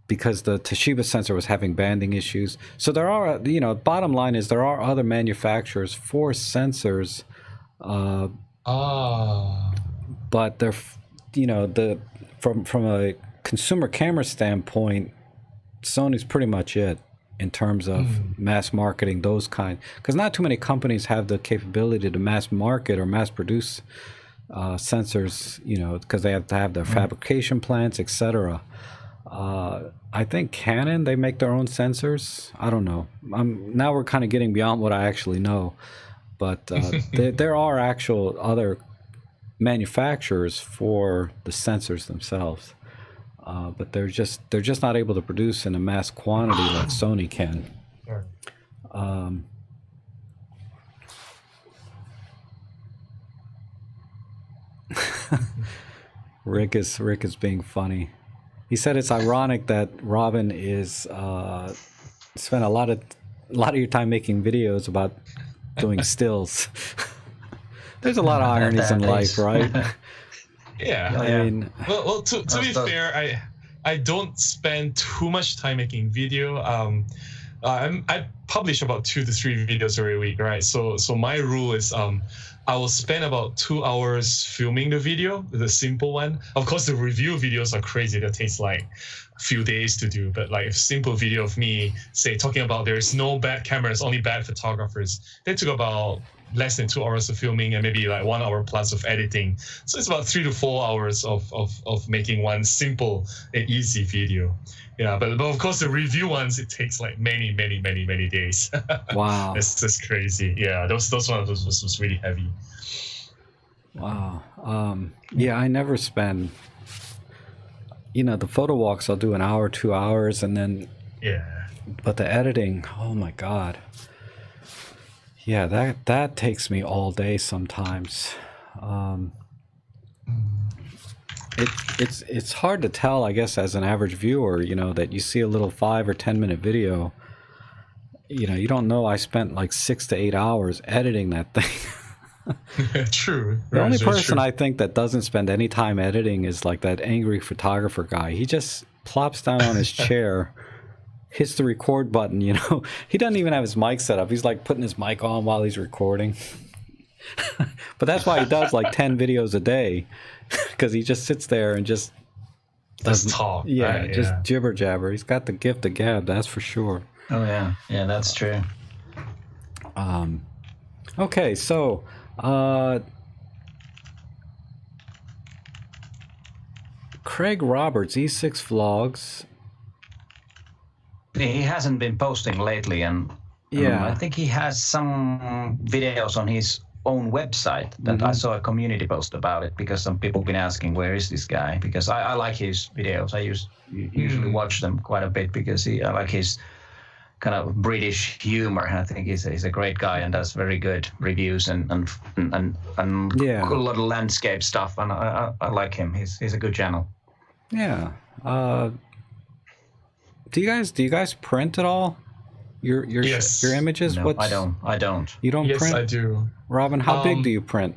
because the Toshiba sensor was having banding issues. So there are, bottom line is there are other manufacturers for sensors, but they're, from a consumer camera standpoint, Sony's pretty much it in terms of mass marketing those kind, because not too many companies have the capability to mass market or mass produce sensors, because they have to have their fabrication plants, etc. I think Canon, they make their own sensors. I don't know. Now we're kind of getting beyond what I actually know, but there are actual other manufacturers for the sensors themselves. But they're just not able to produce in a mass quantity like Sony can. Rick is being funny. He said it's ironic that Robin is spent a lot of your time making videos about doing stills. There's a lot of ironies in life, right? Yeah. I mean, well, to be fair, I don't spend too much time making video. I publish about 2 to 3 videos every week, right? So my rule is I will spend about 2 hours filming the video, the simple one. Of course, the review videos are crazy. That takes like a few days to do. But like a simple video of me, say, talking about there is no bad cameras, only bad photographers. They took about less than 2 hours of filming and maybe like 1 hour plus of editing. So it's about 3 to 4 hours of making one simple and easy video. Yeah, but of course the review ones, it takes like many days. Wow. That's just crazy. Yeah, those was really heavy. Wow. Yeah, I never spend, the photo walks I'll do an hour, 2 hours, and then but the editing, oh my God. Yeah, that takes me all day sometimes. It's hard to tell, I guess, as an average viewer, that you see a little 5 or 10 minute video. You don't know I spent like 6 to 8 hours editing that thing. True. The only person I think that doesn't spend any time editing is like that angry photographer guy. He just plops down on his chair, hits the record button, He doesn't even have his mic set up. He's like putting his mic on while he's recording. But that's why he does like 10 videos a day, because he just sits there and just doesn't talk. Yeah, right? just jibber jabber. He's got the gift of gab, that's for sure. Oh yeah, that's true. Okay, so Craig Roberts, E6 Vlogs. He hasn't been posting lately, and I think he has some videos on his own website that I saw a community post about it, because some people have been asking, where is this guy? Because I like his videos. I usually watch them quite a bit because I like his kind of British humor. I think he's a great guy and does very good reviews and a lot of landscape stuff. And I like him. He's a good channel. Yeah. Do you guys print at all? Your images? No, I don't. You don't print? Yes, I do. Robin, how big do you print?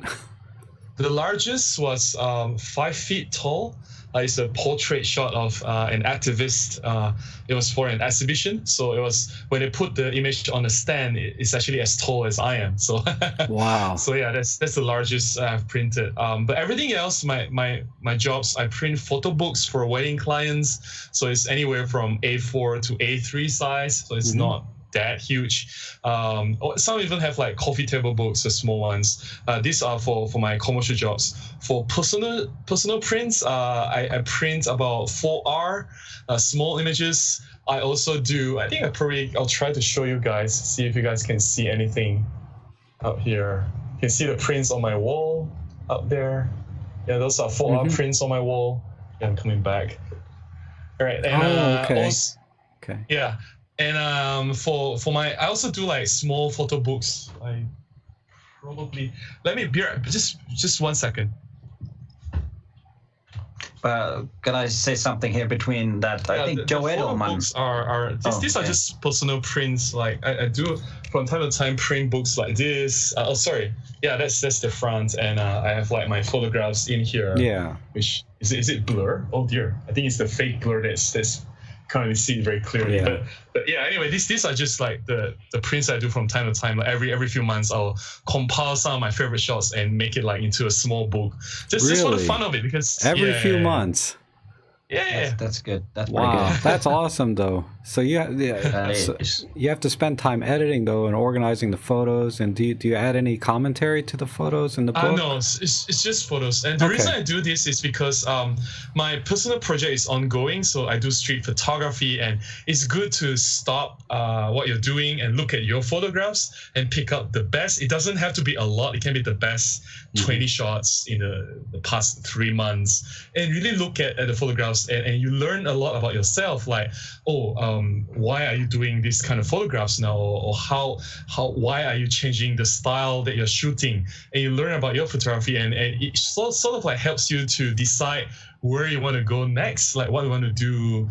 The largest was 5 feet tall. It's a portrait shot of an activist. It was for an exhibition. So it was, when they put the image on the stand, it's actually as tall as I am. So wow. So yeah, that's the largest I've printed. But everything else, my jobs, I print photo books for wedding clients. So it's anywhere from A4 to A3 size. So it's not that huge. Some even have like coffee table books, the small ones. These are for my commercial jobs. For personal prints, I print about 4R small images. I also do, I think I'll try to show you guys, see if you guys can see anything up here. You can see the prints on my wall up there. Yeah, those are 4R prints on my wall. Yeah, I'm coming back. All right. And, okay. Yeah. And for my, I also do like small photo books. I probably, let me be just 1 second. Can I say something here between that? I think Joe Edelman. Books are these are just personal prints. Like I do from time to time print books like this. That's the front, and I have like my photographs in here. Yeah. Which is it blur? Oh dear, I think it's the fake blur that's can't really see it very clearly. Yeah. But yeah, anyway, these are just like the prints I do from time to time. Like every few months, I'll compile some of my favorite shots and make it like into a small book, just for the fun of it. Because every few months. Yeah, that's good. That's pretty Wow, good. that's awesome though. So you have to spend time editing though and organizing the photos. And do you add any commentary to the photos in the book? No, it's just photos. And the reason I do this is because my personal project is ongoing. So I do street photography, and it's good to stop what you're doing and look at your photographs and pick up the best. It doesn't have to be a lot. It can be the best 20 shots in the past 3 months, and really look at the photographs. And you learn a lot about yourself, like, why are you doing this kind of photographs now, or why are you changing the style that you're shooting, and you learn about your photography, and it sort of like helps you to decide where you want to go next, like what you want to do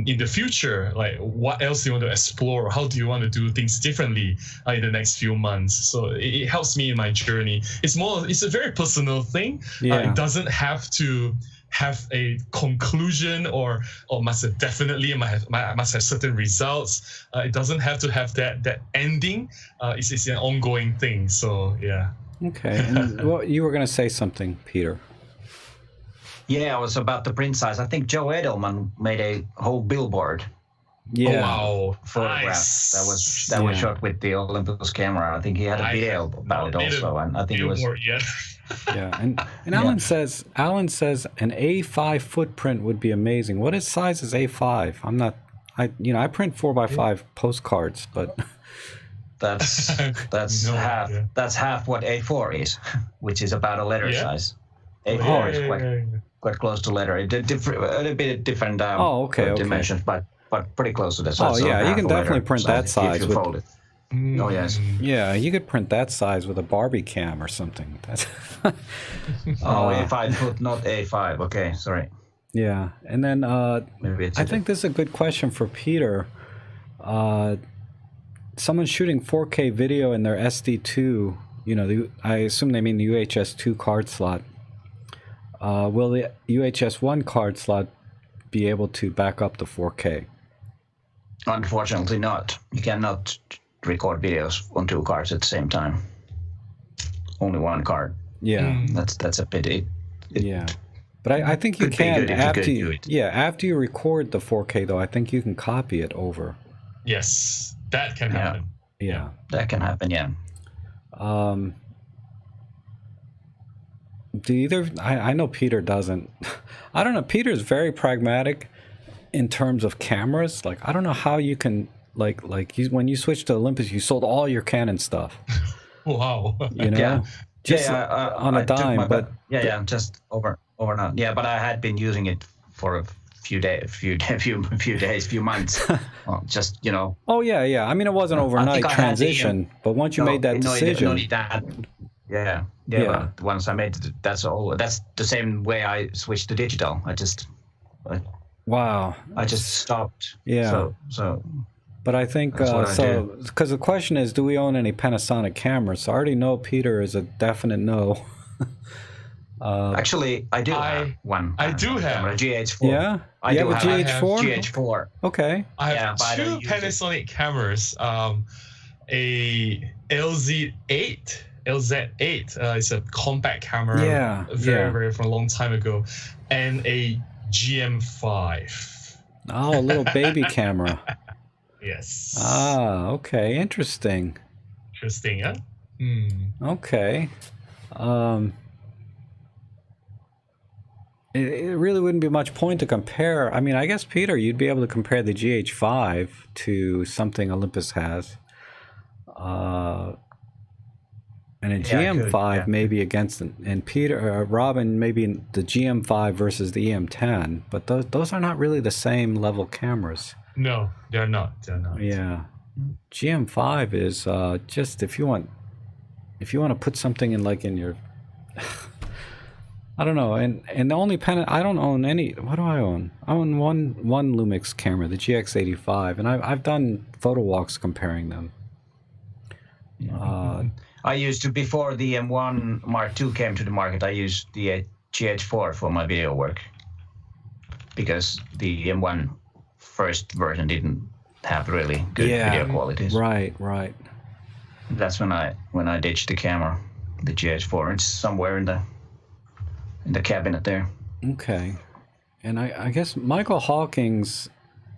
in the future, like what else do you want to explore, how do you want to do things differently in the next few months. So it helps me in my journey. It's a very personal thing. It doesn't have to have a conclusion or must have certain results. It doesn't have to have that ending. It's an ongoing thing. So yeah. Okay. And well, you were going to say something, Peter. Yeah, it was about the print size. I think Joe Edelman made a whole billboard. Yeah. Oh, wow. Photograph Nice. that was shot with the Olympus camera. I think he had a video about it also, and I think it was. Yeah, and Alan says an A5 footprint would be amazing. What size is A5? I print 4x5 postcards, but that's half. idea. That's half what A4 is, which is about a letter size. A4 is quite close to letter. A bit different dimensions, but pretty close to that. So you can definitely print that size. Fold it. Oh yes. Yeah, you could print that size with a Barbie cam or something. That's A5 foot, not A5. Okay, sorry. Yeah, and then maybe it's I think this is a good question for Peter. Someone shooting 4K video in their SD2, I assume they mean the UHS-2 card slot. Will the UHS-1 card slot be able to back up the 4K? Unfortunately not. You cannot record videos on 2 cards at the same time. Only 1 card. Yeah. That's a pity. Yeah. But I think you can after you record the 4K though, I think you can copy it over. Yes, that can happen. Yeah. That can happen, yeah. I know Peter doesn't. I don't know. Peter's very pragmatic in terms of cameras. Like, I don't know how you can when you switched to Olympus, you sold all your Canon stuff. Wow. Just on a dime, but just overnight. Yeah, but I had been using it for a few months. Well, just Oh yeah. I mean, it wasn't overnight transition, but once you made that decision. Yeah. But once I made it, that's all. That's the same way I switched to digital. I just stopped. Yeah. So. But I think because the question is, do we own any Panasonic cameras? So I already know Peter is a definite no. Actually, I do have one. I do have a GH4. Yeah, I do have a GH4. GH4. Okay. I have 2 Panasonic cameras. A LZ8. It's a compact camera. Yeah. Very from a long time ago, and a GM5. Oh, a little baby camera. Yes. Ah, okay. Interesting. Yeah? Okay. It really wouldn't be much point to compare. I mean, I guess, Peter, you'd be able to compare the GH5 to something Olympus has. And a GM5 maybe against, and Peter, Robin, maybe the GM5 versus the EM10, but those are not really the same level cameras. No, they're not. Yeah, GM5 is just if you want to put something in your, I don't know, and the only I don't own any. What do I own? I own one Lumix camera, the GX85, and I've done photo walks comparing them. I used to, before the M1 Mark II came to the market, I used the GH4 for my video work, because the M1 first version didn't have really good video qualities. Right. That's when I ditched the camera, the GH4. It's somewhere in the cabinet there. Okay. And I guess Michael Hawkins,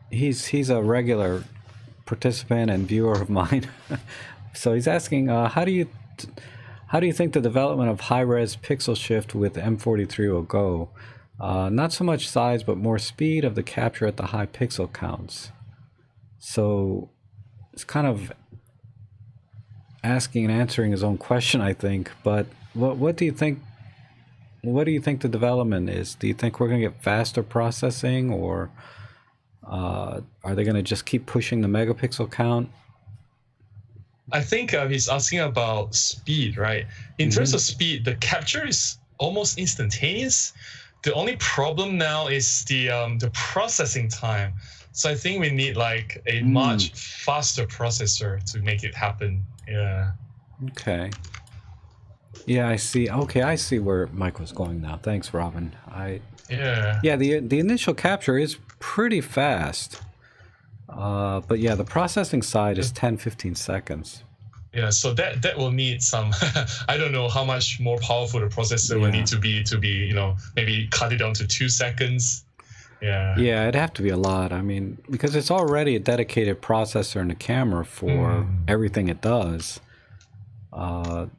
he's a regular participant and viewer of mine. So he's asking, how do you think the development of high-res pixel shift with M43 will go? Not so much size, but more speed of the capture at the high pixel counts. So it's kind of asking and answering his own question, I think. But what do you think? What do you think the development is? Do you think we're going to get faster processing, or are they going to just keep pushing the megapixel count? I think he's asking about speed, right? In terms of speed, the capture is almost instantaneous. The only problem now is the processing time. So I think we need like a much faster processor to make it happen. Yeah. Okay. Yeah, I see. Okay, I see where Mike was going now. Thanks, Robin. Yeah, the initial capture is pretty fast. But yeah, the processing side is 10-15 seconds. Yeah, so that will need some I don't know how much more powerful the processor will need to be, maybe cut it down to 2 seconds. Yeah. Yeah, it'd have to be a lot. I mean, because it's already a dedicated processor in the camera for everything it does. And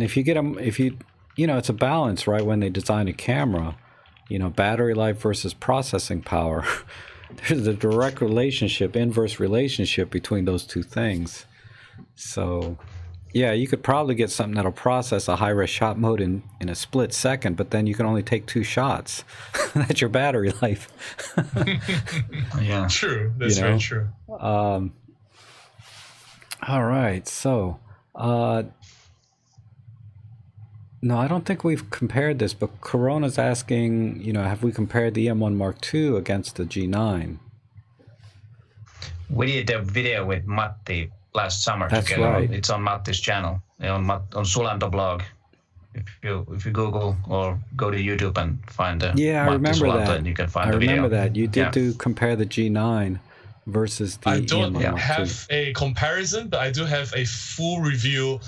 if you get them, it's a balance, right? When they design a camera, battery life versus processing power. There's a direct relationship, inverse relationship between those two things. So, yeah, you could probably get something that'll process a high-res shot mode in a split second, but then you can only take 2 shots. That's your battery life. Yeah, true. That's very true. All right, so no, I don't think we've compared this, but Corona's asking, have we compared the E-M1 Mark II against the G9? We did a video with Matti last summer. That's together. right. It's on Matti's channel, on Sulanto blog. If you Google or go to YouTube and find the I Matti remember Sulanto, that. and you can find I the video. remember that. You did do compare the G9 versus the I don't E-M1 Mark have a comparison, but I do have a full review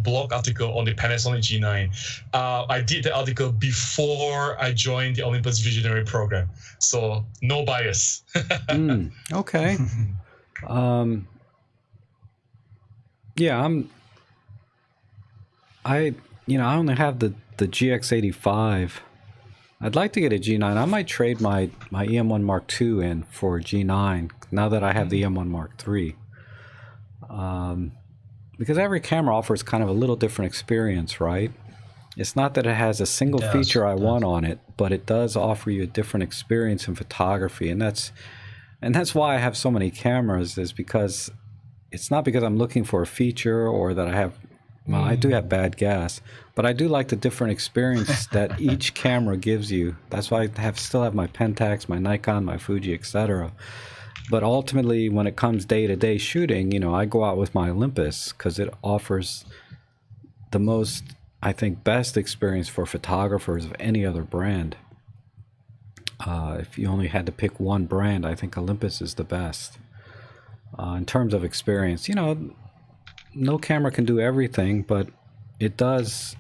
blog article on the Panasonic G9. I did the article before I joined the Olympus Visionary program, so no bias. Okay. I only have the GX85. I'd like to get a G9. I might trade my E-M1 Mark II in for a G9 now that I have the E-M1 Mark III. Because every camera offers kind of a little different experience, right? It's not that it has a single feature I want on it, but it does offer you a different experience in photography, and that's why I have so many cameras. Is because it's not because I'm looking for a feature or that I have. Well, I do have bad gas, but I do like the different experience that each camera gives you. That's why I still have my Pentax, my Nikon, my Fuji, etc. But ultimately, when it comes day-to-day shooting, I go out with my Olympus because it offers the most, I think, best experience for photographers of any other brand. If you only had to pick one brand, I think Olympus is the best. In terms of experience, no camera can do everything, but it does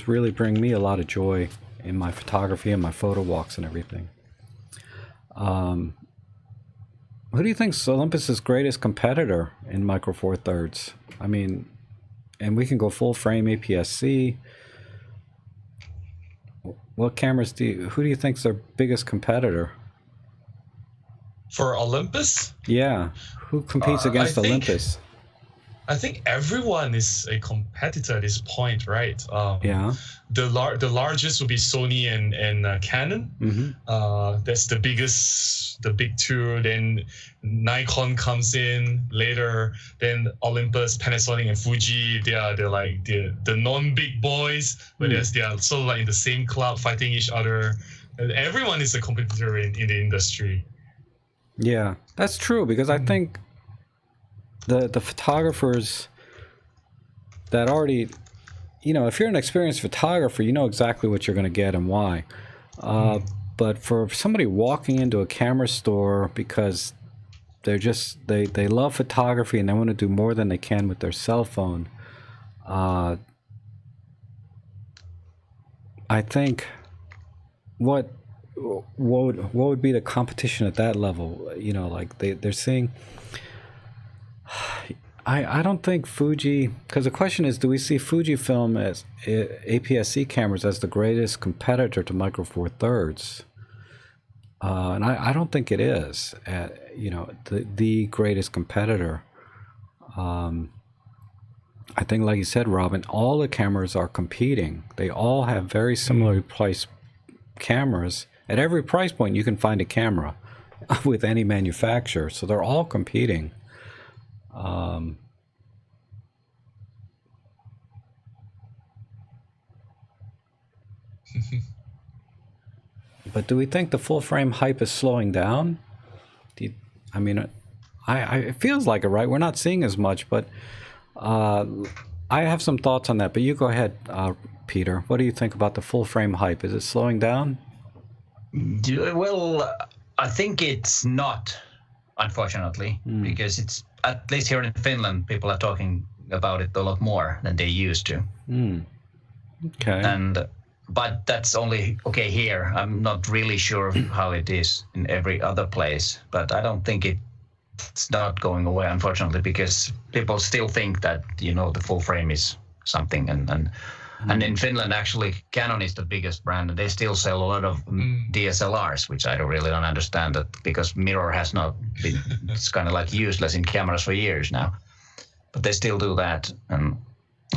really bring me a lot of joy in my photography and my photo walks and everything. Who do you think's Olympus's greatest competitor in Micro Four Thirds? I mean, and we can go full frame APS-C. What cameras who do you think's their biggest competitor? For Olympus? Yeah. Who competes against Olympus? I think everyone is a competitor at this point, right? The largest would be Sony and Canon. That's the biggest, the big two. Then Nikon comes in later. Then Olympus, Panasonic, and Fuji. They're like the non-big boys, but they are sort of like in the same club, fighting each other. And everyone is a competitor in the industry. Yeah, that's true, because I think the photographers that already, if you're an experienced photographer, you know exactly what you're going to get and why. But for somebody walking into a camera store because they're just they love photography and they want to do more than they can with their cell phone, I think what would be the competition at that level? You know, like they're seeing. I don't think Fuji, because the question is, do we see Fujifilm as APS-C cameras as the greatest competitor to Micro Four Thirds? And I don't think it is, you know, the greatest competitor. I think, like you said, Robin, all the cameras are competing. They all have very similarly priced cameras. At every price point, you can find a camera with any manufacturer. So they're all competing. But do we think the full frame hype is slowing down? I mean, it feels like it, right? We're not seeing as much, but I have some thoughts on that. But you go ahead, Peter. What do you think about the full frame hype? Is it slowing down? Well, I think it's not, unfortunately, because it's, at least here in Finland, people are talking about it a lot more than they used to. Okay. But that's only okay here. I'm not really sure how it is in every other place, but I don't think it's not going away, unfortunately, because people still think that, you know, the full frame is something. And in Finland, actually, Canon is the biggest brand, and they still sell a lot of DSLRs, which I don't understand that, because mirror has not been, it's kind of like useless in cameras for years now. But they still do that. And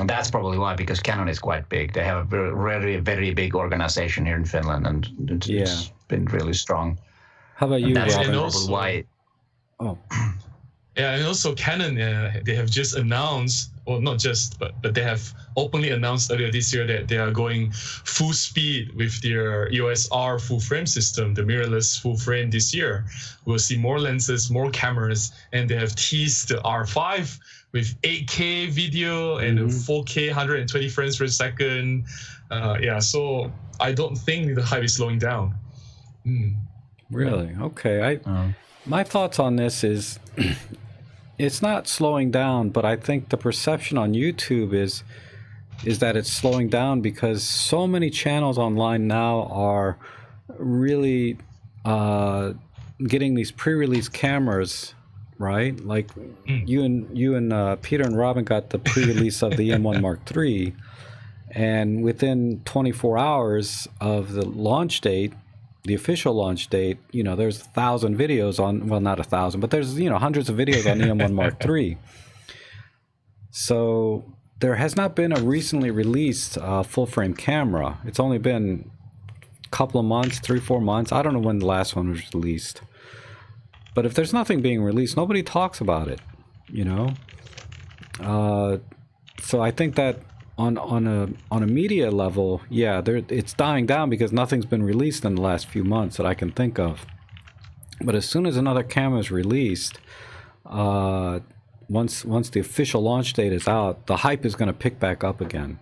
that's probably why, because Canon is quite big. They have a very, very big organization here in Finland, and it's been really strong. How about you, Robin? Robin? Probably why. Oh. Yeah, and also Canon, they have just announced, well, not just, but they have openly announced earlier this year that they are going full speed with their EOS R full frame system, the mirrorless full frame this year. We'll see more lenses, more cameras, and they have teased the R5 with 8K video and 4K 120 frames per second. So I don't think the hype is slowing down. Really? Okay. My thoughts on this is it's not slowing down, but I think the perception on YouTube is that it's slowing down because so many channels online now are really getting these pre-release cameras, right? Like you and Peter and Robin got the pre-release of the E-M1 Mark III, and within 24 hours of the launch date, the official launch date, you know, there's 1,000 videos on, well, not 1,000, but there's, you know, hundreds of videos on E-M1 Mark III. So there has not been a recently released full frame camera. It's only been a couple of months, 3-4 months. I don't know when the last one was released. But if there's nothing being released, nobody talks about it, you know? So I think that on a media level, yeah, it's dying down because nothing's been released in the last few months that I can think of. But as soon as another camera is released, once the official launch date is out, the hype is going to pick back up again,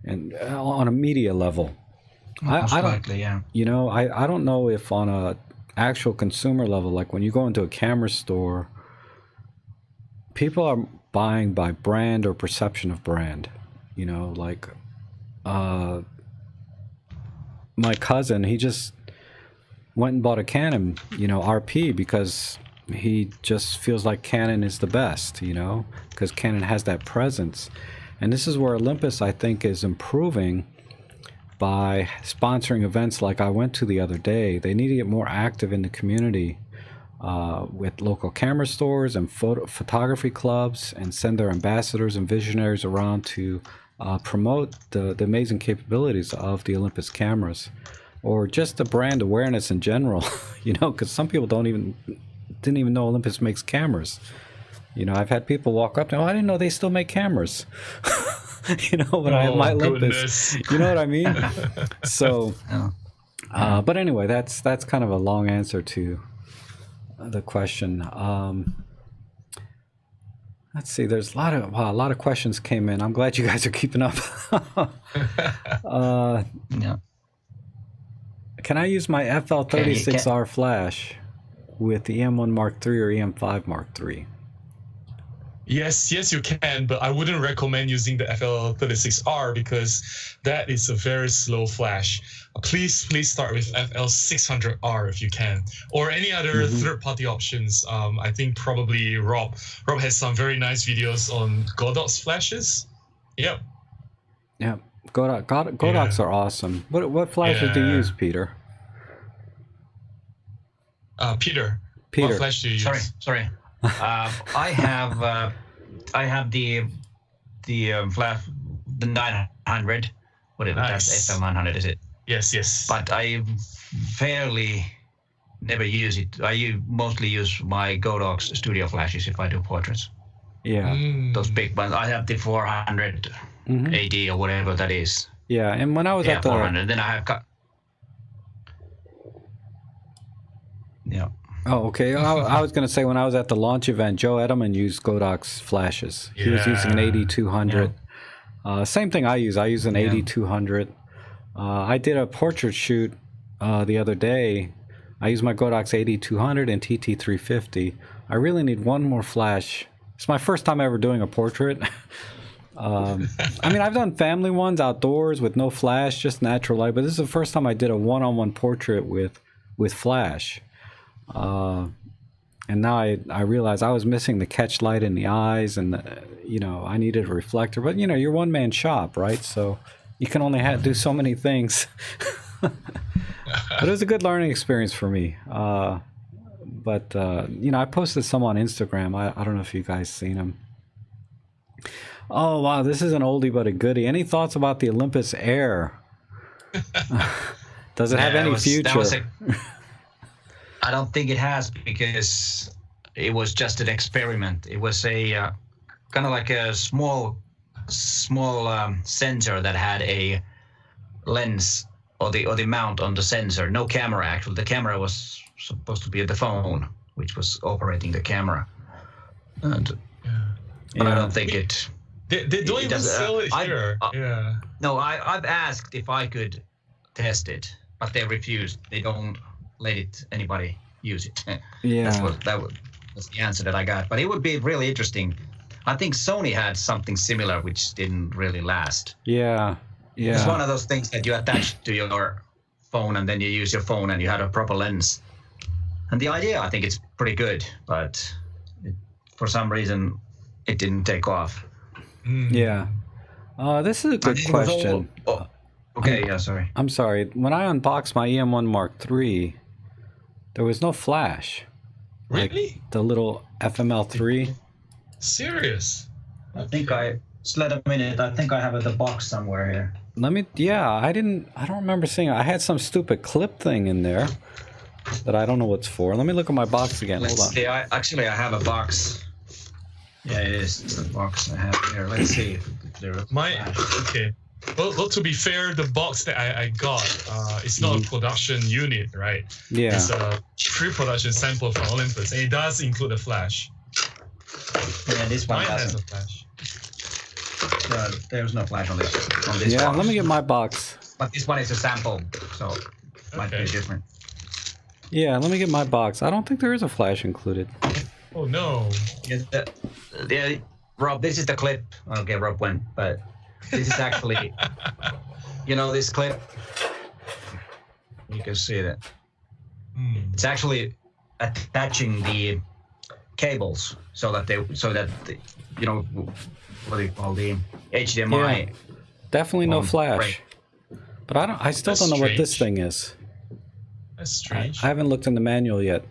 and on a media level. Most likely, yeah. You know, I don't know if on a actual consumer level, like when you go into a camera store, people are buying by brand or perception of brand. You know, like my cousin, he just went and bought a Canon, you know, RP, because he just feels like Canon is the best, you know, because Canon has that presence. And this is where Olympus, I think, is improving by sponsoring events like I went to the other day. They need to get more active in the community with local camera stores and photography clubs, and send their ambassadors and visionaries around to promote the amazing capabilities of the Olympus cameras, or just the brand awareness in general, you know, because some people didn't even know Olympus makes cameras. You know, I've had people walk up to me, I didn't know they still make cameras. You know, but I have my Olympus. You know what I mean? So, but anyway, that's kind of a long answer to the question. Let's see. There's a lot of questions came in. I'm glad you guys are keeping up. Yeah. Can I use my FL36R flash with the E-M1 Mark III or E-M5 Mark III? Yes, you can, but I wouldn't recommend using the FL36R because that is a very slow flash. Please start with FL600R if you can, or any other third-party options. I think probably Rob has some very nice videos on Godot's flashes. Yep. Yep. Godox are awesome. What flashes do you use, Peter? Peter. What flash do you use? Sorry. I have the flash, the 900, whatever that's FM900, is it? Yes. But I fairly never use it. I mostly use my Godox studio flashes if I do portraits. Yeah. Those big ones. I have the 400 AD or whatever that is. Yeah, and when I was at the 400, then I have got. Yeah. Oh, okay. I was going to say when I was at the launch event, Joe Edelman used Godox flashes. He was using an 8200. Same thing I use. I use an 8200. I did a portrait shoot the other day. I used my Godox 8200 and TT350. I really need one more flash. It's my first time ever doing a portrait. I mean, I've done family ones outdoors with no flash, just natural light, but this is the first time I did a one-on-one portrait with flash. And now I realize I was missing the catch light in the eyes, and I needed a reflector. But you're one-man shop, right? So you can only do so many things. But it was a good learning experience for me. But I posted some on Instagram. I don't know if you guys seen them. Oh wow, this is an oldie but a goodie. Any thoughts about the Olympus Air? Does it have any future? I don't think it has, because it was just an experiment. It was a kind of like a small sensor that had a lens or the mount on the sensor. No camera, actually. The camera was supposed to be the phone, which was operating the camera. But I don't think it. They don't even sell it here. No, I've asked if I could test it, but they refused. They don't let anybody use it. That was the answer that I got. But it would be really interesting. I think Sony had something similar which didn't really last. Yeah. It's one of those things that you attach to your phone and then you use your phone and you had a proper lens. And the idea, I think it's pretty good, but for some reason it didn't take off. Yeah. This is a good question. Sorry. I'm sorry. When I unboxed my E-M1 Mark III, there was no flash. Really? Like the little FML3. Serious? I think just let a minute. I think I have the box somewhere here. I don't remember seeing it. I had some stupid clip thing in there that I don't know what's for. Let me look at my box again. Hold on. I have a box. Yeah, it is. It's the box I have here. Let's see if there's okay. Well, to be fair, the box that I got, it's not a production unit, right? Yeah. It's a pre-production sample from Olympus, and it does include a flash. Yeah, this one has a flash. There's no flash on this box. Let me get my box. But this one is a sample, so it might be different. Yeah, let me get my box. I don't think there is a flash included. Oh no. Yeah, Rob, this is the clip. Okay, Rob went, but this is actually, this clip. You can see that. It's actually attaching the cables so that what do you call the HDMI? Yeah, definitely no flash. Right. But I still don't know what this thing is. That's strange. I haven't looked in the manual yet.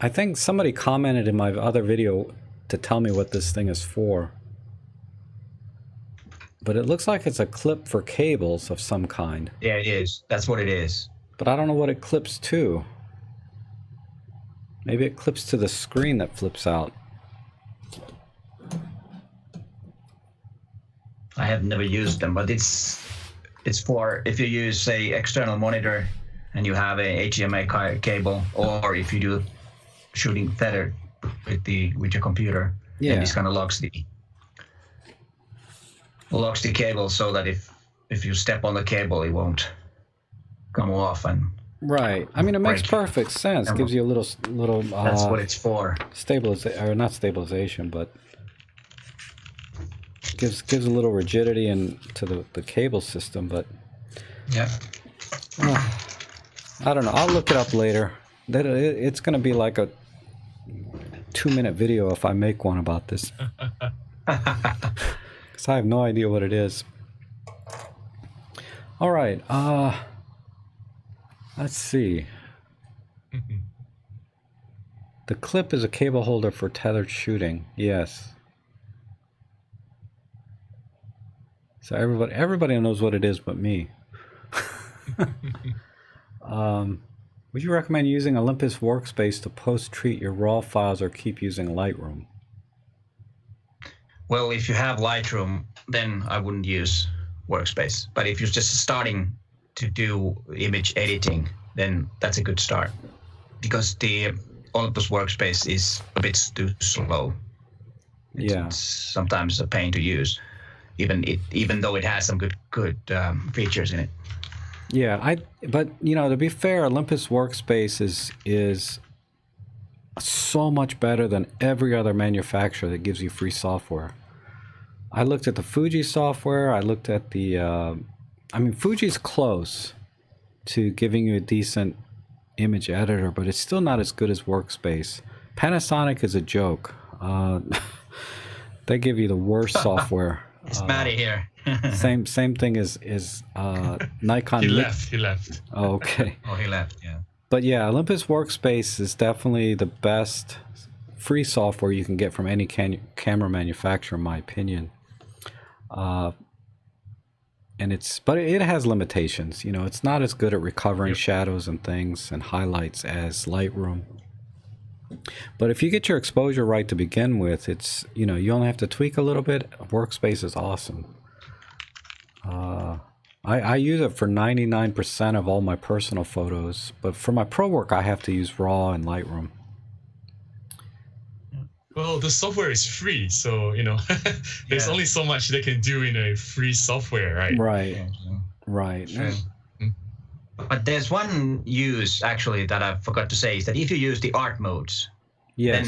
I think somebody commented in my other video to tell me what this thing is for. But it looks like it's a clip for cables of some kind. Yeah, it is. That's what it is. But I don't know what it clips to. Maybe it clips to the screen that flips out. I have never used them, but it's for if you use, say, external monitor and you have a HDMI cable, or if you do shooting tethered with your computer, and this kind of locks locks the cable so that if you step on the cable, it won't come off and. Right. I mean, it makes Break. perfect sense. Gives you a little. That's what it's for. Stabilization, or not stabilization, but gives a little rigidity to the cable system. But Yeah. I don't know. I'll look it up later. It's going to be like a 2-minute video if I make one about this, because I have no idea what it is. All right. Let's see. The clip is a cable holder for tethered shooting. Yes. So everybody knows what it is but me. Would you recommend using Olympus Workspace to post-treat your RAW files or keep using Lightroom? Well, if you have Lightroom, then I wouldn't use Workspace. But if you're just starting to do image editing, then that's a good start. Because the Olympus Workspace is a bit too slow. It's sometimes a pain to use, even though it has some good features in it. Yeah, but you know, to be fair, Olympus Workspace is so much better than every other manufacturer that gives you free software. I looked at the Fuji software. I looked at the. I mean, Fuji's close to giving you a decent image editor, but it's still not as good as Workspace. Panasonic is a joke. They give you the worst software. It's Matty here. Same thing as Nikon. He left. Oh, okay. Oh, he left, yeah. But yeah, Olympus Workspace is definitely the best free software you can get from any camera manufacturer, in my opinion. But it has limitations. You know, it's not as good at recovering shadows and things and highlights as Lightroom. But if you get your exposure right to begin with, it's, you know, you only have to tweak a little bit. Workspace is awesome. I use it for 99% of all my personal photos, but for my pro work, I have to use RAW and Lightroom. Well, the software is free, so you know there's only so much they can do in a free software, right? Right. Sure. But there's one use actually that I forgot to say is that if you use the art modes, then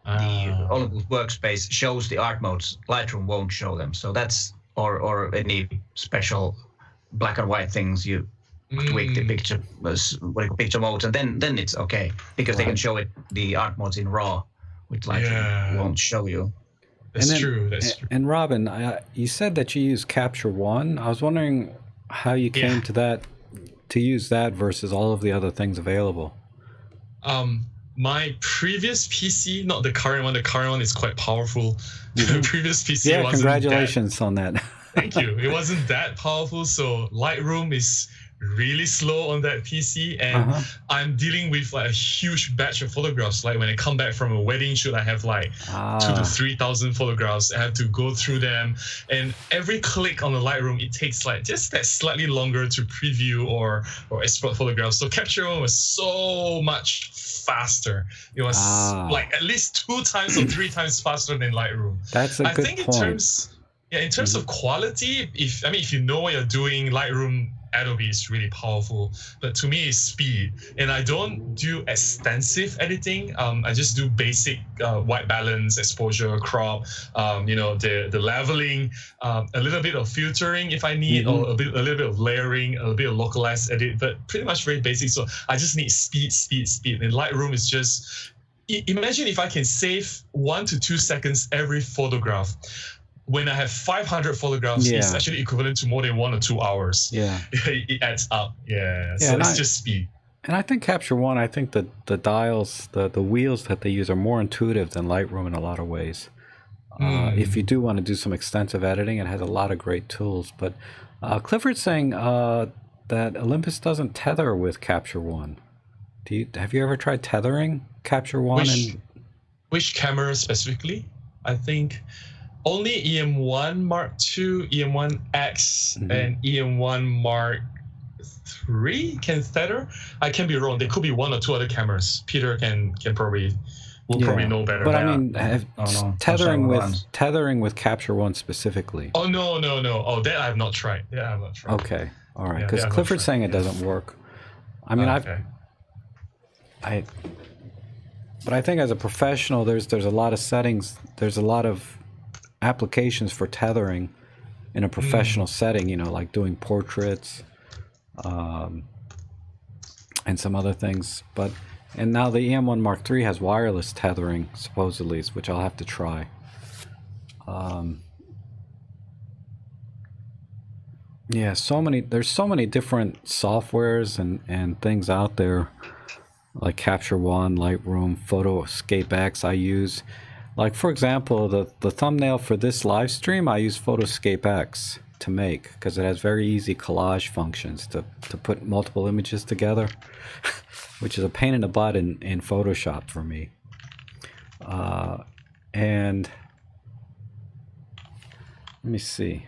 the Olympus Workspace shows the art modes. Lightroom won't show them, so that's or any special black and white things you tweak the picture modes, and then it's okay because they can show it the art modes in RAW, which Lightroom won't show you. That's true. And Robin, you said that you use Capture One. I was wondering how you came to that, to use that versus all of the other things available. My previous PC, not the current one. The current one is quite powerful. The previous PC wasn't. Congratulations on that. Thank you. It wasn't that powerful, so Lightroom is really slow on that PC, and I'm dealing with like a huge batch of photographs. Like when I come back from a wedding shoot, I have like 2,000 to 3,000 photographs. I have to go through them, and every click on the Lightroom, it takes like just that slightly longer to preview or export photographs. So Capture One was so much faster. It was like at least 2 times or 3 times faster than Lightroom. That's a good point. In terms of quality, if you know what you're doing, Lightroom, Adobe is really powerful, but to me it's speed. And I don't do extensive editing. I just do basic white balance, exposure, crop, the leveling, a little bit of filtering if I need, or a little bit of layering, a little bit of localized edit, but pretty much very basic. So I just need speed. And Lightroom is just, imagine if I can save 1 to 2 seconds every photograph. When I have 500 photographs, it's actually equivalent to more than 1 or 2 hours. Yeah, it adds up. So it's just speed. And I think Capture One, I think the dials, the wheels that they use are more intuitive than Lightroom in a lot of ways. If you do want to do some extensive editing, it has a lot of great tools. But Clifford's saying that Olympus doesn't tether with Capture One. Have you ever tried tethering Capture One? Which camera specifically? I think only E-M1 Mark II, E-M1 X, and E-M1 Mark III can tether. I can be wrong. There could be 1 or 2 other cameras. Peter can probably will probably know better. But Yeah. I mean, Several runs. tethering with Capture One specifically. Oh no. Oh, that I have not tried. Okay, all right. Yeah, Because yeah, Clifford's that's saying right, it doesn't work. I mean, Okay. but I think as a professional, there's a lot of settings. There's a lot of applications for tethering in a professional setting. You know, like doing portraits, and some other things. And now the E-M1 Mark III has wireless tethering supposedly, which I'll have to try. Yeah, there's so many different softwares and things out there, like Capture One, Lightroom, Photoscape X I use. Like, for example, the thumbnail for this live stream, I use Photoscape X to make, because it has very easy collage functions to put multiple images together, which is a pain in the butt in Photoshop for me. And let me see.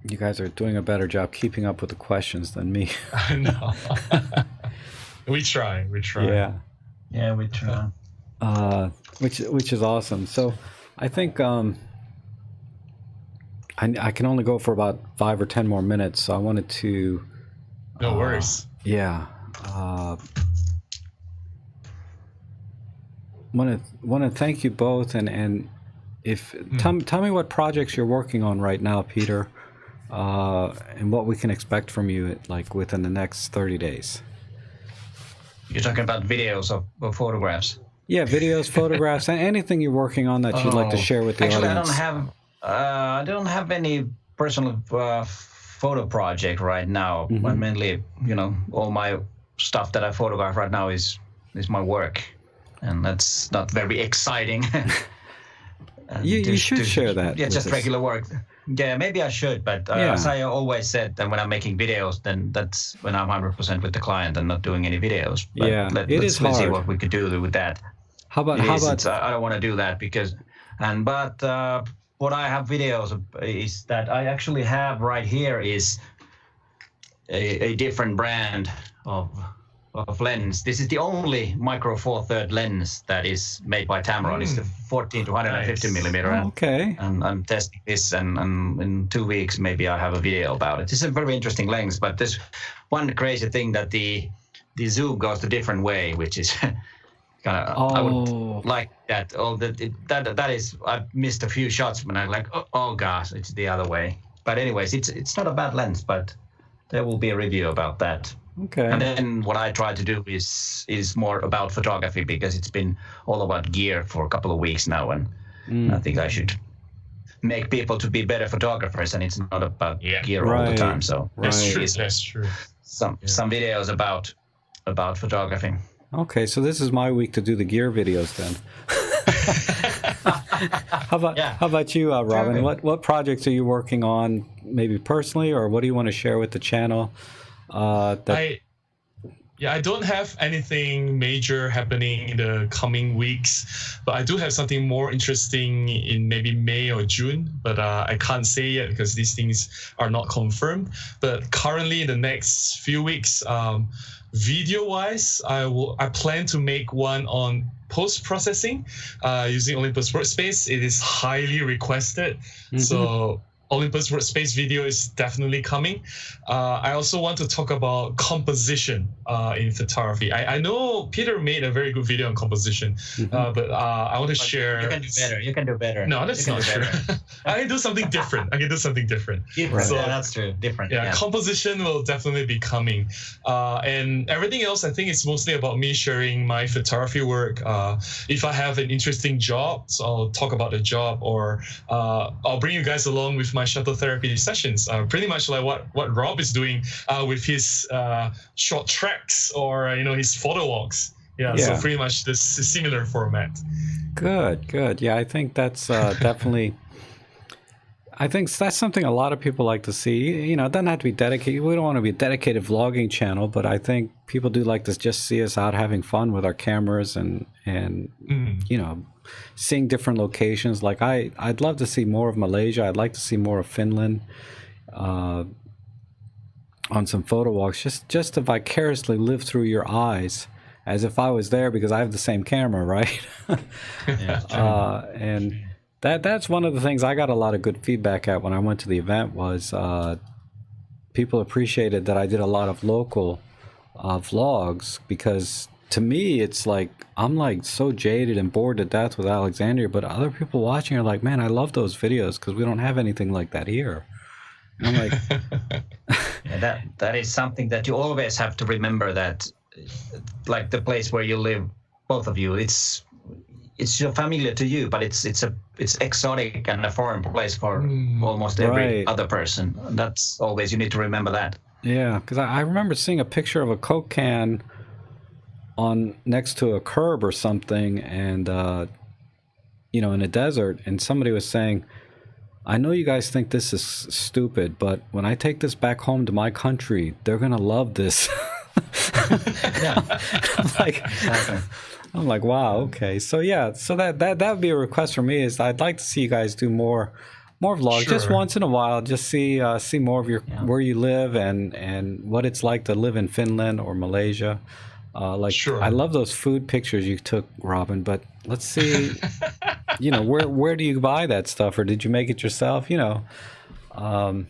You guys are doing a better job keeping up with the questions than me. I know. We try. Yeah. Yeah, we try. Which is awesome. So I think I can only go for about 5 or 10 more minutes. So I wanted to. No worries. Yeah. Want to thank you both, and if tell me what projects you're working on right now, Peter, and what we can expect from you like within the next 30 days. You're talking about videos or photographs? Yeah, videos, photographs, and anything you're working on that you'd like to share with the Actually, audience. I don't have any personal photo project right now. But mainly, all my stuff that I photograph right now is my work, and that's not very exciting. You should share that. Yeah, with just us. regular work. Yeah, maybe I should, but as I always said, that when I'm making videos, then that's when I'm 100% with the client and not doing any videos. But Yeah, let's see hard. what we could do with that. How about I don't want to do that but what I have videos of is that I actually have right here is a different brand of lens. This is the only micro four third lens that is made by Tamron. It's the 14 to 150 millimeter. Okay. And I'm testing this, and in 2 weeks maybe I have a video about it. It's a very interesting lens, but there's one crazy thing that the zoom goes a different way, which is kind of I would like that. That is, I've missed a few shots when I'm like, oh gosh, it's the other way. But anyways, it's not a bad lens, but there will be a review about that. Okay. And then what I try to do is more about photography, because it's been all about gear for a couple of weeks now, and I think I should make people to be better photographers, and it's not about gear all the time. So That's true. Some videos about photography. Okay, so this is my week to do the gear videos then. How about you, Robin? What projects are you working on, maybe personally, or what do you want to share with the channel? I don't have anything major happening in the coming weeks, but I do have something more interesting in maybe May or June, but I can't say yet because these things are not confirmed. But currently, in the next few weeks, video-wise, I plan to make one on post-processing using Olympus Workspace. It is highly requested, so Olympus Workspace video is definitely coming. I also want to talk about composition in photography. I know Peter made a very good video on composition, but I want to share. You can do better. No, that's not true. I can do something different. So, that's true. Different. Yeah, composition will definitely be coming. And everything else, I think it's mostly about me sharing my photography work. If I have an interesting job, so I'll talk about the job, or I'll bring you guys along with my shuttle therapy sessions, pretty much like what Rob is doing with his short treks or his photo walks. So pretty much this similar format. Good. Yeah, I think that's definitely. I think that's something a lot of people like to see. You know, it doesn't have to be dedicated. We don't want to be a dedicated vlogging channel, but I think people do like to just see us out having fun with our cameras and you know, seeing different locations. Like I'd love to see more of Malaysia. I'd like to see more of Finland on some photo walks, just to vicariously live through your eyes as if I was there, because I have the same camera, right? And that's one of the things I got a lot of good feedback at when I went to the event was people appreciated that I did a lot of local vlogs, because to me it's like I'm like so jaded and bored to death with Alexandria, but other people watching are like, man, I love those videos because we don't have anything like that here. And I'm like, yeah, that is something that you always have to remember, that like the place where you live, both of you, it's familiar to you, but it's exotic and a foreign place for almost every other person. That's always, you need to remember that. Yeah, because I remember seeing a picture of a Coke can on next to a curb or something, and you know, in a desert, and somebody was saying, I know you guys think this is stupid, but when I take this back home to my country, they're gonna love this. Yeah. I'm like, wow, okay. So yeah, so that would be a request for me, is I'd like to see you guys do more vlogs, just once in a while, just see more of your where you live and what it's like to live in Finland or Malaysia. I love those food pictures you took, Robin, but let's see, you know, where do you buy that stuff, or did you make it yourself, you know? All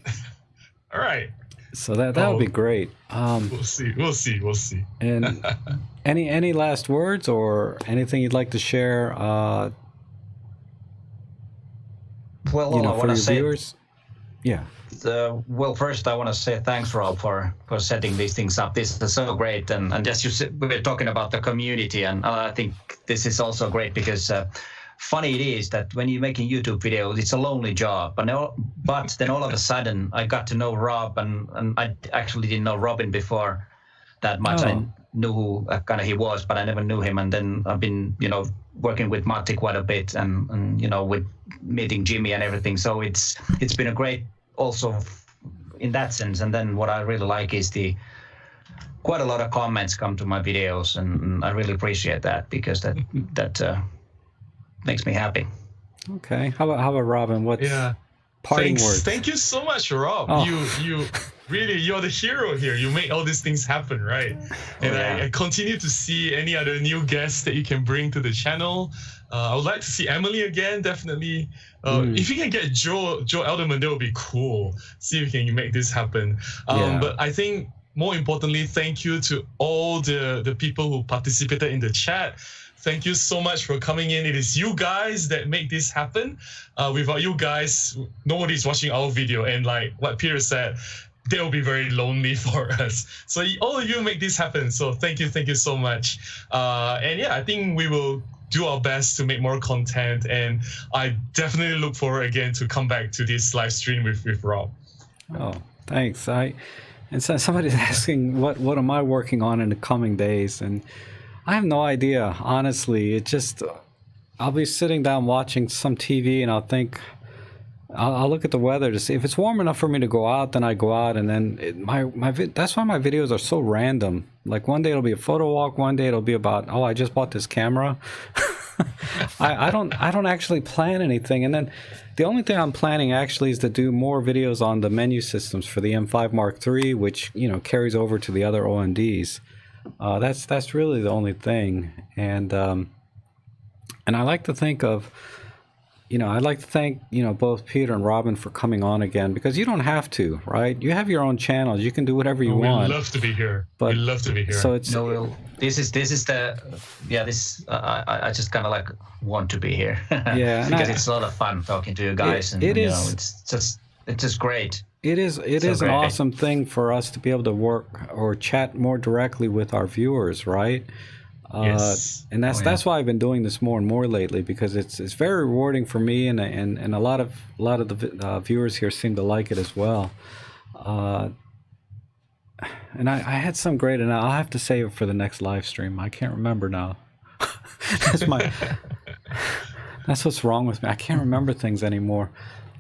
right. So that would be great. We'll see. And any last words or anything you'd like to share? Well, you know, I for want your to say, viewers. Yeah. Well, first I want to say thanks, Rob, for setting these things up. This is so great, and as you said, we were talking about the community, and I think this is also great because funny it is that when you're making YouTube videos, it's a lonely job. But then all of a sudden, I got to know Rob, and I actually didn't know Robin before that much. Oh. I knew who kind of he was, but I never knew him. And then I've been, you know, working with Matti quite a bit, and you know, with meeting Jimmy and everything. So it's been a great also in that sense. And then what I really like is quite a lot of comments come to my videos, and I really appreciate that, because that makes me happy. Okay. How about Robin? What's parting words? Thank you so much, Rob. Oh. You really, you're the hero here. You make all these things happen, right? And I continue to see any other new guests that you can bring to the channel. I would like to see Emily again, definitely. If you can get Joe Elderman, that would be cool. See if you can make this happen. But I think more importantly, thank you to all the people who participated in the chat. Thank you so much for coming in. It is you guys that make this happen. Without you guys, nobody's watching our video. And like what Peter said, they'll be very lonely for us. So all of you make this happen. So thank you so much. And yeah, I think we will do our best to make more content. And I definitely look forward again to come back to this live stream with Rob. Oh, thanks. And so somebody's asking, what am I working on in the coming days? And I have no idea, honestly. It just, I'll be sitting down watching some TV, and I'll think, I'll look at the weather to see if it's warm enough for me to go out. Then I go out, and then that's why my videos are so random. Like one day it'll be a photo walk, one day it'll be about, I just bought this camera. I don't actually plan anything, and then the only thing I'm planning actually is to do more videos on the menu systems for the M5 Mark III, which carries over to the other ONDs. That's really the only thing, and I like to think of, I'd like to thank both Peter and Robin for coming on again, because you don't have to, right? You have your own channels. You can do whatever you want. We love to be here. But, we love to be here. So it's I just kind of like want to be here. Yeah, because it's a lot of fun talking to you guys, it's just great. It is an awesome thing for us to be able to work or chat more directly with our viewers, right? Yes. And that's why I've been doing this more and more lately, because it's very rewarding for me, and a lot of the viewers here seem to like it as well. And I had some great, and I'll have to save it for the next live stream. I can't remember now. That's what's wrong with me. I can't remember things anymore.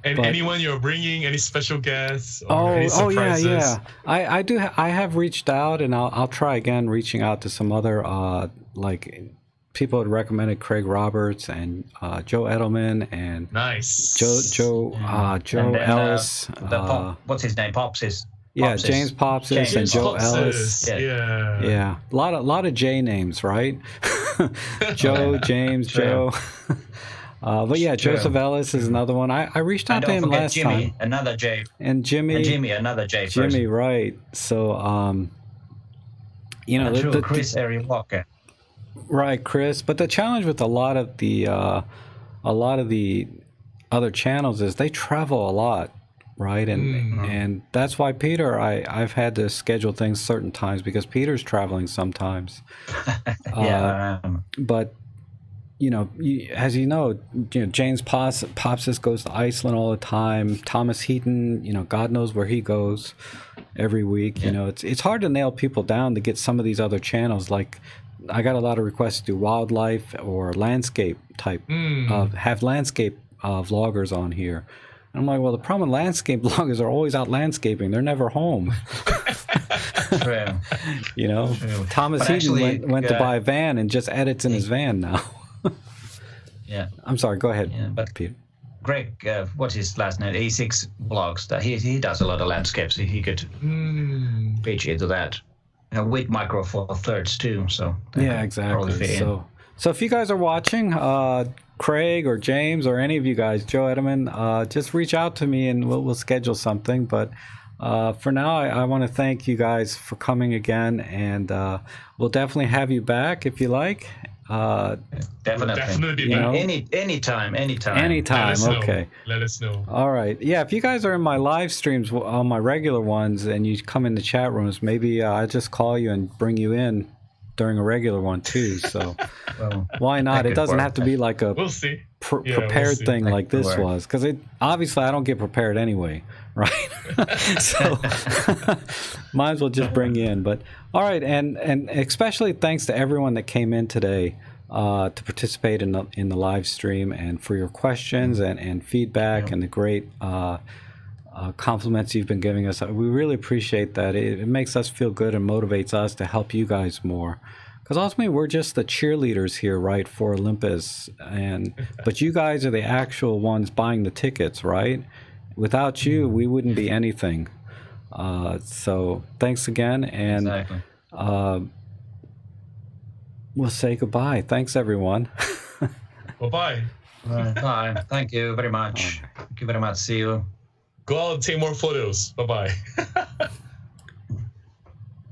And But- anyone you're bringing, any special guests or any surprises? yeah. I do. I have reached out, and I'll try again reaching out to some other like people had recommended Craig Roberts and Joe Edelman and Nice. Joe And then, Ellis. What's his name? Popsis. Yeah, Popsis. James Popsis and James Joe Popsis. Ellis. Yeah. Yeah. Yeah, a lot of J names, right? Joe, James, True. Joe. But yeah, True. Joseph Ellis is another one. I reached out And to don't him forget last Jimmy, time. another J. And Jimmy, And Jimmy, another J. Jimmy, right? So, you know, True, Chris Ari Walker. right, Chris. But the challenge with a lot of the other channels is they travel a lot, right? And that's why Peter, I've had to schedule things certain times because Peter's traveling sometimes. Yeah. But you know, as you know, James Popsis goes to Iceland all the time. Thomas Heaton, you know, God knows where he goes every week. You know, it's hard to nail people down to get some of these other channels. Like, I got a lot of requests to do wildlife or landscape type, have landscape vloggers on here. And I'm like, well, the problem with landscape vloggers are always out landscaping. They're never home. True. You know, True. Thomas But Heaton actually, went to buy a van and just edits in his van now. Yeah. I'm sorry, go ahead, Yeah, but Peter. Greg, what's his last name? E6 blogs. That he does a lot of landscapes. He could pitch into that. With Micro Four Thirds too. So that Yeah, could probably exactly. fit in. So if you guys are watching, Craig or James or any of you guys, Joe Edelman, just reach out to me and we'll schedule something. But for now, I want to thank you guys for coming again, and we'll definitely have you back if you like. Definitely. You know? Anytime. Let Anytime. us know. Okay. Let us know. All right. Yeah, if you guys are in my live streams, on my regular ones, and you come in the chat rooms, maybe I just call you and bring you in during a regular one too. So Well, why not? that It could we'll work. have to be like a We'll see. Yeah, we'll prepared see. thing That like could this work. was, because obviously I don't get prepared anyway, right? So might as well just bring you in. But all right, and especially thanks to everyone that came in today to participate in the live stream, and for your questions and feedback and the great compliments you've been giving us. We really appreciate that. It makes us feel good and motivates us to help you guys more. Because ultimately, we're just the cheerleaders here, right, for Olympus. But you guys are the actual ones buying the tickets, right? Without you, we wouldn't be anything. So thanks again. And Exactly. we'll say goodbye. Thanks, everyone. Bye-bye. Bye. Thank you very much. Thank you very much. See you. Go out and take more photos. Bye-bye.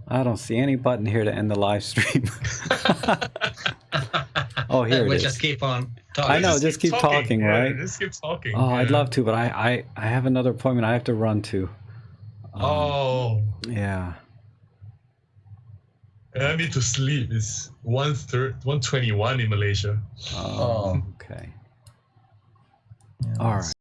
I don't see any button here to end the live stream. Oh, here it We'll is. just keep on talking. I know, just keep talking, Yeah, right? Just keep talking. Oh, I'd yeah. love to, but I have another appointment I have to run to. Oh, Yeah. and I need to sleep. It's 1:21 in Malaysia. Oh, okay. All right.